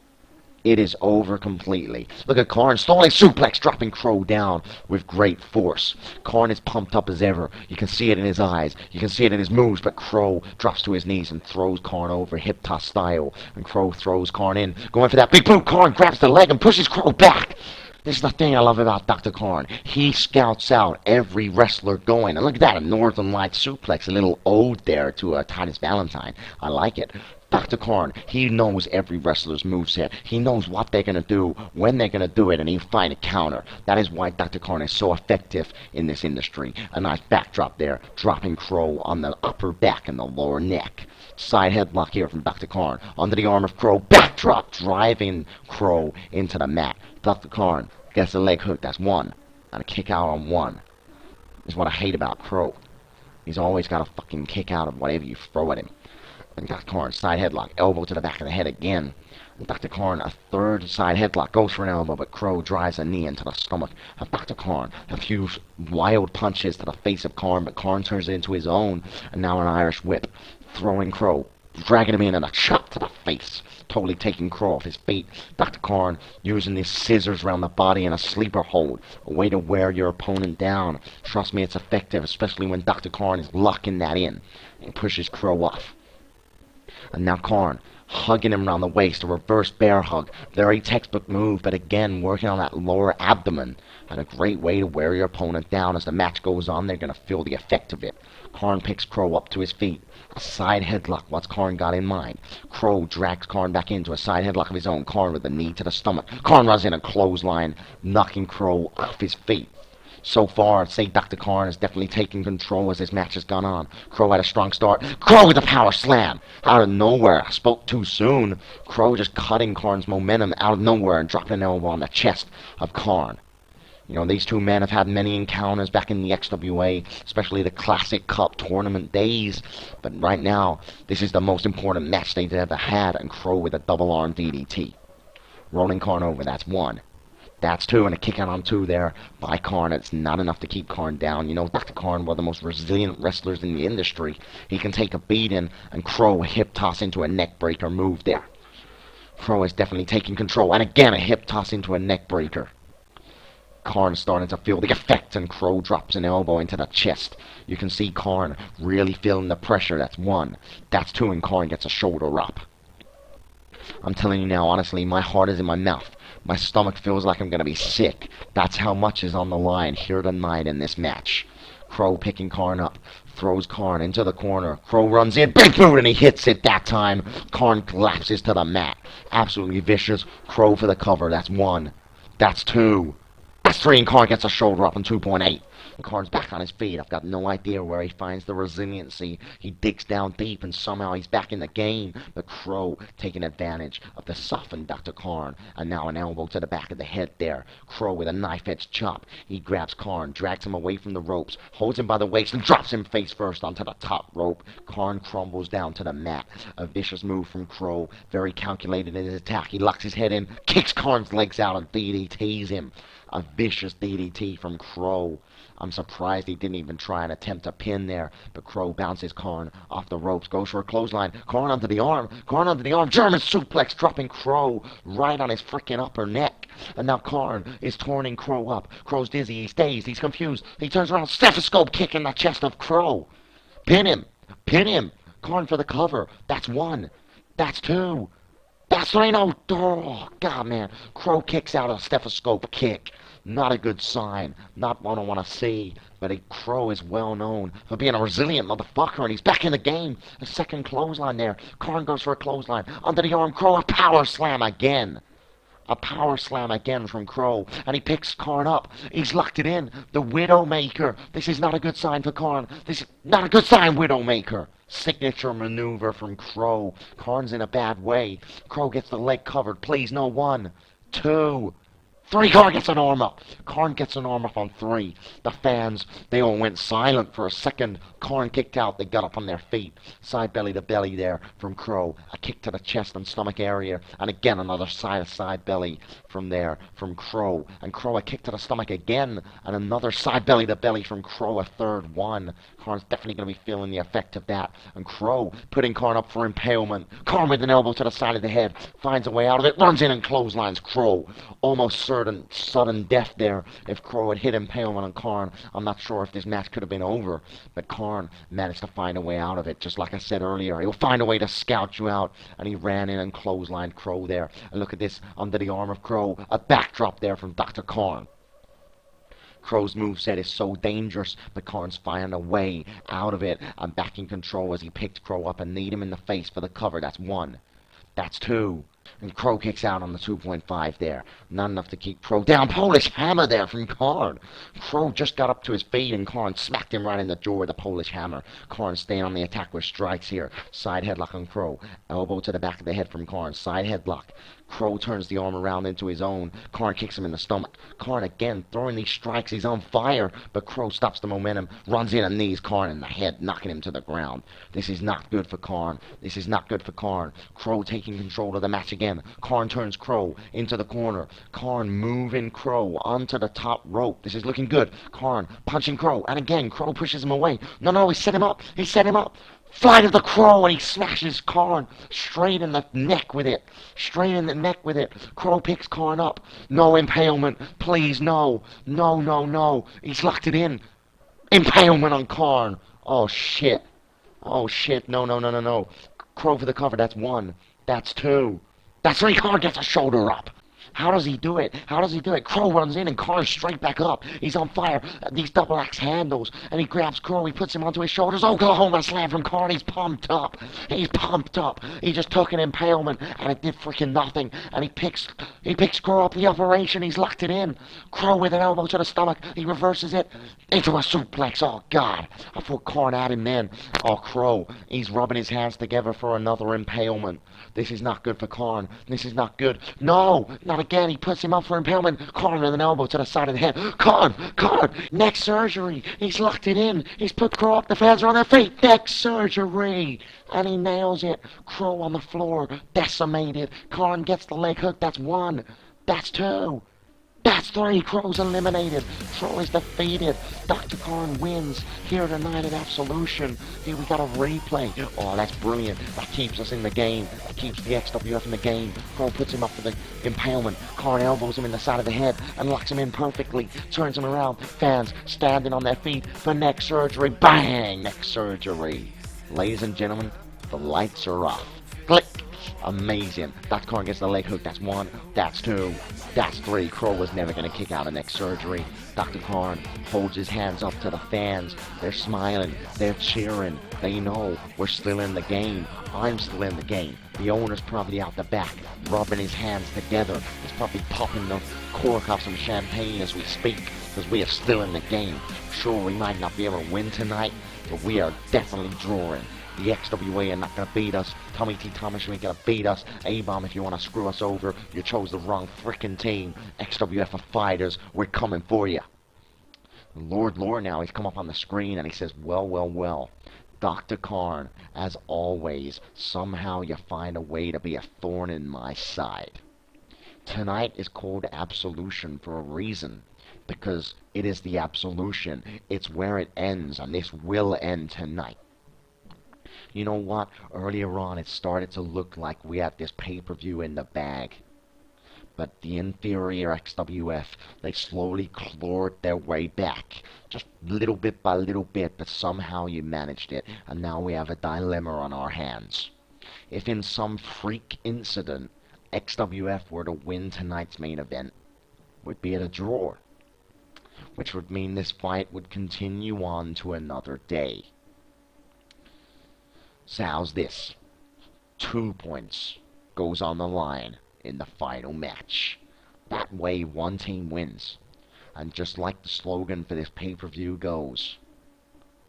Speaker 1: It is over completely. Look at Karn, stalling suplex, dropping Crow down with great force. Karn is pumped up as ever. You can see it in his eyes. You can see it in his moves, but Crow drops to his knees and throws Karn over, hip toss style. And Crow throws Karn in, going for that big boot. Karn grabs the leg and pushes Crow back. This is the thing I love about Dr. Karn. He scouts out every wrestler going. And look at that, a Northern Light suplex, a little ode there to Titus Valentine. I like it. Dr. Karn, he knows every wrestler's moveset. He knows what they're going to do, when they're going to do it, and he'll find a counter. That is why Dr. Karn is so effective in this industry. A nice backdrop there, dropping Crow on the upper back and the lower neck. Side headlock here from Dr. Karn. Under the arm of Crow, backdrop, driving Crow into the mat. Dr. Karn gets a leg hook, that's one. And a kick out on one. This is what I hate about Crow. He's always got a fucking kick out of whatever you throw at him. And Dr. Karn, side headlock, elbow to the back of the head again. And Dr. Karn, a third side headlock, goes for an elbow, but Crow drives a knee into the stomach of Dr. Karn. A few wild punches to the face of Karn, but Karn turns it into his own, and now an Irish whip, throwing Crow, dragging him in, and a chop to the face, totally taking Crow off his feet. Dr. Karn using these scissors around the body and a sleeper hold, a way to wear your opponent down. Trust me, it's effective, especially when Dr. Karn is locking that in and pushes Crow off. And now Karn, hugging him around the waist, a reverse bear hug. Very textbook move, but again, working on that lower abdomen. And a great way to wear your opponent down. As the match goes on, they're going to feel the effect of it. Karn picks Crow up to his feet. A side headlock, what's Karn got in mind? Crow drags Karn back into a side headlock of his own. Karn with a knee to the stomach. Karn runs in a clothesline, knocking Crow off his feet. So far, I'd say Dr. Karn is definitely taking control as this match has gone on. Crow had a strong start. Crow with a power slam. Out of nowhere. I spoke too soon. Crow just cutting Karn's momentum out of nowhere and dropping an elbow on the chest of Karn. You know, these two men have had many encounters back in the XWA, especially the Classic Cup tournament days. But right now, this is the most important match they've ever had, and Crow with a double arm DDT. Rolling Karn over, that's one. That's two, and a kick out on two there by Karn. It's not enough to keep Karn down. You know, Dr. Karn, one of the most resilient wrestlers in the industry. He can take a beating, and Crow a hip toss into a neck breaker move there. Crow is definitely taking control, and again a hip toss into a neck breaker. Karn starting to feel the effect, and Crow drops an elbow into the chest. You can see Karn really feeling the pressure. That's one. That's two, and Karn gets a shoulder up. I'm telling you now, honestly, my heart is in my mouth. My stomach feels like I'm going to be sick. That's how much is on the line here tonight in this match. Crow picking Karn up, throws Karn into the corner. Crow runs in, big boot, and he hits it that time. Karn collapses to the mat. Absolutely vicious. Crow for the cover. That's one. That's two. That's three, and Karn gets a shoulder up on 2.8. Karn's back on his feet. I've got no idea where he finds the resiliency. He digs down deep, and somehow he's back in the game. But Crow taking advantage of the softened Dr. Karn. And now an elbow to the back of the head there. Crow with a knife-edge chop. He grabs Karn, drags him away from the ropes, holds him by the waist, and drops him face first onto the top rope. Karn crumbles down to the mat. A vicious move from Crow. Very calculated in his attack. He locks his head in, kicks Karn's legs out, and DDTs him. A vicious DDT from Crow. I'm surprised he didn't even try and attempt a pin there, but Crow bounces Karn off the ropes, goes for a clothesline. Karn onto the arm, German suplex, dropping Crow right on his frickin' upper neck. And now Karn is turning Crow up. Crow's dizzy, he's dazed, he's confused. He turns around, stethoscope kick in the chest of Crow. Pin him. Karn for the cover. That's one. That's two. That's three. No. Oh, God, man. Crow kicks out a stethoscope kick. Not a good sign. Not one I want to see. But Crow is well known for being a resilient motherfucker, and he's back in the game. A second clothesline there. Karn goes for a clothesline. Under the arm, Crow, a power slam again. A power slam again from Crow. And he picks Karn up. He's locked it in. The Widowmaker. This is not a good sign for Karn. This is not a good sign, Widowmaker. Signature maneuver from Crow. Karn's in a bad way. Crow gets the leg covered. Please, no. One, two, three. Karn gets an arm up. Karn gets an arm up on three. The fans, they all went silent for a second. Karn kicked out. They got up on their feet. Side belly to belly there from Crow. A kick to the chest and stomach area. And again another side belly from there from Crow. And Crow a kick to the stomach again. And another side belly to belly from Crow. A third one. Karn's definitely going to be feeling the effect of that. And Crow putting Karn up for impalement. Karn with an elbow to the side of the head. Finds a way out of it. Runs in and clotheslines Crow. Almost sudden death there. If Crow had hit impalement on Karn, I'm not sure if this match could have been over. But Karn managed to find a way out of it. Just like I said earlier, he'll find a way to scout you out. And he ran in and clotheslined Crow there. And look at this, under the arm of Crow. A backdrop there from Dr. Karn. Crow's moveset is so dangerous, but Karn's finding a way out of it. I'm back in control as he picks Crow up and kneed him in the face for the cover. That's one. That's two. And Crow kicks out on the 2.5 there. Not enough to keep Crow down. Polish hammer there from Karn. Crow just got up to his feet, and Karn smacked him right in the jaw with a Polish hammer. Karn staying on the attack with strikes here. Side headlock on Crow. Elbow to the back of the head from Karn. Side headlock. Crow turns the arm around into his own. Karn kicks him in the stomach. Karn again throwing these strikes. He's on fire, but Crow stops the momentum, runs in and knees Karn in the head, knocking him to the ground. This is not good for Karn. This is not good for Karn. Crow taking control of the match again. Karn turns Crow into the corner. Karn moving Crow onto the top rope. This is looking good. Karn punching Crow, and again Crow pushes him away. No, he set him up. He set him up. Fly to the Crow, and he smashes Karn straight in the neck with it. Straight in the neck with it. Crow picks Karn up. No impalement. Please, no. No. He's locked it in. Impalement on Karn. Oh, shit. No. Crow for the cover. That's one. That's two. That's three. Karn gets a shoulder up. How does he do it? Crow runs in and Karn's straight back up. He's on fire. These double axe handles. And he grabs Crow. He puts him onto his shoulders. Oklahoma slam from Karn. He's pumped up. He just took an impalement and it did freaking nothing. And he picks Crow up the operation. He's locked it in. Crow with an elbow to the stomach. He reverses it into a suplex. Oh, God. I thought Karn had him then. Oh, Crow. He's rubbing his hands together for another impalement. This is not good for Karn. This is not good. No, not again. He puts him up for impalement. Khan with an elbow to the side of the head. Khan, neck surgery. He's locked it in. He's put Crow up. The fans are on their feet. Neck surgery. And he nails it. Crow on the floor, decimated. Khan gets the leg hook. That's 1. That's 2. That's 3. Crow's eliminated. Crow is defeated. Dr. Khan wins here tonight at Absolution. Here we got a replay. Oh, that's brilliant. That keeps us in the game. That keeps the XWF in the game. Crow puts him up for the impalement. Khan elbows him in the side of the head and locks him in perfectly. Turns him around. Fans standing on their feet for neck surgery. Bang! Neck surgery. Ladies and gentlemen, the lights are off. Click! Amazing. Dr. Khan gets the leg hook. That's 1. That's 2. That's 3. Crow was never going to kick out of neck surgery. Dr. Khan holds his hands up to the fans. They're smiling. They're cheering. They know we're still in the game. I'm still in the game. The owner's probably out the back, rubbing his hands together. He's probably popping the cork off some champagne as we speak, because we are still in the game. Sure, we might not be able to win tonight, but we are definitely drawing. The XWA are not going to beat us. Tommy T. Thomas, you ain't going to beat us. A-Bomb, if you want to screw us over, you chose the wrong frickin' team. XWF are fighters. We're coming for you. Lord now, he's come up on the screen and he says, well. Dr. Khan, as always, somehow you find a way to be a thorn in my side. Tonight is called Absolution for a reason. Because it is the Absolution. It's where it ends, and this will end tonight. You know what? Earlier on, it started to look like we had this pay-per-view in the bag. But the inferior XWF, they slowly clawed their way back. Just little bit by little bit, but somehow you managed it. And now we have a dilemma on our hands. If in some freak incident, XWF were to win tonight's main event, would be at a draw. Which would mean this fight would continue on to another day. So how's this? 2 points goes on the line in the final match. That way one team wins. And just like the slogan for this pay-per-view goes,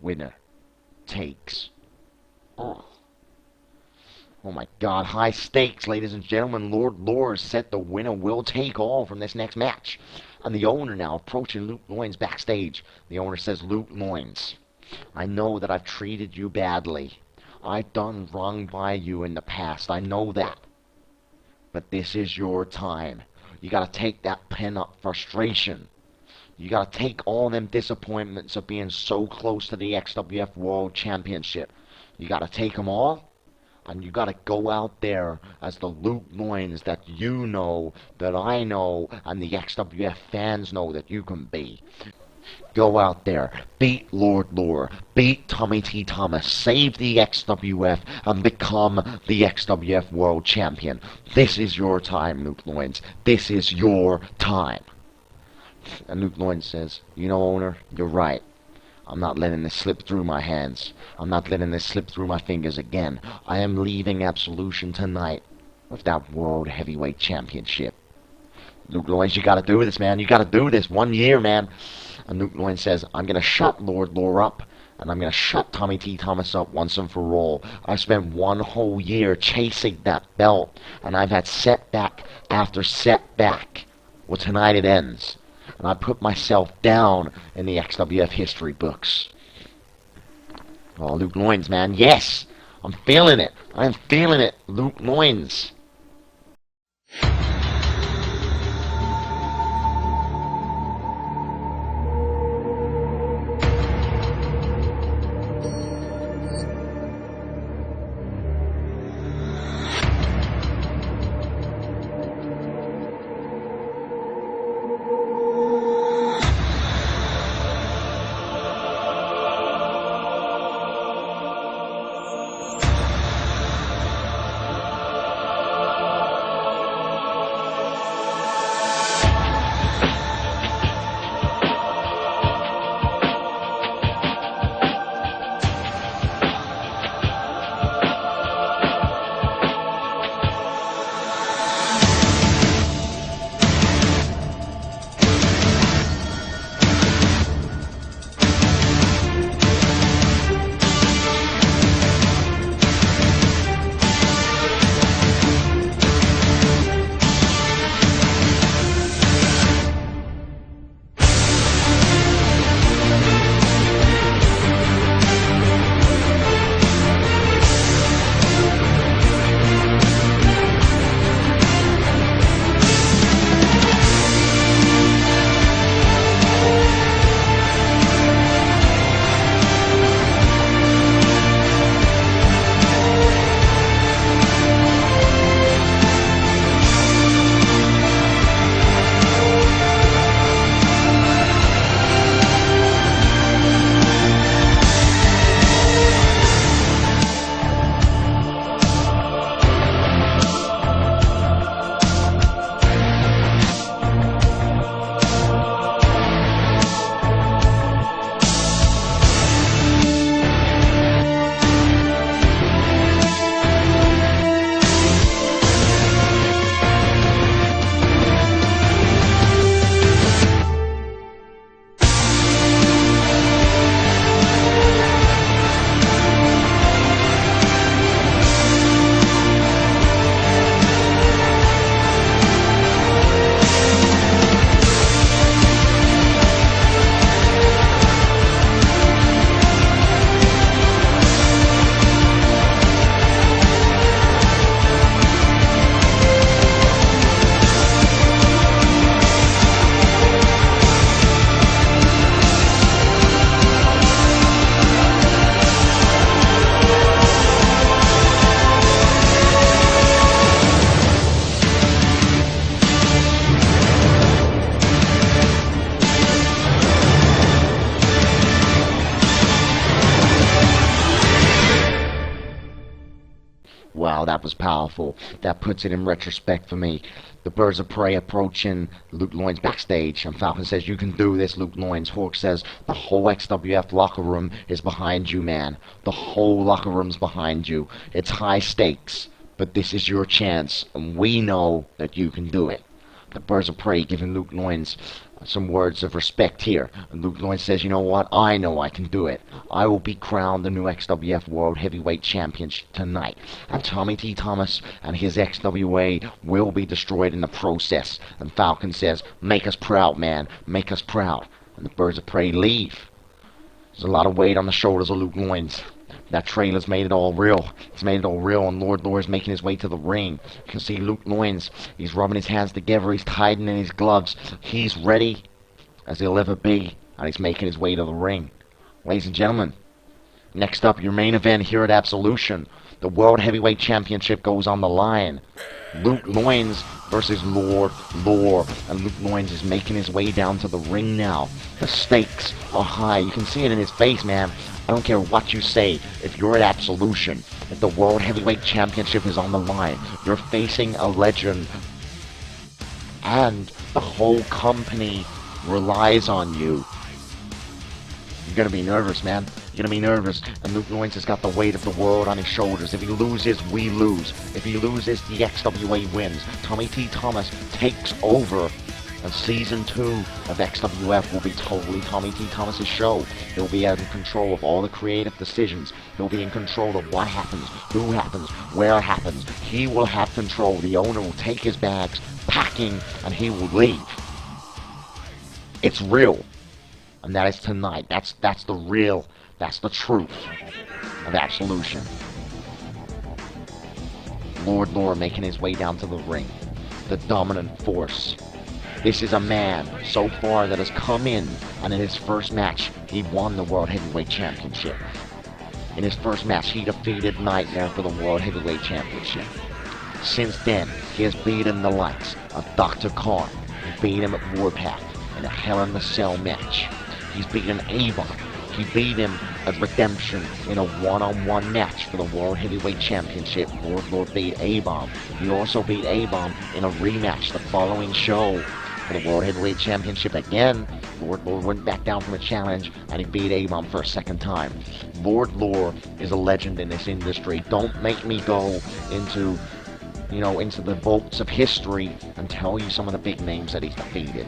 Speaker 1: winner takes all. Oh my god, high stakes, ladies and gentlemen. Lord said the winner will take all from this next match. And the owner now approaching Luke Loins backstage. The owner says, Luke Loins, I know that I've treated you badly. I've done wrong by you in the past. I know that. But this is your time. You gotta take that pent-up frustration. You gotta take all them disappointments of being so close to the XWF World Championship. You gotta take them all. And you gotta go out there as the Luke Loins that you know, that I know, and the XWF fans know that you can be. Go out there, beat Lord, beat Tommy T. Thomas, save the XWF, and become the XWF World Champion. This is your time, Luke Loins. This is your time. And Luke Loins says, you know, owner, you're right. I'm not letting this slip through my hands. I'm not letting this slip through my fingers again. I am leaving Absolution tonight with that World Heavyweight Championship. Luke Loins, you gotta do this, man. You gotta do this. 1 year, man. And Luke Loins says, I'm gonna shut Lord up, and I'm gonna shut Tommy T. Thomas up once and for all. I've spent 1 whole year chasing that belt, and I've had setback after setback. Well, tonight it ends. And I put myself down in the XWF history books. Oh, Luke Loins, man, yes! I'm feeling it. I'm feeling it, Luke Loins. Wow, that was powerful. That puts it in retrospect for me. The Birds of Prey approaching Luke Loins backstage, and Falcon says, "You can do this, Luke Loins." Hawk says, "The whole XWF locker room is behind you, man. The whole locker room's behind you. It's high stakes, but this is your chance, and we know that you can do it." The Birds of Prey giving Luke Loins some words of respect here. And Luke Loins says, "You know what? I know I can do it. I will be crowned the new XWF World Heavyweight Champion tonight. And Tommy T. Thomas and his XWA will be destroyed in the process." And Falcon says, "Make us proud, man. Make us proud." And the Birds of Prey leave. There's a lot of weight on the shoulders of Luke Loins. That trailer's made it all real. It's made it all real, and Lord is making his way to the ring. You can see Luke Loins. He's rubbing his hands together. He's tightening his gloves. He's ready as he'll ever be, and he's making his way to the ring. Ladies and gentlemen, next up, your main event here at Absolution. The World Heavyweight Championship goes on the line. Luke Loins versus Lord Lore. And Luke Loins is making his way down to the ring now. The stakes are high. You can see it in his face, man. I don't care what you say. If you're at Absolution, if the World Heavyweight Championship is on the line, you're facing a legend. And the whole company relies on you. You're gonna be nervous, man. You're gonna be nervous. And Luke Loins has got the weight of the world on his shoulders. If he loses, we lose. If he loses, the XWA wins. Tommy T. Thomas takes over. And Season 2 of XWF will be totally Tommy T. Thomas's show. He'll be in control of all the creative decisions. He'll be in control of what happens, who happens, where it happens. He will have control. The owner will take his bags, packing, and he will leave. It's real. And that is tonight. That's the real, that's the truth of Absolution. Lord Lore making his way down to the ring. The dominant force. This is a man, so far, that has come in, and in his first match, he won the World Heavyweight Championship. In his first match, he defeated Nightmare for the World Heavyweight Championship. Since then, he has beaten the likes of Dr. Khan. He beat him at Warpath in a Hell in a Cell match. He's beaten Avon. He beat him at Redemption in a one-on-one match for the World Heavyweight Championship. Lord beat A-Bomb. He also beat A-Bomb in a rematch the following show for the World Heavyweight Championship again. Lord went back down from a challenge, and he beat A-Bomb for a second time. Lord Lore is a legend in this industry. Don't make me go into the vaults of history and tell you some of the big names that he's defeated.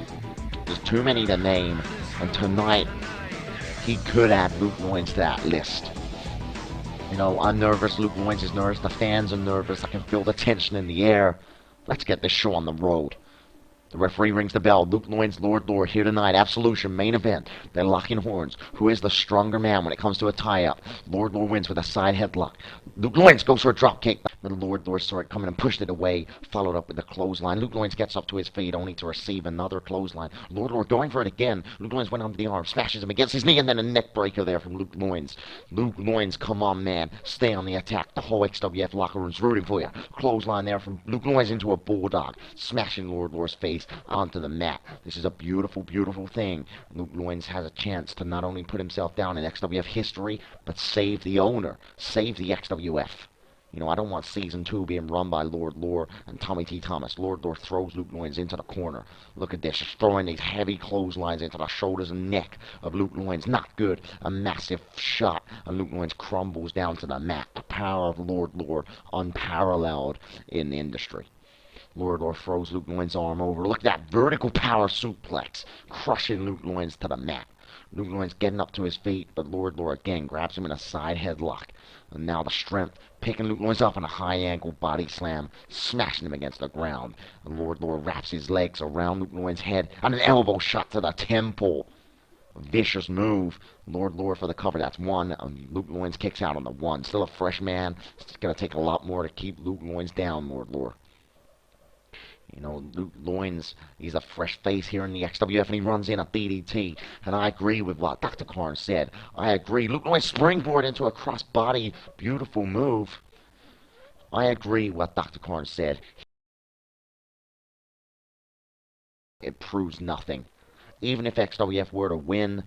Speaker 1: There's too many to name, and tonight he could add Luke Loins to that list. I'm nervous, Luke Loins is nervous, the fans are nervous, I can feel the tension in the air. Let's get this show on the road. The referee rings the bell. Luke Loins, Lord Lore here tonight. Absolution, main event. They're locking horns. Who is the stronger man when it comes to a tie-up? Lord Lore wins with a side headlock. Luke Loins goes for a drop kick. The Lord Lore saw it coming and pushed it away, followed up with a clothesline. Luke Loins gets up to his feet only to receive another clothesline. Lord Lore going for it again. Luke Loins went under the arm, smashes him against his knee, and then a neck breaker there from Luke Loins. Luke Loins, come on, man. Stay on the attack. The whole XWF locker room's rooting for you. Clothesline there from Luke Loins into a bulldog, smashing Lord Lore's face onto the mat. This is a beautiful, beautiful thing. Luke Loins has a chance to not only put himself down in XWF history, but save the owner, save the XWF. I don't want Season 2 being run by Lord Lore and Tommy T. Thomas. Lord Lore throws Luke Loins into the corner. Look at this, just throwing these heavy clotheslines into the shoulders and neck of Luke Loins. Not good. A massive shot, and Luke Loins crumbles down to the mat. The power of Lord Lore, unparalleled in the industry. Lord Lore throws Luke Loins' arm over. Look at that vertical power suplex, crushing Luke Loins to the mat. Luke Loins getting up to his feet, but Lord Lore again grabs him in a side headlock. And now the strength, picking Luke Loins up in a high angle body slam, smashing him against the ground. And Lord Lore wraps his legs around Luke Loins' head, and an elbow shot to the temple. A vicious move. Lord Lore for the cover, that's one. And Luke Loins kicks out on the one. Still a fresh man. It's going to take a lot more to keep Luke Loins down, Lord Lore. Luke Loins, he's a fresh face here in the XWF, and he runs in a DDT. And I agree with what Dr. Karn said. I agree. Luke Loins springboard into a cross-body, beautiful move. I agree with what Dr. Karn said. It proves nothing. Even if XWF were to win,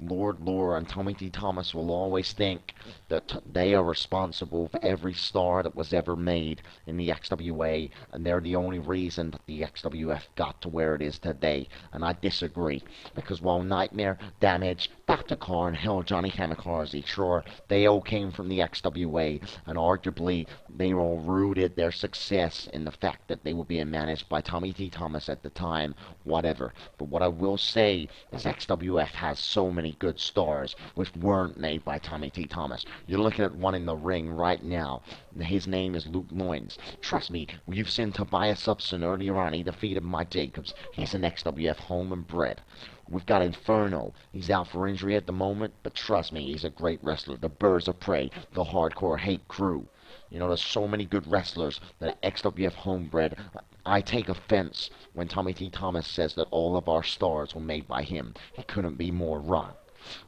Speaker 1: Lord Lore and Tommy T. Thomas will always think that they are responsible for every star that was ever made in the XWA, and they're the only reason that the XWF got to where it is today. And I disagree, because while Nightmare, Damage, Dr. Carr, and hell, Johnny Kamikaze, sure, they all came from the XWA, and arguably they all rooted their success in the fact that they were being managed by Tommy T. Thomas at the time, whatever. But what I will say is XWF has so many good stars which weren't made by Tommy T. Thomas. You're looking at one in the ring right now. His name is Luke Loins. Trust me, you've seen Tobias Upson earlier on. He defeated Mike Jacobs. He's an XWF home and bred. We've got Inferno. He's out for injury at the moment, but trust me, he's a great wrestler. The Birds of Prey, the Hardcore Hate Crew. You know, there's so many good wrestlers that XWF homebred. I take offense when Tommy T. Thomas says that all of our stars were made by him. He couldn't be more wrong.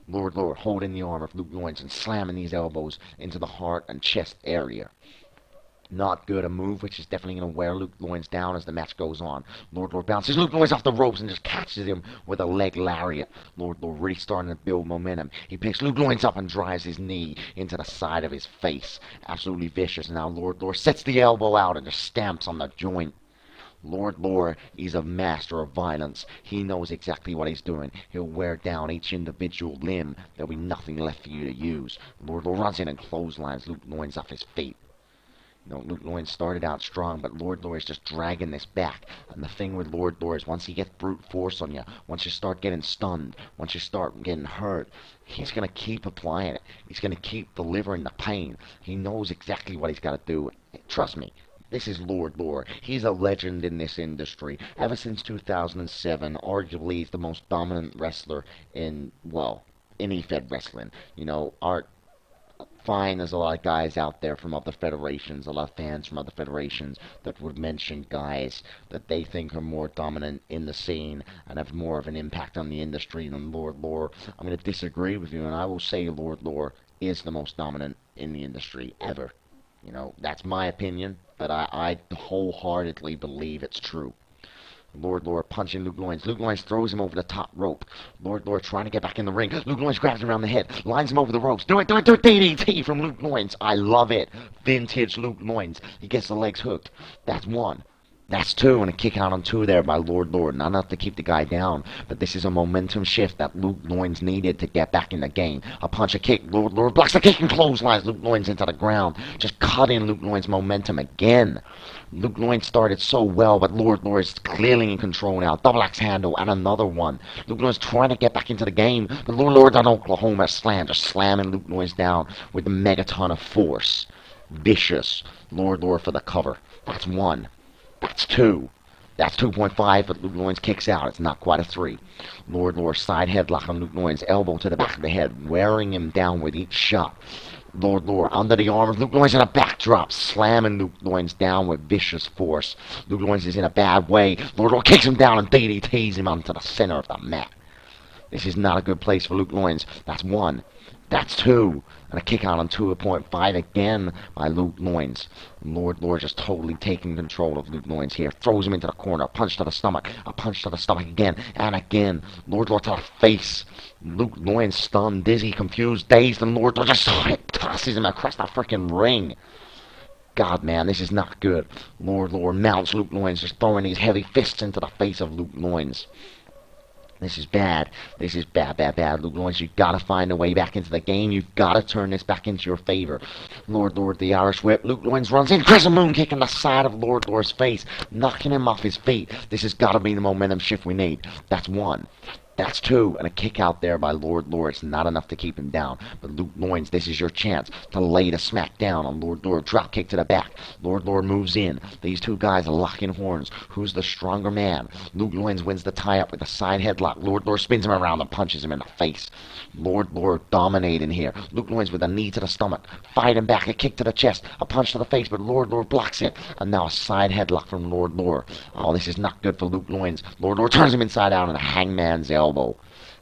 Speaker 1: Lord holding the arm of Luke Loins and slamming these elbows into the heart and chest area. Not good. A move which is definitely going to wear Luke Loins down as the match goes on. Lord bounces Luke Loins off the ropes and just catches him with a leg lariat. Lord really starting to build momentum. He picks Luke Loins up and drives his knee into the side of his face. Absolutely vicious. Now Lord sets the elbow out and just stamps on the joint. Lord Lore, he's a master of violence. He knows exactly what he's doing. He'll wear down each individual limb. There'll be nothing left for you to use. Lord runs in and clotheslines Luke Loins off his feet. You know, Luke Loins started out strong, but Lord Lore is just dragging this back. And the thing with Lord Lore is once he gets brute force on you, once you start getting stunned, once you start getting hurt, he's going to keep applying it. He's going to keep delivering the pain. He knows exactly what he's got to do. Trust me. This is Lord Lore. He's a legend in this industry. Ever since 2007, arguably he's the most dominant wrestler in, well, any Fed wrestling. You know, fine, there's a lot of guys out there from other federations, a lot of fans from other federations that would mention guys that they think are more dominant in the scene and have more of an impact on the industry than Lord Lore. I'm going to disagree with you, and I will say Lord Lore is the most dominant in the industry ever. You know, that's my opinion, but I wholeheartedly believe it's true. Lord Lore punching Luke Loins. Luke Loins throws him over the top rope. Lord Lore trying to get back in the ring. Luke Loins grabs him around the head. Lines him over the ropes. Do it. DDT from Luke Loins. I love it. Vintage Luke Loins. He gets the legs hooked. That's one. That's two, and a kick out on two there by Lord Lord. Not enough to keep the guy down, but this is a momentum shift that Luke Loins needed to get back in the game. A punch, a kick. Lord Lord blocks the kick and clotheslines Luke Loins into the ground. Just cutting Luke Loins' momentum again. Luke Loins started so well, but Lord Lord is clearly in control now. Double axe handle and another one. Luke Loins trying to get back into the game, but Lord Lord's on Oklahoma slam, just slamming Luke Loins down with the megaton of force. Vicious. Lord Lord for the cover. That's one. That's two. That's 2.5, but Luke Loins kicks out. It's not quite a 3. Lord Lore side headlock on Luke Loins, elbow to the back of the head, wearing him down with each shot. Lord Lore under the arm of Luke Loins in a backdrop, slamming Luke Loins down with vicious force. Luke Loins is in a bad way. Lord Lore kicks him down and DDTs him onto the center of the mat. This is not a good place for Luke Loins. That's one. That's two. And a kick out on 2.5 again by Luke Loins. Lord Lore just totally taking control of Luke Loins here. Throws him into the corner. A punch to the stomach. A punch to the stomach again. And again. Lord Lore to the face. Luke Loins stunned, dizzy, confused, dazed. And Lord Lore just tosses him across the freaking ring. God, man, this is not good. Lord Lore mounts Luke Loins, just throwing these heavy fists into the face of Luke Loins. This is bad. This is bad, Luke Loins. You've got to find a way back into the game. You've got to turn this back into your favor. Lord the Irish Whip. Luke Loins runs in. Crescent Moon kick in the side of Lord Lore's face, knocking him off his feet. This has got to be the momentum shift we need. That's one. That's two, and a kick out there by Lord Lore. It's not enough to keep him down. But Luke Loins, this is your chance to lay the smack down on Lord Lore. Drop kick to the back. Lord Lore moves in. These two guys are locking horns. Who's the stronger man? Luke Loins wins the tie-up with a side headlock. Lord Lore spins him around and punches him in the face. Lord Lore dominating here. Luke Loins with a knee to the stomach. Fighting back, a kick to the chest, a punch to the face, but Lord Lore blocks it. And now a side headlock from Lord Lore. Oh, this is not good for Luke Loins. Lord Lore turns him inside out and a hangman's elbow.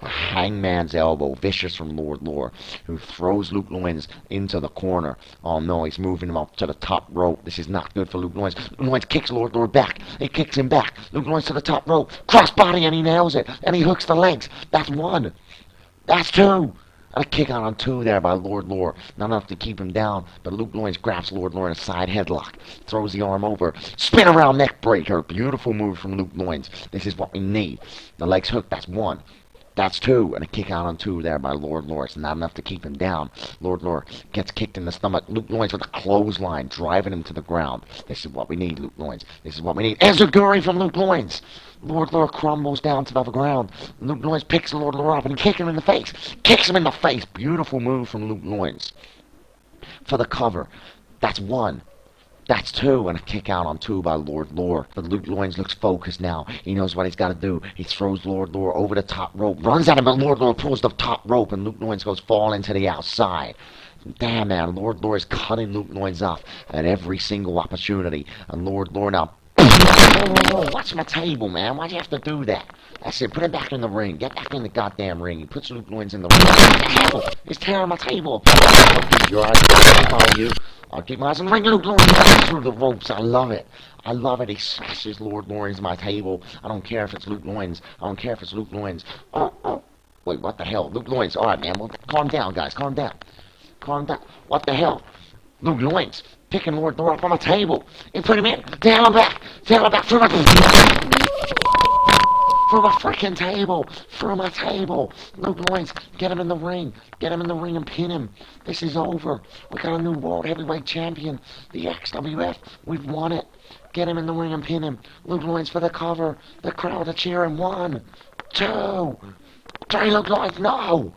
Speaker 1: A hangman's elbow, vicious from Lord Lore, who throws Luke Loins into the corner. Oh no, he's moving him up to the top rope. This is not good for Luke Loins. Luke Loins kicks Lord Lore back. He kicks him back. Luke Loins to the top rope. Crossbody, and he nails it. And he hooks the legs. That's one. That's two. And a kick out on two there by Lord Lore. Not enough to keep him down, but Luke Loins grabs Lord Lore in a side headlock. Throws the arm over. Spin around neck breaker. Beautiful move from Luke Loins. This is what we need. The legs hooked. That's one. That's two, and a kick out on two there by Lord Lore. It's not enough to keep him down. Lord Lore gets kicked in the stomach. Luke Loins with a clothesline, driving him to the ground. This is what we need, Luke Loins. This is what we need. Enziguri from Luke Loins. Lord Lore crumbles down to the ground. Luke Loins picks Lord Lore up and kicks him in the face. Kicks him in the face. Beautiful move from Luke Loins. For the cover. That's one. That's two, and a kick out on two by Lord Lore. But Luke Loins looks focused now. He knows what he's got to do. He throws Lord Lore over the top rope, runs at him, but Lord Lore pulls the top rope, and Luke Loins goes falling to the outside. Damn, man, Lord Lore is cutting Luke Loins off at every single opportunity. And Lord Lore now... Whoa, watch my table, man. Why'd you have to do that? That's it. Put him back in the ring. Get back in the goddamn ring. He puts Luke Loins in the ring. What the hell? He's tearing my table. I'll keep your eyes on you. I'll keep my eyes on the ring. Luke Loins back through the ropes. I love it. I love it. He smashes Lord Loins my table. I don't care if it's Luke Loins. I don't care if it's Luke Loins. Oh. Wait, what the hell? Luke Loins. All right, man. Well, calm down, guys. Calm down. Calm down. What the hell? Luke Loins picking Lord Lore up on the table. He put him in. Down and back. Down and back. Through my freaking table. Through my table. Luke Loins, get him in the ring. Get him in the ring and pin him. This is over. We got a new World Heavyweight Champion. The XWF. We've won it. Get him in the ring and pin him. Luke Loins for the cover. The crowd are cheering. 1, 2, 3. Luke Loins, no.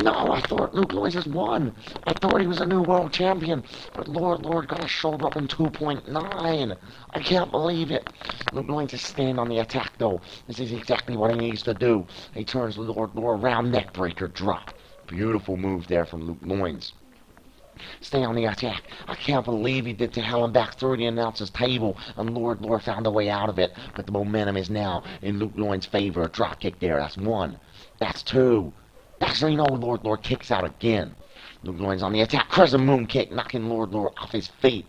Speaker 1: No, I thought Luke Loins has won. I thought he was a new world champion. But Lord got a shoulder up in 2.9. I can't believe it. Luke Loins is staying on the attack, though. This is exactly what he needs to do. He turns Lord around, neck breaker drop. Beautiful move there from Luke Loins. Stay on the attack. I can't believe he did to hell and back through the announcer's table, and Lord found a way out of it. But the momentum is now in Luke Loins' favor. A drop kick there. That's one. That's two. Actually, no, Lord kicks out again. Luke Loins on the attack. Crescent moon kick, knocking Lord off his feet.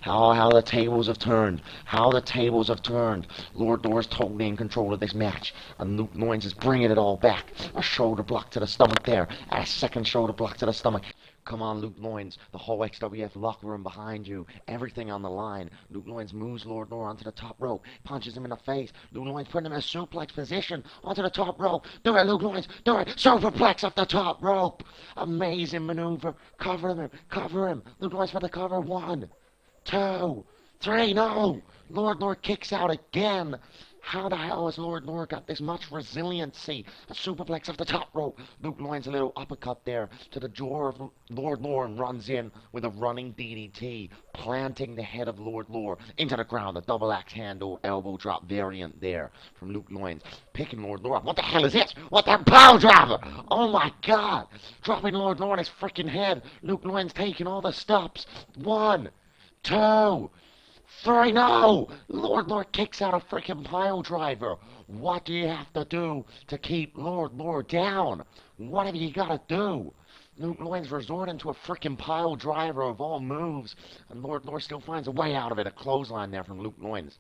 Speaker 1: How the tables have turned. How the tables have turned. Lord is totally in control of this match. And Luke Loins is bringing it all back. A shoulder block to the stomach there. And a second shoulder block to the stomach. Come on, Luke Loins. The whole XWF locker room behind you. Everything on the line. Luke Loins moves Lord onto the top rope. Punches him in the face. Luke Loins putting him in a suplex position onto the top rope. Do it, Luke Loins. Do it. Superplex off the top rope. Amazing maneuver. Cover him. Cover him. Luke Loins for the cover. 1, 2, 3. No. Lord kicks out again. How the hell has Lord got this much resiliency? A superplex off the top rope. Luke Loins a little uppercut there to the jaw of Lord and runs in with a running DDT, planting the head of Lord into the ground. A double axe handle elbow drop variant there from Luke Loins. Picking Lord up. What the hell is this? What the power driver? Oh my god. Dropping Lord on his freaking head. Luke Loins taking all the stops. 1, 2, 3, no! Lord kicks out a freaking pile driver. What do you have to do to keep Lord down? What have you got to do? Luke Loins resorting to a freaking pile driver of all moves, and Lord still finds a way out of it. A clothesline there from Luke Loins.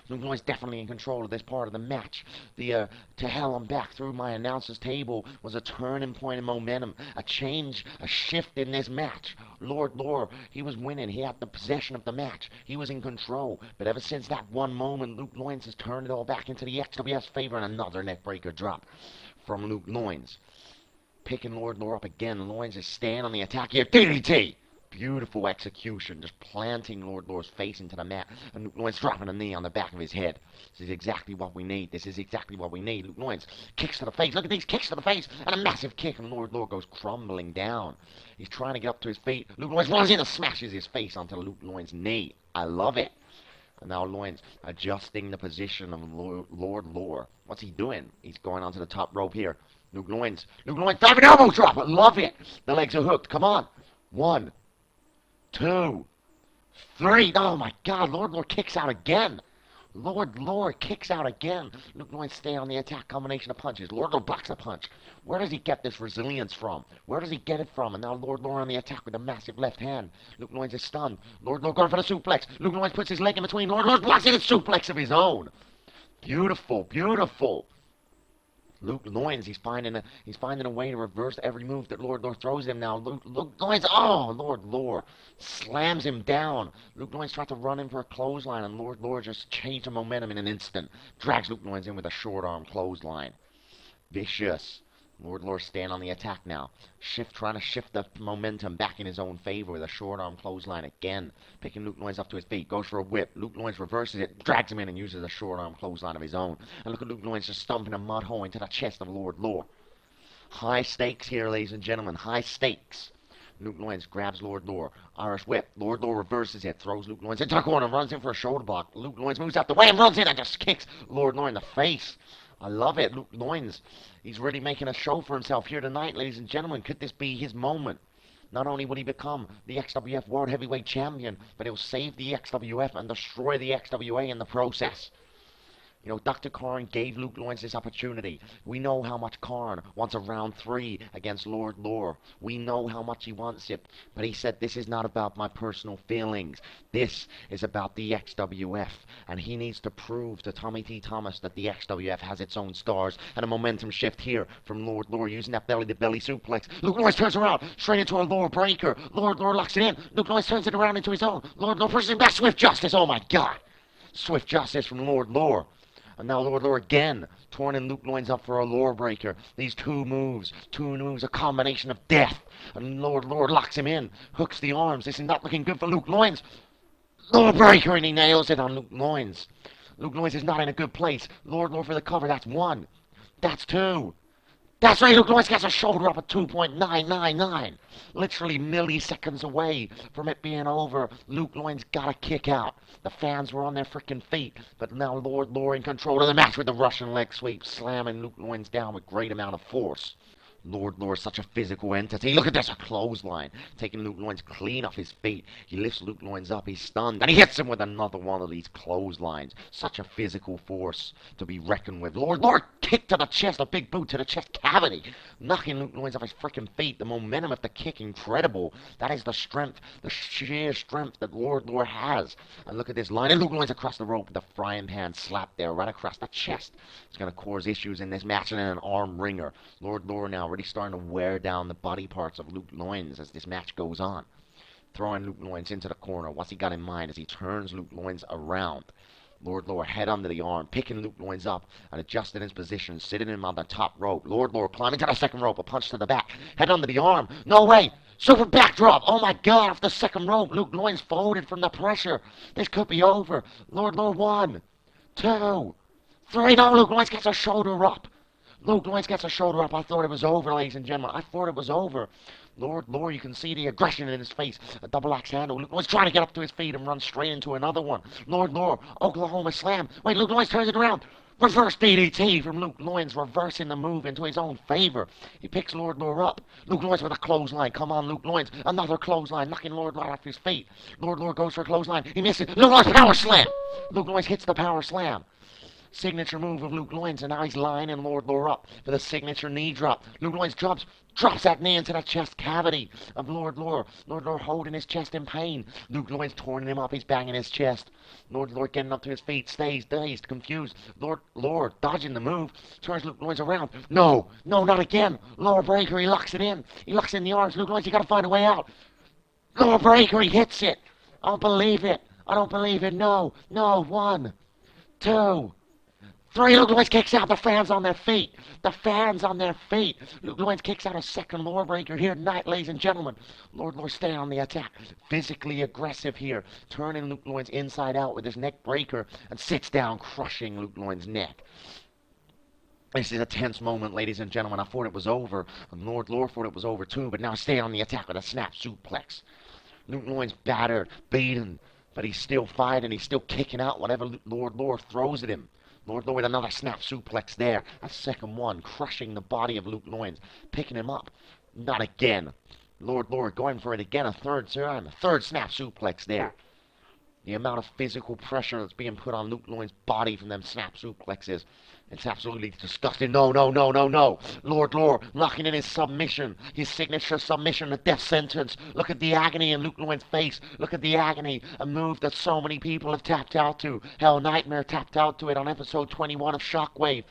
Speaker 1: Luke Loins definitely in control of this part of the match. The to hell and back through my announcer's table was a turning point in momentum, a change, a shift in this match. Lord, he was winning. He had the possession of the match. He was in control. But ever since that one moment, Luke Loins has turned it all back into the XWF's favor, and another neckbreaker drop from Luke Loins. Picking Lord up again. Loins is staying on the attack here. DDT! Beautiful execution, just planting Lord's face into the mat, and Luke Loins dropping a knee on the back of his head. This is exactly what we need. This is exactly what we need. Luke Loins kicks to the face. Look at these kicks to the face, and a massive kick, and Lord goes crumbling down. He's trying to get up to his feet. Luke Loins runs in and smashes his face onto Luke Loins' knee. I love it. And now Loins adjusting the position of Lord. What's he doing? He's going onto the top rope here. Luke Loins, diving elbow drop. I love it. The legs are hooked. Come on. 1, 2, 3. Oh my god, Lord kicks out again. Lord kicks out again. Luke Loins stay on the attack, combination of punches. Lord blocks a punch. Where does he get this resilience from? Where does he get it from? And now Lord on the attack with a massive left hand. Luke Loins is stunned. Lord going for the suplex. Luke Loins puts his leg in between. Lord blocks it, a suplex of his own. Beautiful, beautiful. Luke Loins, he's finding a way to reverse every move that Lord throws him now. Luke Loins, oh, Lord slams him down. Luke Loins tries to run in for a clothesline, and Lord just changed the momentum in an instant. Drags Luke Loins in with a short arm clothesline. Vicious. Lord stand on the attack now. Trying to shift the momentum back in his own favor with a short arm clothesline again. Picking Luke Loins up to his feet. Goes for a whip. Luke Loins reverses it. Drags him in and uses a short arm clothesline of his own. And look at Luke Loins just stumping a mud hole into the chest of Lord. High stakes here, ladies and gentlemen. High stakes. Luke Loins grabs Lord. Irish whip. Lord reverses it. Throws Luke Loins into the corner. Runs in for a shoulder block. Luke Loins moves out the way and runs in and just kicks Lord in the face. I love it. Luke Loins, he's really making a show for himself here tonight, ladies and gentlemen. Could this be his moment? Not only would he become the XWF World Heavyweight Champion, but he'll save the XWF and destroy the XWA in the process. You know, Dr. Karn gave Luke Loins this opportunity. We know how much Karn wants a round 3 against Lord. We know how much he wants it. But he said, this is not about my personal feelings. This is about the XWF. And he needs to prove to Tommy T. Thomas that the XWF has its own stars. And a momentum shift here from Lord using that belly-to-belly suplex. Luke Loins turns around, straight into a lower breaker. Lord locks it in. Luke Loins turns it around into his own. Lord pushes him back. Swift Justice. Oh, my God. Swift Justice from Lord. And now Lord again, turning Luke Loins up for a lore breaker. These two moves, a combination of death. And Lord locks him in, hooks the arms. This is not looking good for Luke Loins. Lore breaker, and he nails it on Luke Loins. Luke Loins is not in a good place. Lord for the cover, that's 1. That's 2. That's right, Luke Loins gets a shoulder up at 2.999. Literally milliseconds away from it being over. Luke Loins got a kick out. The fans were on their freaking feet. But now Lord in control of the match with the Russian leg sweep, slamming Luke Loins down with great amount of force. Lord such a physical entity. Look at this, a clothesline. Taking Luke Loins clean off his feet. He lifts Luke Loins up, he's stunned, and he hits him with another one of these clotheslines. Such a physical force to be reckoned with. Lord kick to the chest, a big boot to the chest cavity. Knocking Luke Loins off his freaking feet. The momentum of the kick, incredible. That is the strength, the sheer strength that Lord has. And look at this line. And Luke Loins across the rope with the frying pan slap there, right across the chest. It's going to cause issues in this match, and then an arm ringer. Lord now already starting to wear down the body parts of Luke Loins as this match goes on. Throwing Luke Loins into the corner. What's he got in mind as he turns Luke Loins around? Lord head under the arm, picking Luke Loins up and adjusting his position, sitting him on the top rope. Lord climbing to the second rope, a punch to the back, head under the arm. No way! Super backdrop! Oh my God, off the second rope. Luke Loins folded from the pressure. This could be over. Lord 1, 2, 3. No, Luke Loins gets a shoulder up. Luke Loins gets a shoulder up. I thought it was over, ladies and gentlemen. I thought it was over. Lord, you can see the aggression in his face. A double axe handle. Luke Loins trying to get up to his feet and run straight into another one. Lord, Oklahoma slam. Wait, Luke Loins turns it around. Reverse DDT from Luke Loins, reversing the move into his own favor. He picks Lord up. Luke Loins with a clothesline. Come on, Luke Loins. Another clothesline, knocking Lord off his feet. Lord goes for a clothesline. He misses. Luke Loins power slam. Luke Loins hits the power slam. Signature move of Luke Loins, and now he's lining Lord up for the signature knee drop. Luke Loins drops that knee into the chest cavity of Lord. Lord holding his chest in pain. Luke Loins torn him up, he's banging his chest. Lord getting up to his feet, stays dazed, confused. Lord dodging the move, turns Luke Loins around. No, not again. Lower breaker, he locks it in. He locks in the arms. Luke Loins, you gotta find a way out. Lower breaker, he hits it. I don't believe it. No. 1, 2, 3. Luke Loins kicks out. The fans on their feet. Luke Loins kicks out a second lower breaker here tonight, ladies and gentlemen. Lord staying on the attack. Physically aggressive here. Turning Luke Loins inside out with his neck breaker and sits down, crushing Luke Loins' neck. This is a tense moment, ladies and gentlemen. I thought it was over. And Lord thought it was over too, but now stay on the attack with a snap suplex. Luke Loins battered, beaten, but he's still fighting. He's still kicking out whatever Lord throws at him. Lord with another snap suplex there. A second one, crushing the body of Luke Loins, picking him up. Not again. Lord going for it again, a third time. A third snap suplex there. The amount of physical pressure that's being put on Luke Loins' body from them snap suplexes. It's absolutely disgusting. No. Lord locking in his submission. His signature submission, a death sentence. Look at the agony in Luke Loins' face. Look at the agony. A move that so many people have tapped out to. Hell, Nightmare tapped out to it on episode 21 of Shockwave.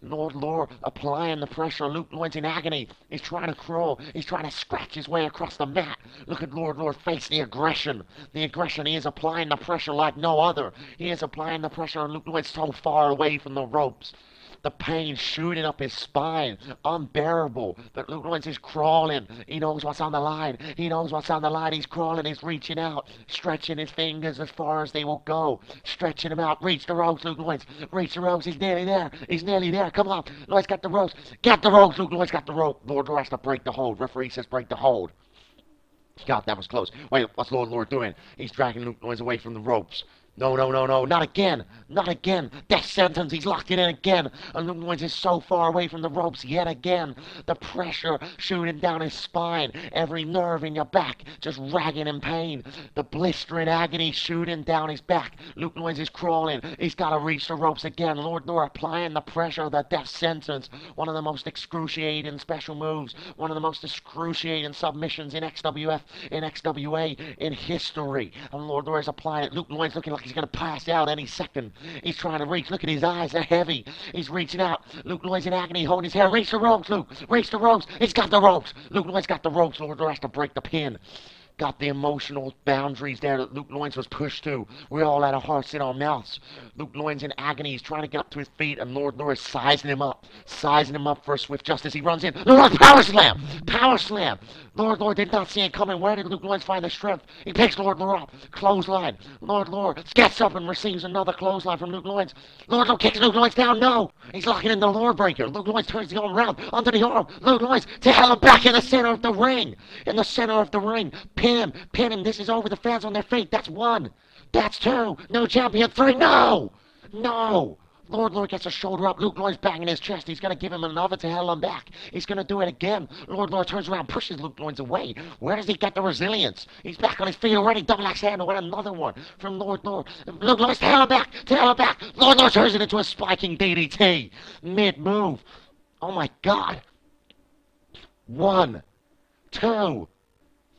Speaker 1: Lord, applying the pressure. Luke Lloyd's in agony. He's trying to crawl. He's trying to scratch his way across the mat. Look at Lord face the aggression. The aggression. He is applying the pressure like no other. He is applying the pressure, and Luke Lloyd's so far away from the ropes. The pain shooting up his spine, unbearable. But Luke Lloyd's is crawling. He knows what's on the line. He knows what's on the line. He's crawling. He's reaching out, stretching his fingers as far as they will go, stretching them out. Reach the ropes, Luke Lloyd's. Reach the ropes. He's nearly there. He's nearly there. Come on, Lloyd's got the ropes. Get the ropes. Luke Lloyd's got the rope. Lord has to break the hold. Referee says break the hold. God, that was close. Wait, what's Lord doing? He's dragging Luke Lloyd's away from the ropes. No, not again, not again. Death sentence, he's locked it in again. And Luke Lloyd's is so far away from the ropes yet again. The pressure shooting down his spine, every nerve in your back just ragging in pain. The blistering agony shooting down his back. Luke Lloyd's is crawling. He's got to reach the ropes again. Lord applying the pressure of the death sentence. One of the most excruciating special moves. One of the most excruciating submissions in XWF, in XWA, in history. And Lord is applying it. Luke Lloyd's looking like he's going to pass out any second. He's trying to reach. Look at his eyes. They're heavy. He's reaching out. Luke Lloyd's in agony, holding his hair. Reach the ropes, Luke. Reach the ropes. He's got the ropes. Luke Lloyd's got the ropes. Lord has to break the pin. Got the emotional boundaries there that Luke Lloyd's was pushed to. We all had our hearts in our mouths. Luke Lloyd's in agony. He's trying to get up to his feet, and Lord is sizing him up for a swift justice. He runs in. Lord, power slam! Power slam! Lord did not see it coming. Where did Luke Lloyd's find the strength? He picks Lord up. Clothesline. Lord gets up and receives another clothesline from Luke Lloyd's. Lord kicks Luke Lloyd's down. No! He's locking in the Lord breaker. Luke Lloyd's turns the arm around onto the arm. Luke Lloyd's to hell and back in the center of the ring. In the center of the ring. Pin him. This is over. The fans on their feet. That's 1. That's 2. No champion. 3. No! Lord gets a shoulder up. Luke Lloyd's banging his chest. He's going to give him another to hell and back. He's going to do it again. Lord turns around, pushes Luke Lloyd's away. Where does he get the resilience? He's back on his feet already. Double axe handle with another one from Lord. Luke Lloyd's to hell and back. Lord turns it into a spiking DDT. Mid-move. Oh my God. 1, 2,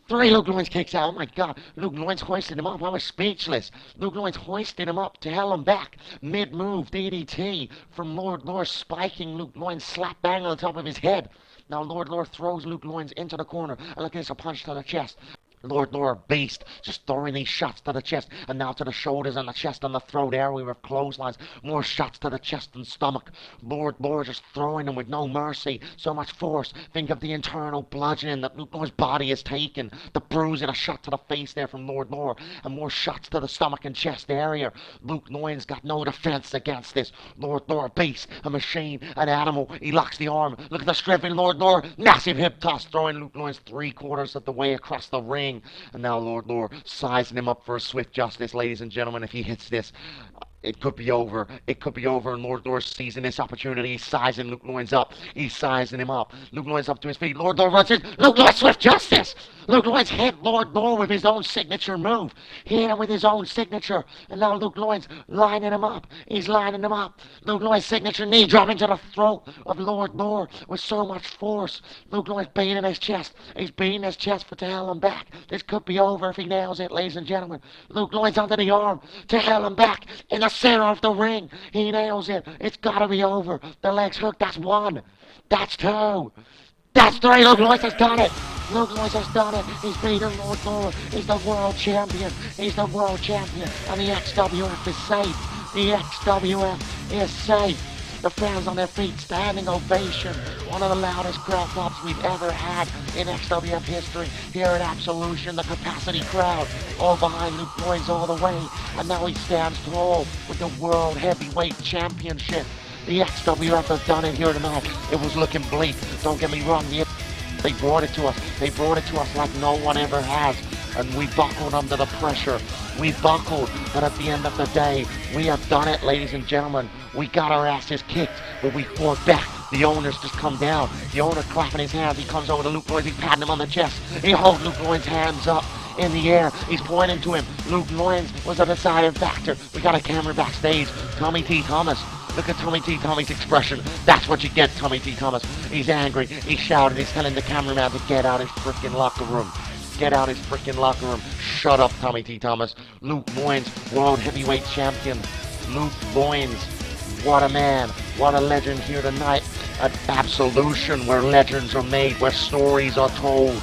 Speaker 1: 3. Luke Lloyd's kicks out. Oh my God. Luke Lloyd's hoisted him up. I was speechless. Luke Lloyd's hoisted him up to hell and back. Mid-move DDT from Lord spiking Luke Lloyd's slap bang on the top of his head. Now Lord throws Luke Lloyd's into the corner. And look at this, a punch to the chest. Lord a beast, just throwing these shots to the chest, and now to the shoulders and the chest and the throat area with clotheslines. More shots to the chest and stomach. Lord just throwing them with no mercy. So much force. Think of the internal bludgeoning that Luke Lloyd's body has taken. The bruising, a shot to the face there from Lord, and more shots to the stomach and chest area. Luke Lloyd's got no defense against this. Lord, a beast, a machine, an animal. He locks the arm. Look at the strength in Lord. Massive hip toss, throwing Luke Lloyd's 3/4 of the way across the ring. And now Lord sizing him up for a swift justice, ladies and gentlemen. If he hits this, it could be over. It could be over, and Lord seizing this opportunity. He's sizing Luke Lloyd's up. He's sizing him up. Luke Lloyd's up to his feet. Lord runs in. Luke Lloyd, swift justice! Luke Lloyd's hit Lord with his own signature move. He hit him with his own signature. And now Luke Lloyd's lining him up. He's lining him up. Luke Lloyd's signature knee dropping to the throat of Lord with so much force. Luke Lloyd's beating his chest. He's beating his chest for to hell and back. This could be over if he nails it, ladies and gentlemen. Luke Lloyd's under the arm. To hell and back in the center of the ring. He nails it. It's got to be over. The leg's hooked. That's 1. That's 2. That's 3. Luke Lloyd has done it. Luke Lloyd has done it. He's beaten Lord. He's the world champion. He's the world champion. And the XWF is safe. The XWF is safe. The fans on their feet, standing ovation. One of the loudest crowd pops we've ever had in XWF history. Here at Absolution, the capacity crowd all behind Luke Lloyd's all the way. And now he stands tall with the World Heavyweight Championship. The XWF has done it here tonight. It was looking bleak. Don't get me wrong. They brought it to us. They brought it to us like no one ever has. And we buckled under the pressure. We buckled. But at the end of the day, we have done it, ladies and gentlemen. We got our asses kicked, but we fought back. The owner's just come down. The owner clapping his hands. He comes over to Luke Lloyd. He's patting him on the chest. He holds Luke Lloyd's hands up in the air. He's pointing to him. Luke Lloyd was a deciding factor. We got a camera backstage. Tommy T. Thomas. Look at Tommy T. Thomas' expression. That's what you get, Tommy T. Thomas. He's angry. He's shouting. He's telling the cameraman to get out his freaking locker room. Get out his freaking locker room. Shut up, Tommy T. Thomas. Luke Lloyd's World Heavyweight Champion. Luke Lloyd's What a man, what a legend here tonight at Absolution, where legends are made, where stories are told,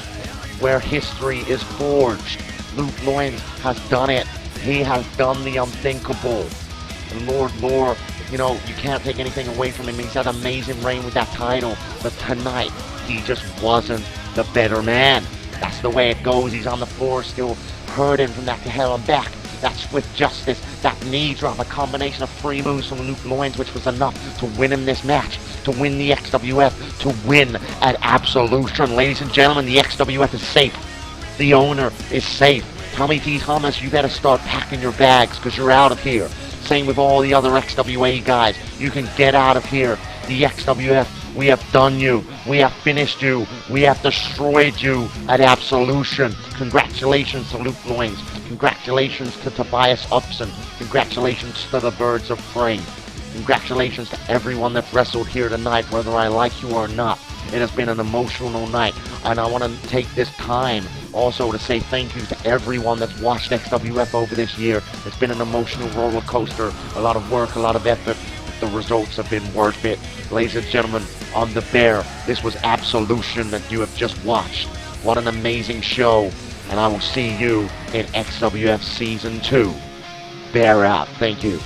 Speaker 1: where history is forged. Luke Loins has done it. He has done the unthinkable. And Lord, you know, you can't take anything away from him. He's had an amazing reign with that title. But tonight, he just wasn't the better man. That's the way it goes. He's on the floor still hurting from that to hell and back. That swift justice, that knee drop, a combination of free moves from Luke Loins, which was enough to win him this match, to win the XWF, to win at Absolution. Ladies and gentlemen, the XWF is safe. The owner is safe. Tommy T. Thomas, you better start packing your bags because you're out of here. Same with all the other XWA guys. You can get out of here. The XWF, we have done you. We have finished you. We have destroyed you at Absolution. Congratulations to Luke Loins. Congratulations to Tobias Upson. Congratulations to the Birds of Prey. Congratulations to everyone that wrestled here tonight, whether I like you or not. It has been an emotional night, and I want to take this time also to say thank you to everyone that's watched XWF over this year. It's been an emotional roller coaster, a lot of work, a lot of effort. The results have been worth it. Ladies and gentlemen, on the Bear, this was Absolution that you have just watched. What an amazing show, and I will see you in XWF Season 2. Bear out. Thank you.